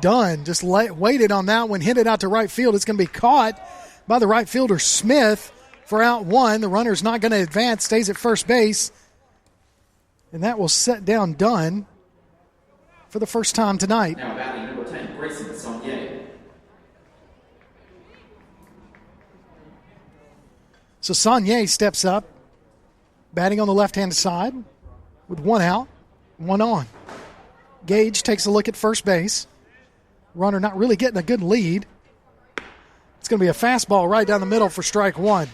Dunn just waited on that one, hit it out to right field. It's going to be caught by the right fielder, Smith, for out 1. The runner's not going to advance, stays at first base. And that will set down Dunn for the first time tonight. Now batting number 10, Grayson Sonnier. So Sonnier steps up, batting on the left-hand side with 1 out, 1 on. Gage takes a look at first base. Runner not really getting a good lead. It's going to be a fastball right down the middle for strike 1.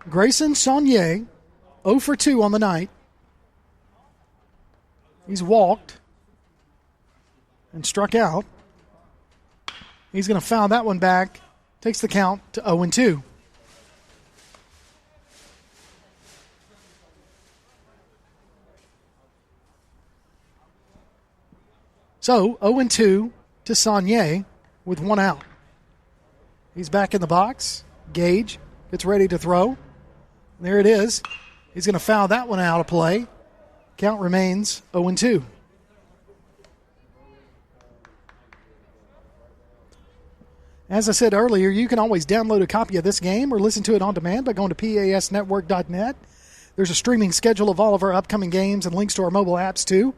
Grayson Sonnier, 0 for 2 on the night. He's walked and struck out. He's going to foul that one back. Takes the count to 0-2. So 0-2 to Sonnier with 1 out. He's back in the box. Gage gets ready to throw. There it is. He's going to foul that one out of play. Count remains 0-2. As I said earlier, you can always download a copy of this game or listen to it on demand by going to pasnetwork.net. There's a streaming schedule of all of our upcoming games and links to our mobile apps, too.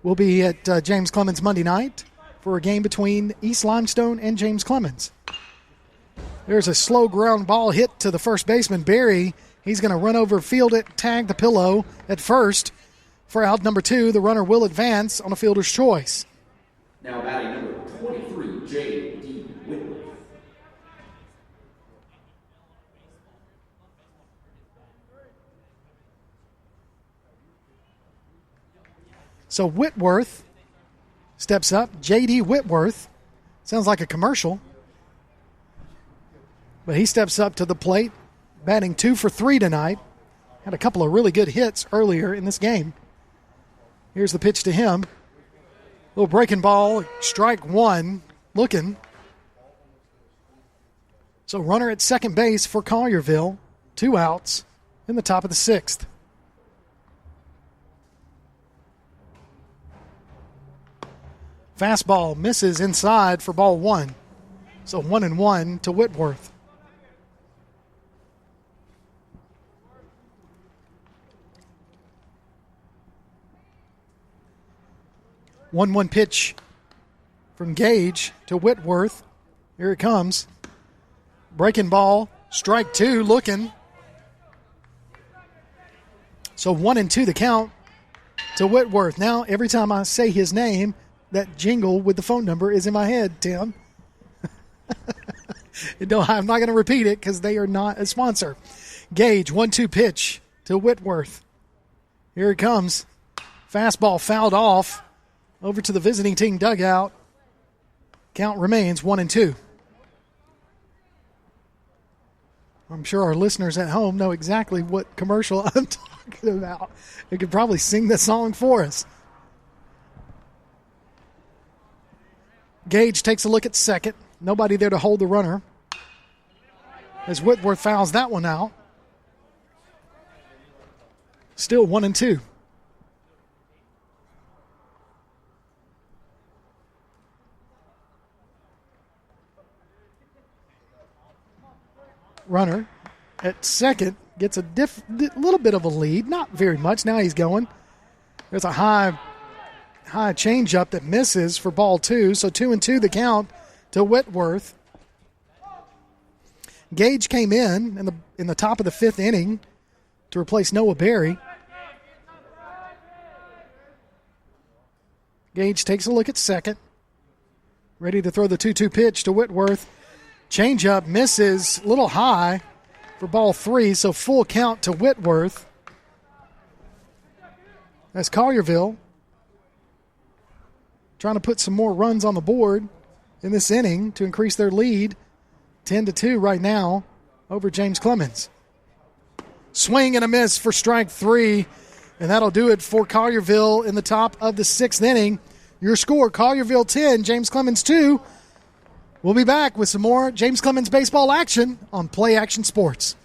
We'll be at James Clemens Monday night for a game between East Limestone and James Clemens. There's a slow ground ball hit to the first baseman, Barry. He's going to run over, field it, tag the pillow at first. For out number 2, the runner will advance on a fielder's choice. Now batting number 23, J.D. Whitworth. So Whitworth steps up. J.D. Whitworth. Sounds like a commercial. But he steps up to the plate, batting 2 for 3 tonight. Had a couple of really good hits earlier in this game. Here's the pitch to him. Little breaking ball, strike 1, looking. So runner at second base for Collierville. 2 outs in the top of the 6th. Fastball misses inside for ball 1. So 1-1 to Whitworth. One pitch from Gage to Whitworth. Here it comes. Breaking ball, strike 2, looking. So 1-2 the count to Whitworth. Now, every time I say his name, that jingle with the phone number is in my head, Tim. I'm not going to repeat it because they are not a sponsor. Gage, 1-2 pitch to Whitworth. Here it comes. Fastball fouled off over to the visiting team dugout. Count remains 1-2. I'm sure our listeners at home know exactly what commercial I'm talking about. They could probably sing the song for us. Gage takes a look at second. Nobody there to hold the runner. As Whitworth fouls that one out. Still 1-2. runner at second gets a little bit of a lead, not very much. Now he's going. There's a high changeup that misses for ball 2, so 2-2 the count to Whitworth. Gage came in the top of the 5th inning to replace Noah Berry. Gage takes a look at second. Ready to throw the 2-2 pitch to Whitworth. Changeup misses, a little high for ball 3, so full count to Whitworth. That's Collierville trying to put some more runs on the board in this inning to increase their lead. 10-2 right now over James Clemens. Swing and a miss for strike 3, and that'll do it for Collierville in the top of the 6th inning. Your score, Collierville 10, James Clemens 2. We'll be back with some more James Clemens baseball action on Play Action Sports.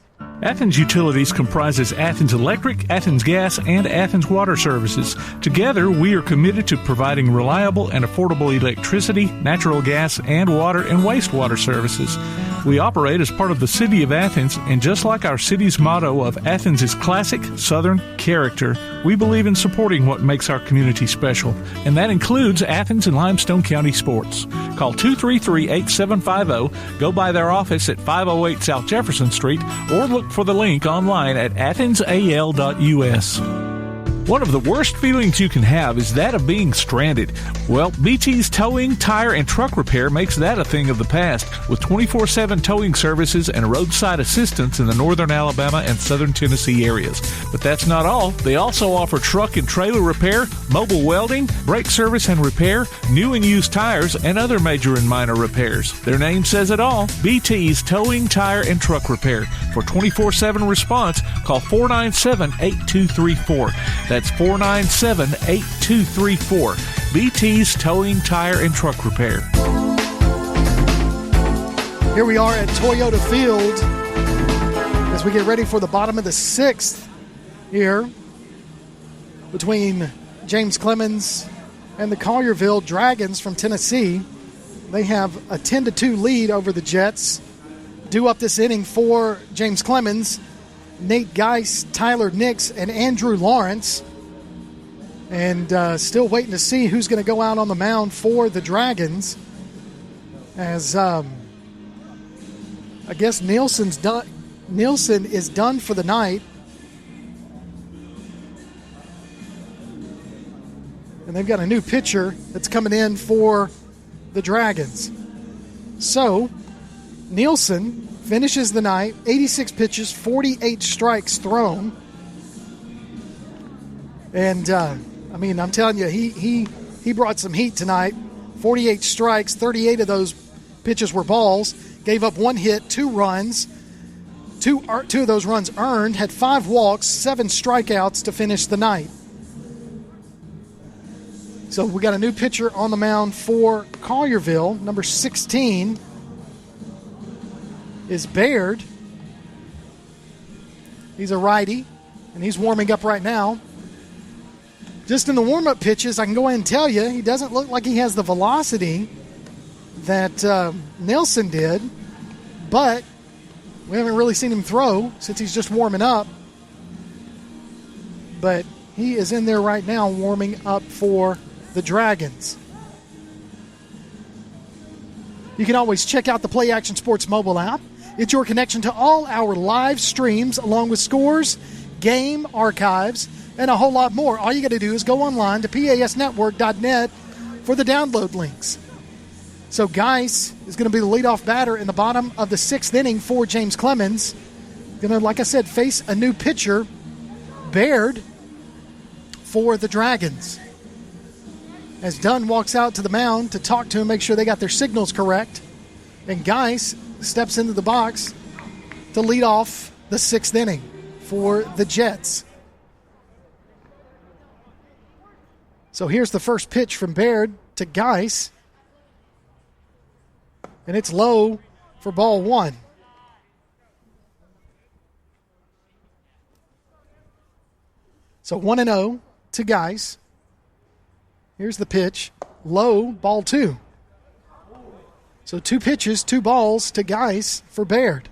Athens Utilities comprises Athens Electric, Athens Gas, and Athens Water Services. Together, we are committed to providing reliable and affordable electricity, natural gas, and water and wastewater services. We operate as part of the City of Athens, and just like our city's motto of Athens is classic Southern character, we believe in supporting what makes our community special, and that includes Athens and Limestone County sports. Call 233-8750, go by their office at 508 South Jefferson Street, or look for the link online at athensal.us. One of the worst feelings you can have is that of being stranded. Well, BT's Towing, Tire, and Truck Repair makes that a thing of the past, with 24/7 towing services and roadside assistance in the northern Alabama and southern Tennessee areas. But that's not all. They also offer truck and trailer repair, mobile welding, brake service and repair, new and used tires, and other major and minor repairs. Their name says it all, BT's Towing, Tire, and Truck Repair. For 24/7 response, call 497-8234. That's 497-8234. BT's Towing, Tire, and Truck Repair. Here we are at Toyota Field as we get ready for the bottom of the 6th here between James Clemens and the Collierville Dragons from Tennessee. They have a 10-2 lead over the Jets. Due up this inning for James Clemens, Nate Geis, Tyler Nix, and Andrew Lawrence. And still waiting to see who's going to go out on the mound for the Dragons. As I guess Nielsen is done for the night. And they've got a new pitcher that's coming in for the Dragons. So, Nielsen finishes the night, 86 pitches, 48 strikes thrown. And, I'm telling you, he brought some heat tonight. 48 strikes, 38 of those pitches were balls. Gave up 1 hit, 2 runs. Two of those runs earned, had 5 walks, 7 strikeouts to finish the night. So we got a new pitcher on the mound for Collierville, number 16. Is Baird. He's a righty, and he's warming up right now. Just in the warm-up pitches, I can go ahead and tell you, he doesn't look like he has the velocity that Nielsen did, but we haven't really seen him throw since he's just warming up. But he is in there right now warming up for the Dragons. You can always check out the Play Action Sports mobile app. It's your connection to all our live streams, along with scores, game archives, and a whole lot more. All you got to do is go online to pasnetwork.net for the download links. So Geis is going to be the leadoff batter in the bottom of the 6th inning for James Clemens. Going to, like I said, face a new pitcher, Baird, for the Dragons. As Dunn walks out to the mound to talk to him, make sure they got their signals correct. And Geis steps into the box to lead off the 6th inning for the Jets. So here's the first pitch from Baird to Geis. And it's low for ball 1. So 1-0 to Geis. Here's the pitch. Low, ball 2. So 2 pitches, 2 balls to Geis for Baird.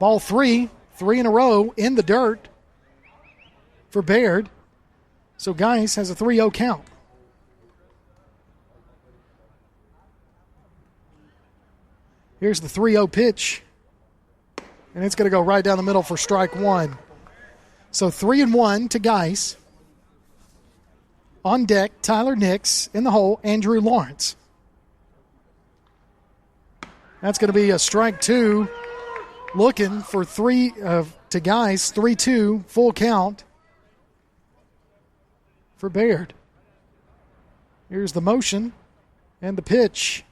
Ball three in a row in the dirt for Baird. So Geis has a 3-0 count. Here's the 3-0 pitch. And it's going to go right down the middle for strike one. So 3-1 to Geis. On deck, Tyler Nix. In the hole, Andrew Lawrence. That's going to be a strike two. Looking for three to Geis. 3-2, full count for Baird. Here's the motion and the pitch.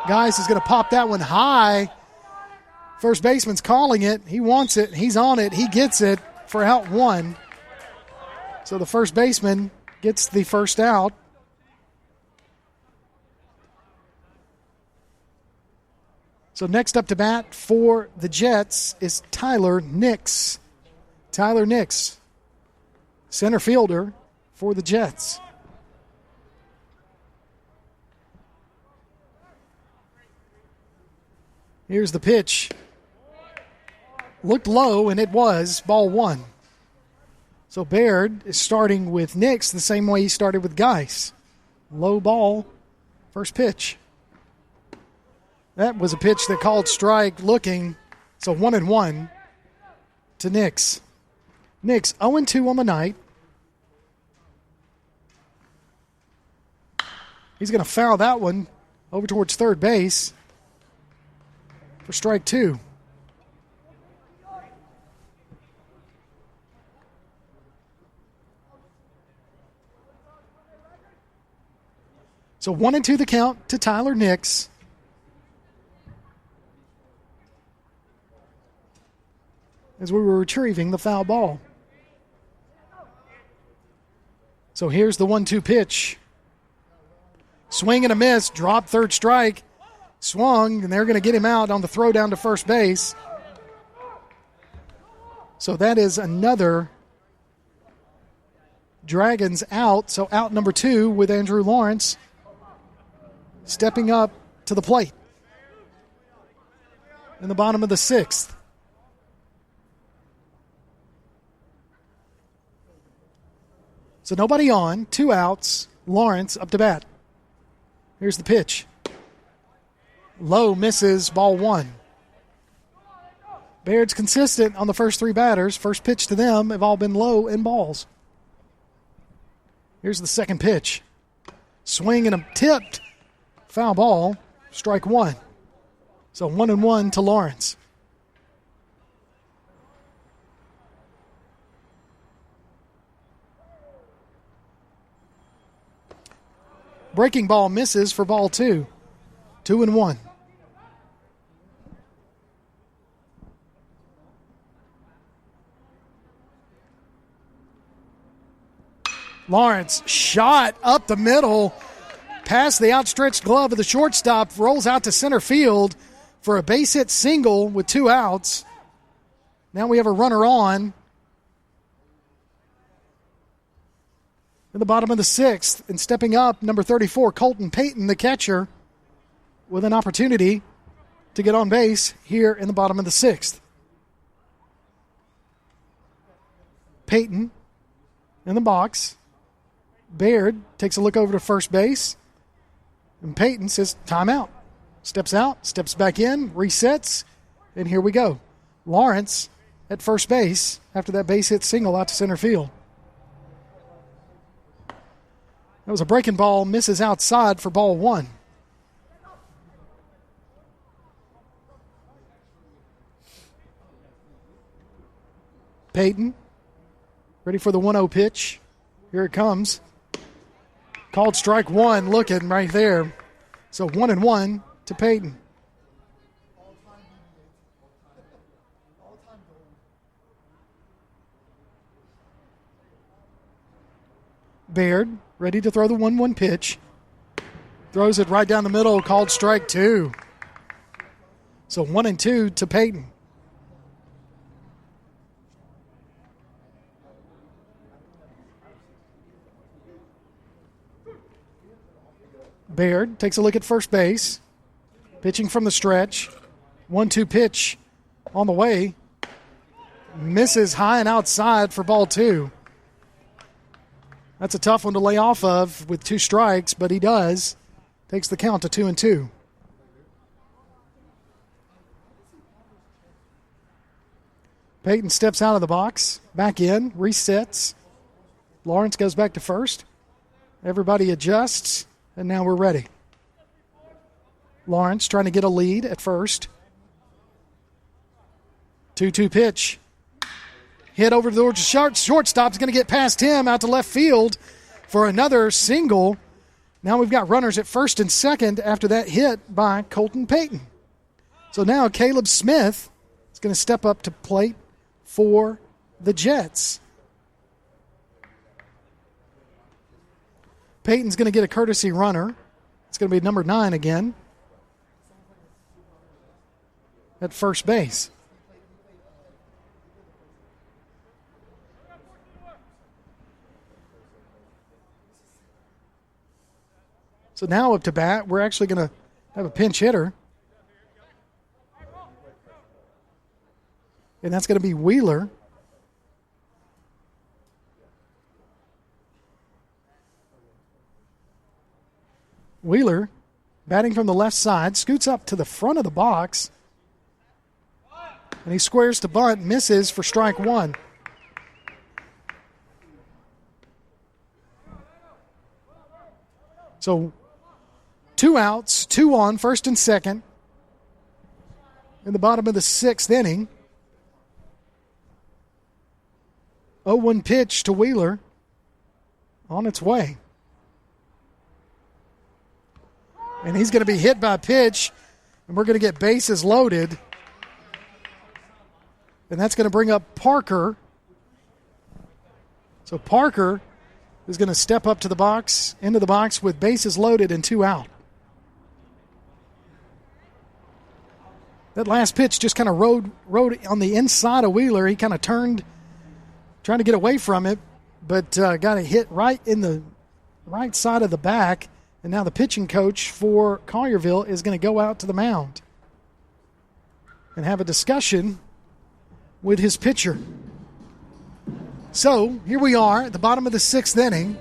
Geis is going to pop that one high. First baseman's calling it. He wants it. He's on it. He gets it for out one. So the first baseman gets the first out. So next up to bat for the Jets is Tyler Nix. Tyler Nix, center fielder for the Jets. Here's the pitch. Looked low, and it was ball one. So Baird is starting with Nix the same way he started with Geis. Low ball, first pitch. That was a pitch that called strike looking. So 1-1 to Nix. Nix 0-2 on the night. He's going to foul that one over towards third base for strike two. So 1-2 the count to Tyler Nix. As we were retrieving the foul ball. So here's the 1-2 pitch. Swing and a miss, drop third strike. Swung, and they're going to get him out on the throw down to first base. So that is another Dragons out. So out number 2 with Andrew Lawrence stepping up to the plate in the bottom of the 6th. So nobody on, 2 outs, Lawrence up to bat. Here's the pitch. Low, misses, ball 1. Baird's consistent on the first 3 batters. First pitch to them have all been low in balls. Here's the second pitch. Swing and a tipped. Foul ball, strike 1. So 1-1 to Lawrence. Breaking ball misses for ball 2. 2-1. Lawrence shot up the middle, past the outstretched glove of the shortstop, rolls out to center field for a base hit single with 2 outs. Now we have a runner on in the bottom of the 6th, and stepping up, number 34, Colton Payton, the catcher, with an opportunity to get on base here in the bottom of the 6th. Payton in the box. Baird takes a look over to first base, and Payton says, timeout. Steps out, steps back in, resets, and here we go. Lawrence at first base after that base hit single out to center field. That was a breaking ball, misses outside for ball 1. Payton, ready for the 1-0 pitch. Here it comes. Called strike 1, looking right there. So 1-1 to Payton. Baird, ready to throw the 1-1 pitch. Throws it right down the middle, called strike 2. So 1-2 to Payton. Baird takes a look at first base. Pitching from the stretch. 1-2 pitch on the way. Misses high and outside for ball 2. That's a tough one to lay off of with 2 strikes, but he does. Takes the count to 2-2. Peyton steps out of the box, back in, resets. Lawrence goes back to first. Everybody adjusts, and now we're ready. Lawrence trying to get a lead at first. 2-2 pitch. Hit over to the shortstop. Is going to get past him out to left field for another single. Now we've got runners at first and second after that hit by Colton Payton. So now Caleb Smith is going to step up to plate for the Jets. Payton's going to get a courtesy runner. It's going to be number 9 again at first base. So now up to bat, we're actually going to have a pinch hitter. And that's going to be Wheeler. Wheeler, batting from the left side, scoots up to the front of the box. And he squares to bunt, misses for strike 1. So 2 outs, 2 on, first and second in the bottom of the 6th inning. 0-1 pitch to Wheeler on its way. And he's going to be hit by a pitch, and we're going to get bases loaded. And that's going to bring up Parker. So Parker is going to step up to the box, into the box with bases loaded and 2 out. That last pitch just kind of rode on the inside of Wheeler. He kind of turned, trying to get away from it, but got a hit right in the right side of the back. And now the pitching coach for Collierville is going to go out to the mound and have a discussion with his pitcher. So here we are at the bottom of the 6th inning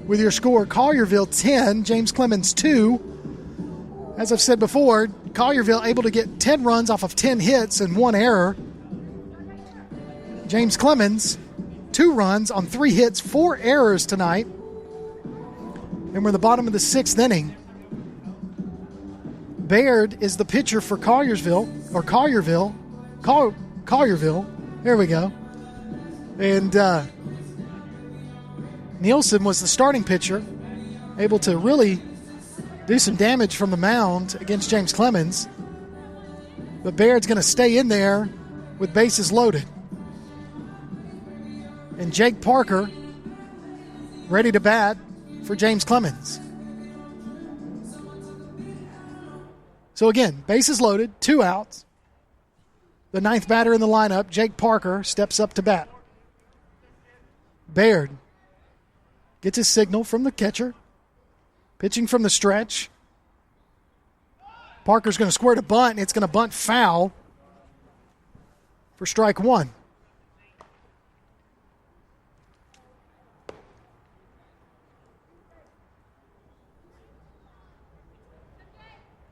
with your score, Collierville 10, James Clemens 2. As I've said before, Collierville able to get 10 runs off of 10 hits and 1 error. James Clemens, 2 runs on 3 hits, 4 errors tonight. And we're at the bottom of the 6th inning. Baird is the pitcher for Collierville. There we go. And Nielsen was the starting pitcher, able to really do some damage from the mound against James Clemens. But Baird's going to stay in there with bases loaded. And Jake Parker ready to bat for James Clemens. So again, bases loaded, 2 outs. The 9th batter in the lineup, Jake Parker, steps up to bat. Baird gets his signal from the catcher. Pitching from the stretch. Parker's going to square to bunt, and it's going to bunt foul for strike 1.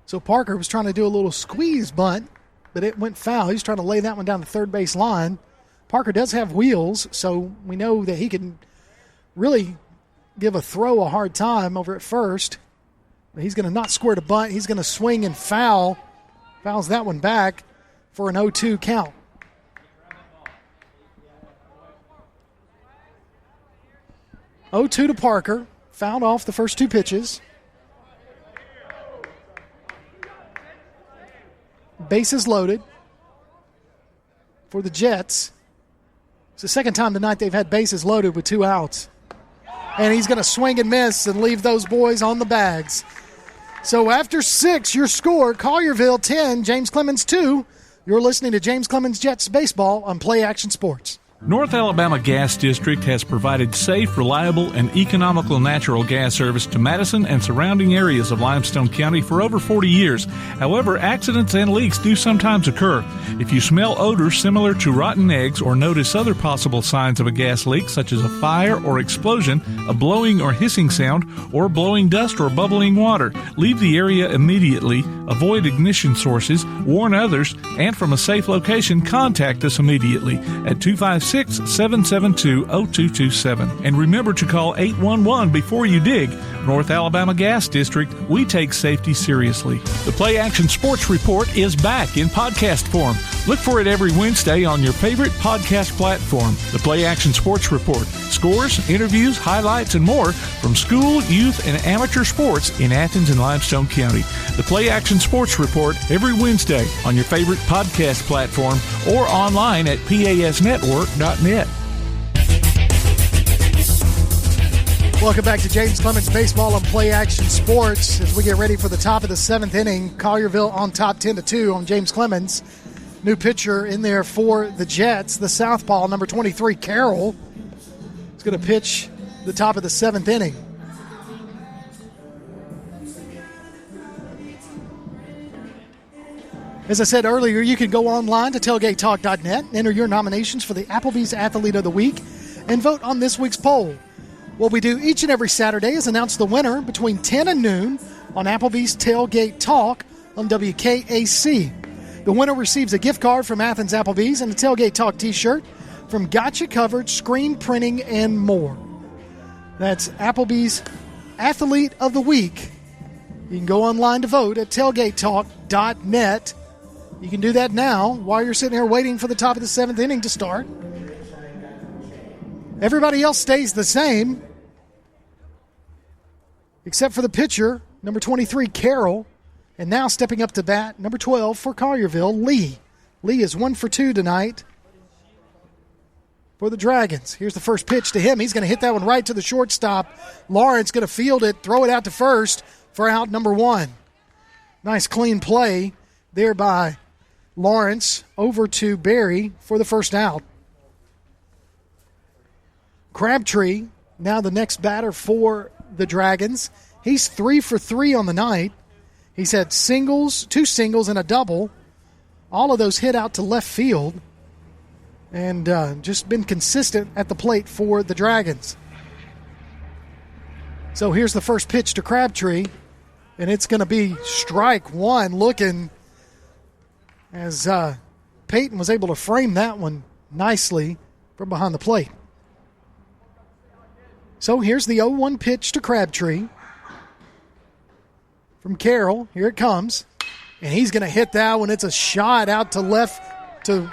So Parker was trying to do a little squeeze bunt, but it went foul. He's trying to lay that one down the third base line. Parker does have wheels, so we know that he can really give a throw a hard time over at first. But he's going to not square to bunt. He's going to swing and foul. Fouls that one back for an 0-2 count. Oh, 2 to Parker. Fouled off the first 2 pitches. Bases loaded for the Jets. It's the second time tonight they've had bases loaded with 2 outs. And he's going to swing and miss and leave those boys on the bags. So after 6, your score, Collierville 10, James Clemens 2. You're listening to James Clemens Jets Baseball on Play Action Sports. North Alabama Gas District has provided safe, reliable, and economical natural gas service to Madison and surrounding areas of Limestone County for over 40 years. However, accidents and leaks do sometimes occur. If you smell odors similar to rotten eggs or notice other possible signs of a gas leak, such as a fire or explosion, a blowing or hissing sound, or blowing dust or bubbling water, leave the area immediately, avoid ignition sources, warn others, and from a safe location, contact us immediately at 256-772-0227. And remember to call 811 before you dig. North Alabama Gas District, we take safety seriously. The Play Action Sports Report is back in podcast form. Look for it every Wednesday on your favorite podcast platform. The Play Action Sports Report. Scores, interviews, highlights, and more from school, youth, and amateur sports in Athens and Limestone County. The Play Action Sports Report every Wednesday on your favorite podcast platform or online at pasnetwork.net. Welcome back to James Clemens Baseball and Play Action Sports as we get ready for the top of the seventh inning. Collierville on top 10-2 on James Clemens. New pitcher in there for the Jets, the southpaw, number 23, Carroll, is going to pitch the top of the seventh inning. As I said earlier, you can go online to tailgatetalk.net, enter your nominations for the Applebee's Athlete of the Week, and vote on this week's poll. What we do each and every Saturday is announce the winner between 10 and noon on Applebee's Tailgate Talk on WKAC. The winner receives a gift card from Athens Applebee's and a Tailgate Talk t-shirt from Gotcha Covered, Screen Printing, and more. That's Applebee's Athlete of the Week. You can go online to vote at tailgatetalk.net. You can do that now while you're sitting there waiting for the top of the seventh inning to start. Everybody else stays the same, except for the pitcher, number 23, Carroll. And now stepping up to bat, number 12 for Collierville, Lee. Lee is 1 for 2 tonight for the Dragons. Here's the first pitch to him. He's going to hit that one right to the shortstop. Lawrence going to field it, throw it out to first for out number 1. Nice clean play there by Lawrence over to Barry for the first out. Crabtree, now the next batter for the Dragons. He's 3 for 3 on the night. He's had singles, 2 singles, and a double. All of those hit out to left field. And just been consistent at the plate for the Dragons. So here's the first pitch to Crabtree. And it's going to be strike 1, looking as Peyton was able to frame that one nicely from behind the plate. So here's the 0-1 pitch to Crabtree from Carroll. Here it comes. And he's going to hit that one. It's a shot out to left to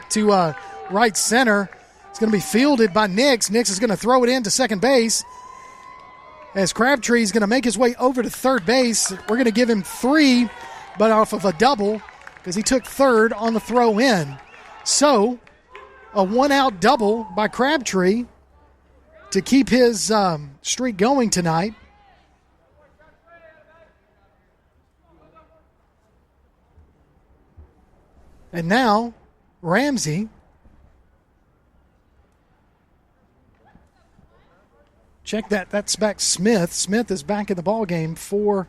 right center. It's going to be fielded by Nix. Nix is going to throw it in to second base. As Crabtree is going to make his way over to third base. We're going to give him 3, but off of a double because he took third on the throw in. So a 1-out double by Crabtree to keep his streak going tonight. And now, Ramsey check that. That's back Smith. Smith is back in the ballgame for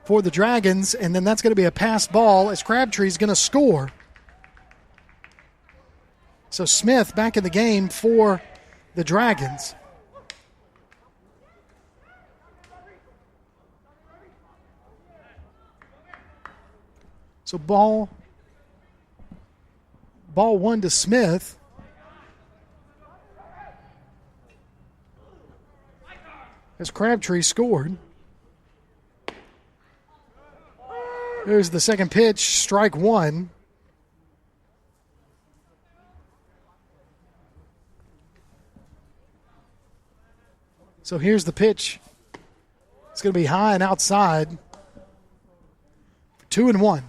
the Dragons, and then that's going to be a pass ball as Crabtree's going to score. So Smith back in the game for the Dragons. So ball 1 to Smith. As Crabtree scored. There's the second pitch, strike 1. So here's the pitch. It's going to be high and outside. 2-1.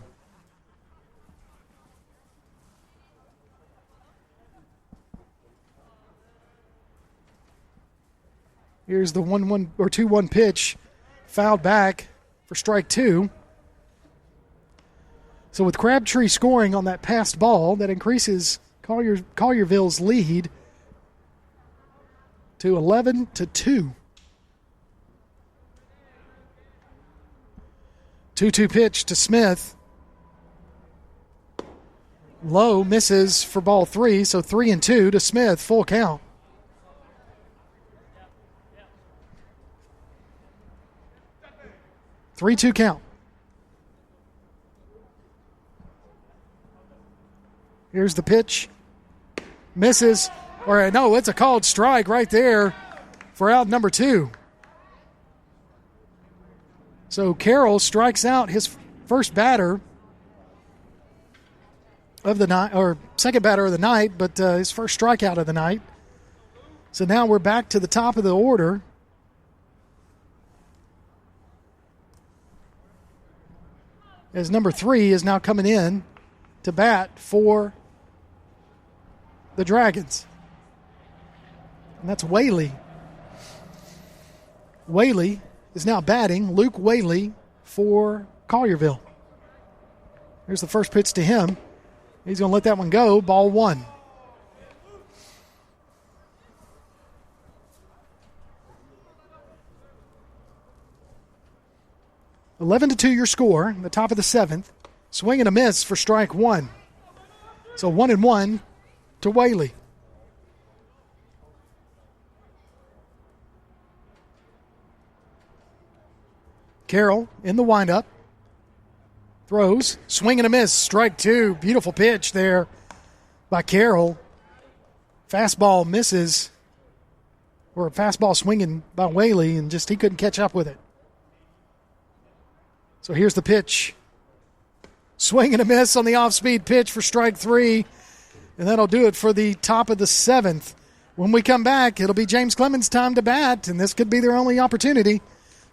Here's the 1-1 or 2-1 pitch, fouled back for strike 2. So with Crabtree scoring on that passed ball, that increases Collierville's lead to 11-2. 2-2 pitch to Smith. Low misses for ball 3, so 3-2 to Smith, full count. Three-two count. Here's the pitch. Misses. Or no, it's a called strike right there for out number 2. So Carroll strikes out his first batter of the night, or second batter of the night, but his first strikeout of the night. So now we're back to the top of the order. As number 3 is now coming in to bat for the Dragons. And that's Whaley. Whaley is now batting. Luke Whaley for Collierville. Here's the first pitch to him. He's going to let that one go. Ball 1. (11-2) your score. The top of the 7th. Swing and a miss for strike 1. So 1-1 to Whaley. Carroll in the windup. Throws. Swing and a miss. Strike 2. Beautiful pitch there by Carroll. Fastball misses. Or a fastball swinging by Whaley, and just he couldn't catch up with it. So here's the pitch. Swing and a miss on the off-speed pitch for strike 3. And that'll do it for the top of the 7th. When we come back, it'll be James Clemens' time to bat, and this could be their only opportunity.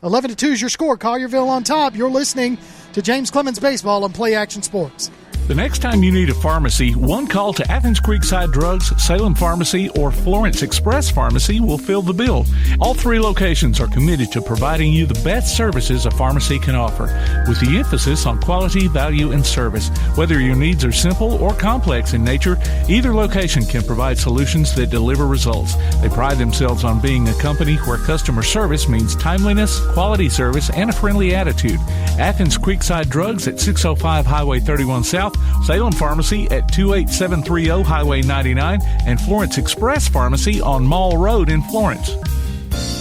11-2 is your score. Collierville on top. You're listening to James Clemens Baseball on Play Action Sports. The next time you need a pharmacy, one call to Athens Creekside Drugs, Salem Pharmacy, or Florence Express Pharmacy will fill the bill. All 3 locations are committed to providing you the best services a pharmacy can offer, with the emphasis on quality, value, and service. Whether your needs are simple or complex in nature, either location can provide solutions that deliver results. They pride themselves on being a company where customer service means timeliness, quality service, and a friendly attitude. Athens Creekside Drugs at 605 Highway 31 South, Salem Pharmacy at 28730 Highway 99, and Florence Express Pharmacy on Mall Road in Florence.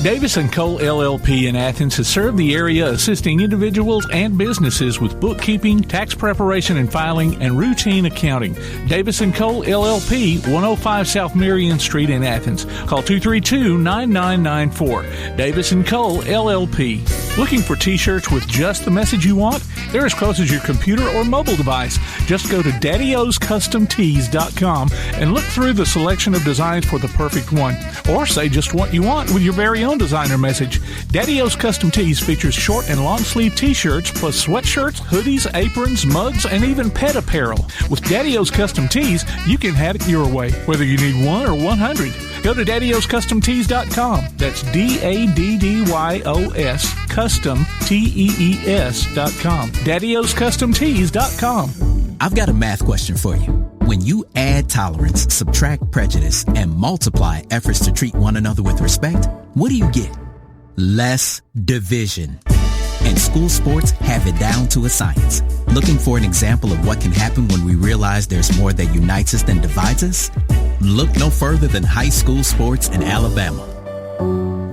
Davis & Cole LLP in Athens has served the area assisting individuals and businesses with bookkeeping, tax preparation and filing, and routine accounting. Davis & Cole LLP, 105 South Marion Street in Athens. Call 232-9994. Davis & Cole LLP. Looking for T-shirts with just the message you want? They're as close as your computer or mobile device. Just go to daddyoscustomtees.com and look through the selection of designs for the perfect one. Or say just what you want with your very own designer message. Daddy O's Custom Tees features short and long sleeve t-shirts plus sweatshirts, hoodies, aprons, mugs, and even pet apparel. With Daddy O's Custom Tees, you can have it your way, whether you need 1 or 100. Go to daddyoscustomtees.com. That's DADDYOS Custom TEES.com. daddyoscustomtees.com. I've got a math question for you. When you add tolerance, subtract prejudice, and multiply efforts to treat one another with respect, what do you get? Less division. And school sports have it down to a science. Looking for an example of what can happen when we realize there's more that unites us than divides us? Look no further than high school sports in Alabama.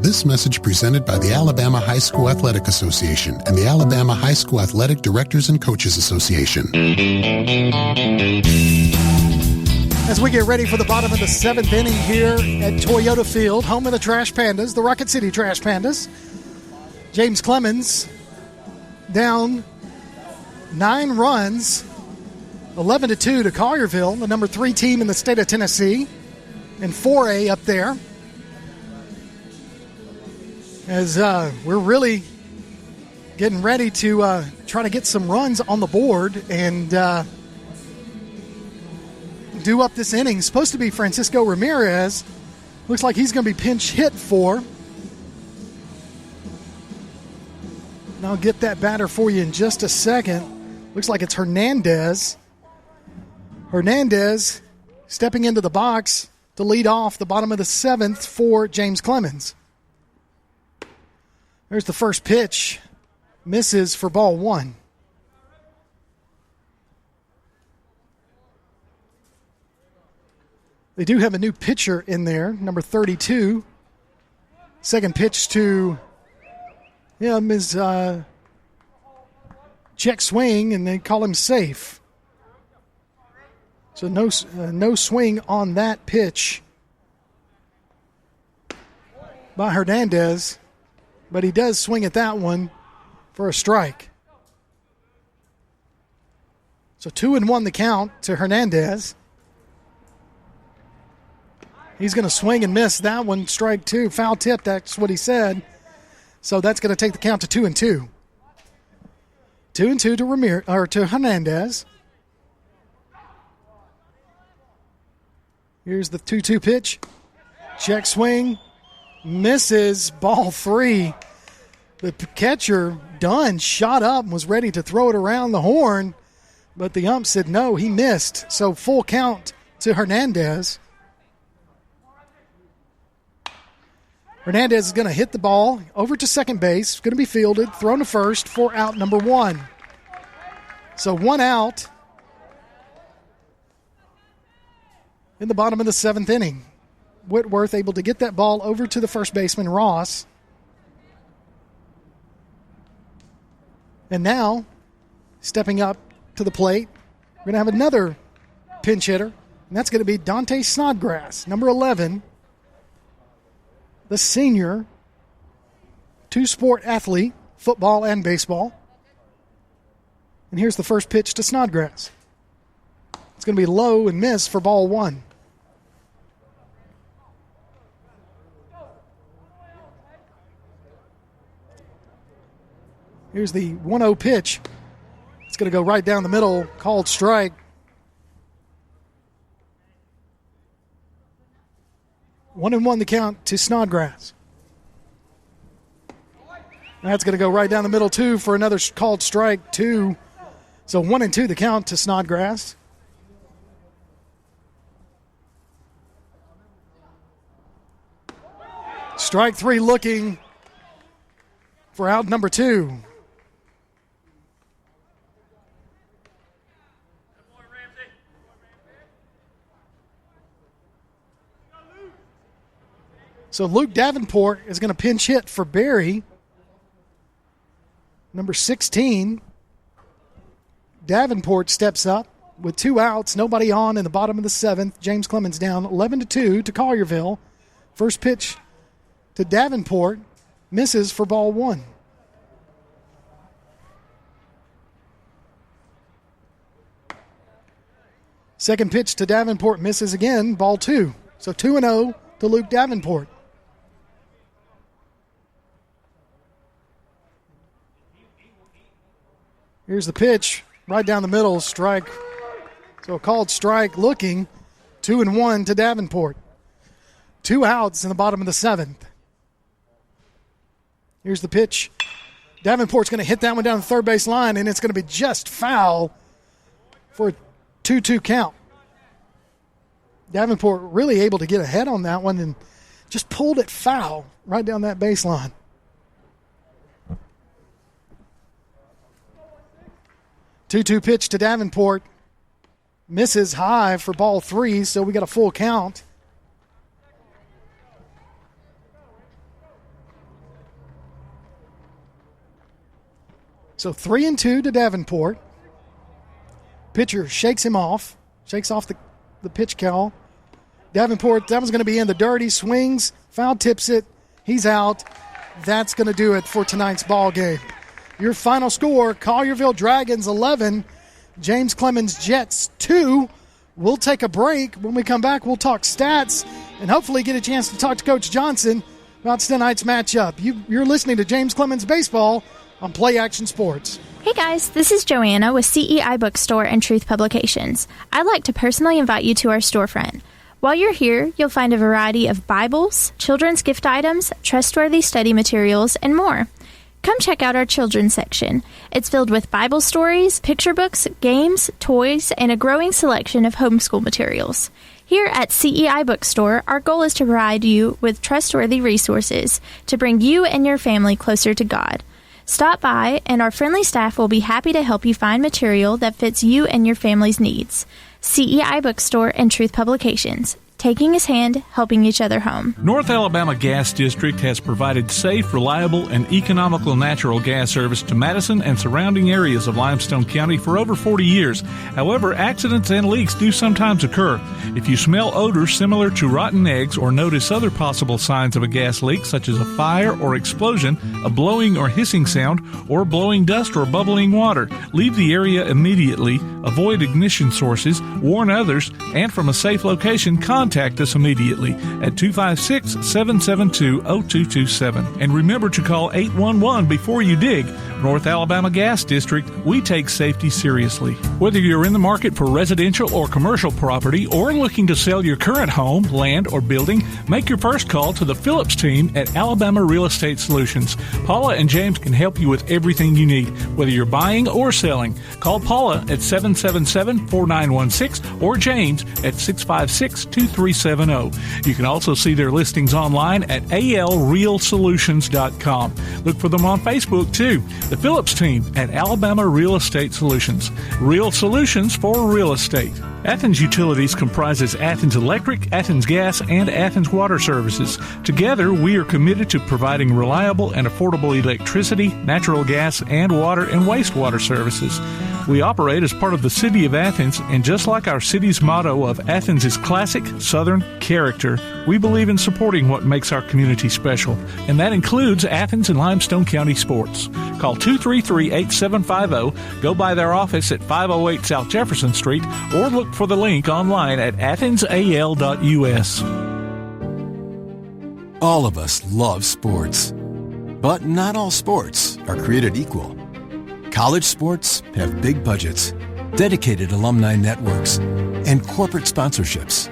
This message presented by the Alabama High School Athletic Association and the Alabama High School Athletic Directors and Coaches Association. As we get ready for the bottom of the 7th inning here at Toyota Field, home of the Trash Pandas, the Rocket City Trash Pandas, James Clemens down 9 runs, 11-2 to Collierville, the number 3 team in the state of Tennessee, and 4A up there. As we're really getting ready to try to get some runs on the board and do up this inning. Supposed to be Francisco Ramirez. Looks like he's going to be pinch hit for. And I'll get that batter for you in just a second. Looks like it's Hernandez. Hernandez stepping into the box to lead off the bottom of the 7th for James Clemens. There's the first pitch. Misses for ball 1. They do have a new pitcher in there, number 32. Second pitch to him is check swing, and they call him safe. So no swing on that pitch by Hernandez, but he does swing at that one for a strike. So 2-1 the count to Hernandez. He's going to swing and miss that one, strike 2. Foul tip, that's what he said. So that's going to take the count to 2-2. 2-2 to Hernandez. Here's the 2-2 pitch. Check swing. Misses. Ball 3. The catcher, Dunn, shot up and was ready to throw it around the horn, but the ump said no, he missed. So full count to Hernandez. Hernandez is going to hit the ball over to second base, going to be fielded, thrown to first for out number 1. So 1 out in the bottom of the 7th inning. Whitworth able to get that ball over to the first baseman, Ross. And now, stepping up to the plate, we're going to have another pinch hitter, and that's going to be Dante Snodgrass, number 11, the senior, 2-sport athlete, football and baseball. And here's the first pitch to Snodgrass. It's going to be low and miss for ball 1. Here's the 1-0 pitch. It's going to go right down the middle, called strike. 1-1 the count to Snodgrass. That's going to go right down the middle, too, for another called strike, 2. So 1-2 the count to Snodgrass. Strike 3 looking for out number 2. So Luke Davenport is going to pinch hit for Barry. Number 16. Davenport steps up with 2 outs, nobody on in the bottom of the 7th. James Clemens down 11-2 to Collierville. First pitch to Davenport, misses for ball 1. Second pitch to Davenport, misses again, ball 2. So 2-0 to Luke Davenport. Here's the pitch, right down the middle, strike. So a called strike looking, 2-1 to Davenport. 2 outs in the bottom of the 7th. Here's the pitch. Davenport's going to hit that one down the third base line, and it's going to be just foul for a 2-2 count. Davenport really able to get ahead on that one and just pulled it foul right down that baseline. Two-two pitch to Davenport. Misses high for ball 3, so we got a full count. So 3-2 to Davenport. Pitcher shakes him off. Shakes off the pitch call. Davenport, that was going to be in the dirt. He swings, foul tips it. He's out. That's going to do it for tonight's ball game. Your final score, Collierville Dragons 11, James Clemens Jets 2. We'll take a break. When we come back, we'll talk stats and hopefully get a chance to talk to Coach Johnson about tonight's matchup. You're listening to James Clemens Baseball on Play Action Sports. Hey guys, this is Joanna with CEI Bookstore and Truth Publications. I'd like to personally invite you to our storefront. While you're here, you'll find a variety of Bibles, children's gift items, trustworthy study materials, and more. Come check out our children's section. It's filled with Bible stories, picture books, games, toys, and a growing selection of homeschool materials. Here at CEI Bookstore, our goal is to provide you with trustworthy resources to bring you and your family closer to God. Stop by, and our friendly staff will be happy to help you find material that fits you and your family's needs. CEI Bookstore and Truth Publications. Taking his hand, helping each other home. North Alabama Gas District has provided safe, reliable, and economical natural gas service to Madison and surrounding areas of Limestone County for over 40 years. However, accidents and leaks do sometimes occur. If you smell odors similar to rotten eggs or notice other possible signs of a gas leak, such as a fire or explosion, a blowing or hissing sound, or blowing dust or bubbling water, leave the area immediately, avoid ignition sources, warn others, and from a safe location, contact us immediately at 256-772-0227. And remember to call 811 before you dig. North Alabama Gas District, we take safety seriously. Whether you're in the market for residential or commercial property or looking to sell your current home, land, or building, make your first call to the Phillips team at Alabama Real Estate Solutions. Paula and James can help you with everything you need, whether you're buying or selling. Call Paula at 777-4916 or James at 656-2370. You can also see their listings online at alrealsolutions.com. Look for them on Facebook, too. The Phillips team at Alabama Real Estate Solutions. Real solutions for real estate. Athens Utilities comprises Athens Electric, Athens Gas, and Athens Water Services. Together, we are committed to providing reliable and affordable electricity, natural gas, and water and wastewater services. We operate as part of the City of Athens, and just like our city's motto of Athens is classic Southern character, we believe in supporting what makes our community special, and that includes Athens and Limestone County sports. Call 233-8750, go by their office at 508 South Jefferson Street, or look for the link online at athensal.us. All of us love sports, but not all sports are created equal. College sports have big budgets, dedicated alumni networks, and corporate sponsorships.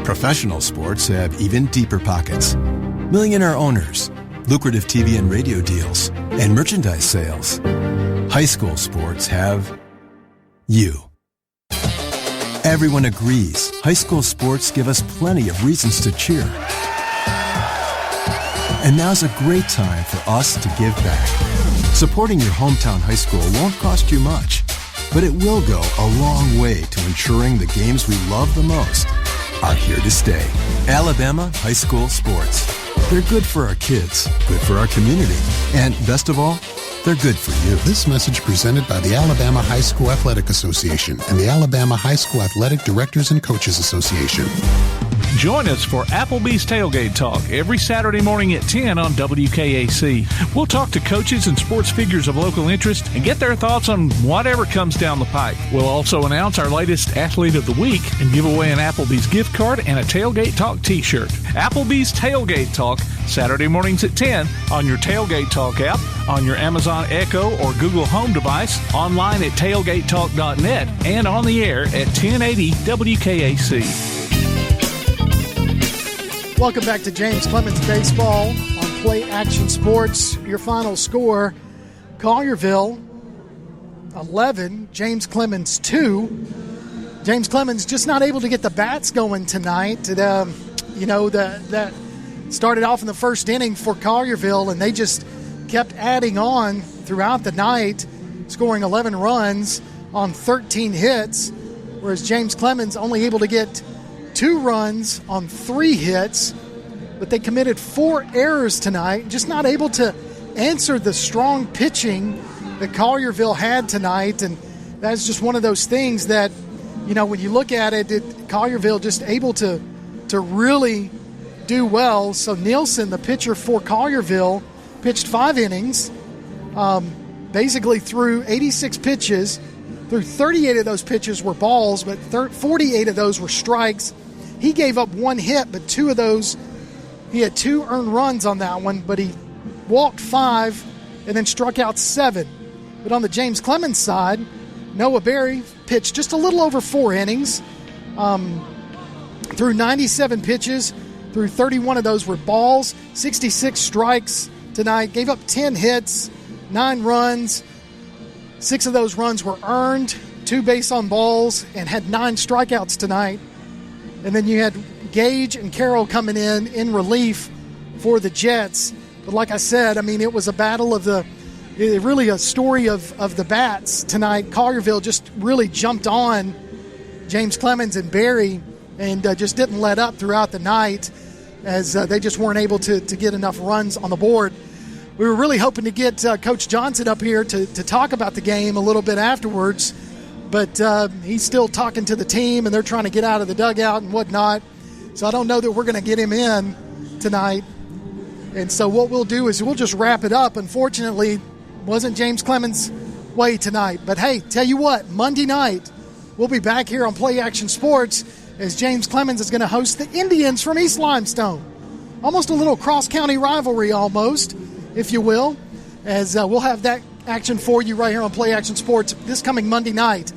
Professional sports have even deeper pockets, millionaire owners, lucrative TV and radio deals, and merchandise sales. High school sports have you. Everyone agrees high school sports give us plenty of reasons to cheer. And now's a great time for us to give back. Supporting your hometown high school won't cost you much, but it will go a long way to ensuring the games we love the most are here to stay. Alabama High School Sports. They're good for our kids, good for our community, and best of all, they're good for you. This message presented by the Alabama High School Athletic Association and the Alabama High School Athletic Directors and Coaches Association. Join us for Applebee's Tailgate Talk every Saturday morning at 10 on WKAC. We'll talk to coaches and sports figures of local interest and get their thoughts on whatever comes down the pike. We'll also announce our latest Athlete of the Week and give away an Applebee's gift card and a Tailgate Talk t-shirt. Applebee's Tailgate Talk, Saturday mornings at 10 on your Tailgate Talk app, on your Amazon Echo or Google Home device, online at tailgatetalk.net, and on the air at 1080 WKAC. Welcome back to James Clemens Baseball on Play Action Sports. Your final score, Collierville 11, James Clemens 2. James Clemens just not able to get the bats going tonight. That started off in the first inning for Collierville, and they just kept adding on throughout the night, scoring 11 runs on 13 hits, whereas James Clemens only able to get 2 runs on 3 hits, but they committed 4 errors tonight, just not able to answer the strong pitching that Collierville had tonight. And that's just one of those things that, when you look at it, Collierville just able to really do well. So Nielsen, the pitcher for Collierville, pitched 5 innings, basically threw 86 pitches. Through 38 of those pitches were balls, but 48 of those were strikes. He gave up 1 hit, but 2 of those, he had 2 earned runs on that one, but he walked 5 and then struck out 7. But on the James Clemens side, Noah Berry pitched just a little over 4 innings, threw 97 pitches, through 31 of those were balls, 66 strikes tonight, gave up 10 hits, 9 runs. 6 of those runs were earned, 2 base on balls, and had 9 strikeouts tonight. And then you had Gage and Carroll coming in relief for the Jets. But like I said, I mean, it was a battle of really a story of the bats tonight. Collierville just really jumped on James Clemens and Barry and just didn't let up throughout the night, as they just weren't able to get enough runs on the board. We were really hoping to get Coach Johnson up here to talk about the game a little bit afterwards, but he's still talking to the team, and they're trying to get out of the dugout and whatnot. So I don't know that we're going to get him in tonight. And so what we'll do is we'll just wrap it up. Unfortunately, wasn't James Clemens' way tonight. But hey, tell you what, Monday night, we'll be back here on Play Action Sports as James Clemens is going to host the Indians from East Limestone. Almost a little cross-county rivalry almost, if you will, as we'll have that action for you right here on Play Action Sports this coming Monday night.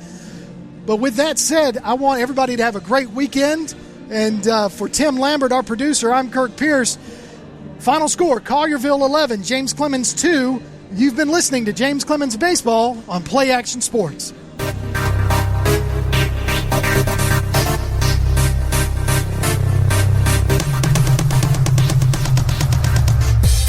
But with that said, I want everybody to have a great weekend. And for Tim Lambert, our producer, I'm Kirk Pierce. Final score, Collierville 11, James Clemens 2. You've been listening to James Clemens Baseball on Play Action Sports.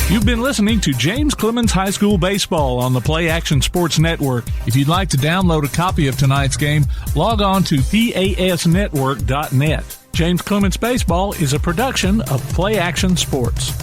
You've been listening to James Clemens High School Baseball on the Play Action Sports Network. If you'd like to download a copy of tonight's game, log on to pasnetwork.net. James Clemens Baseball is a production of Play Action Sports.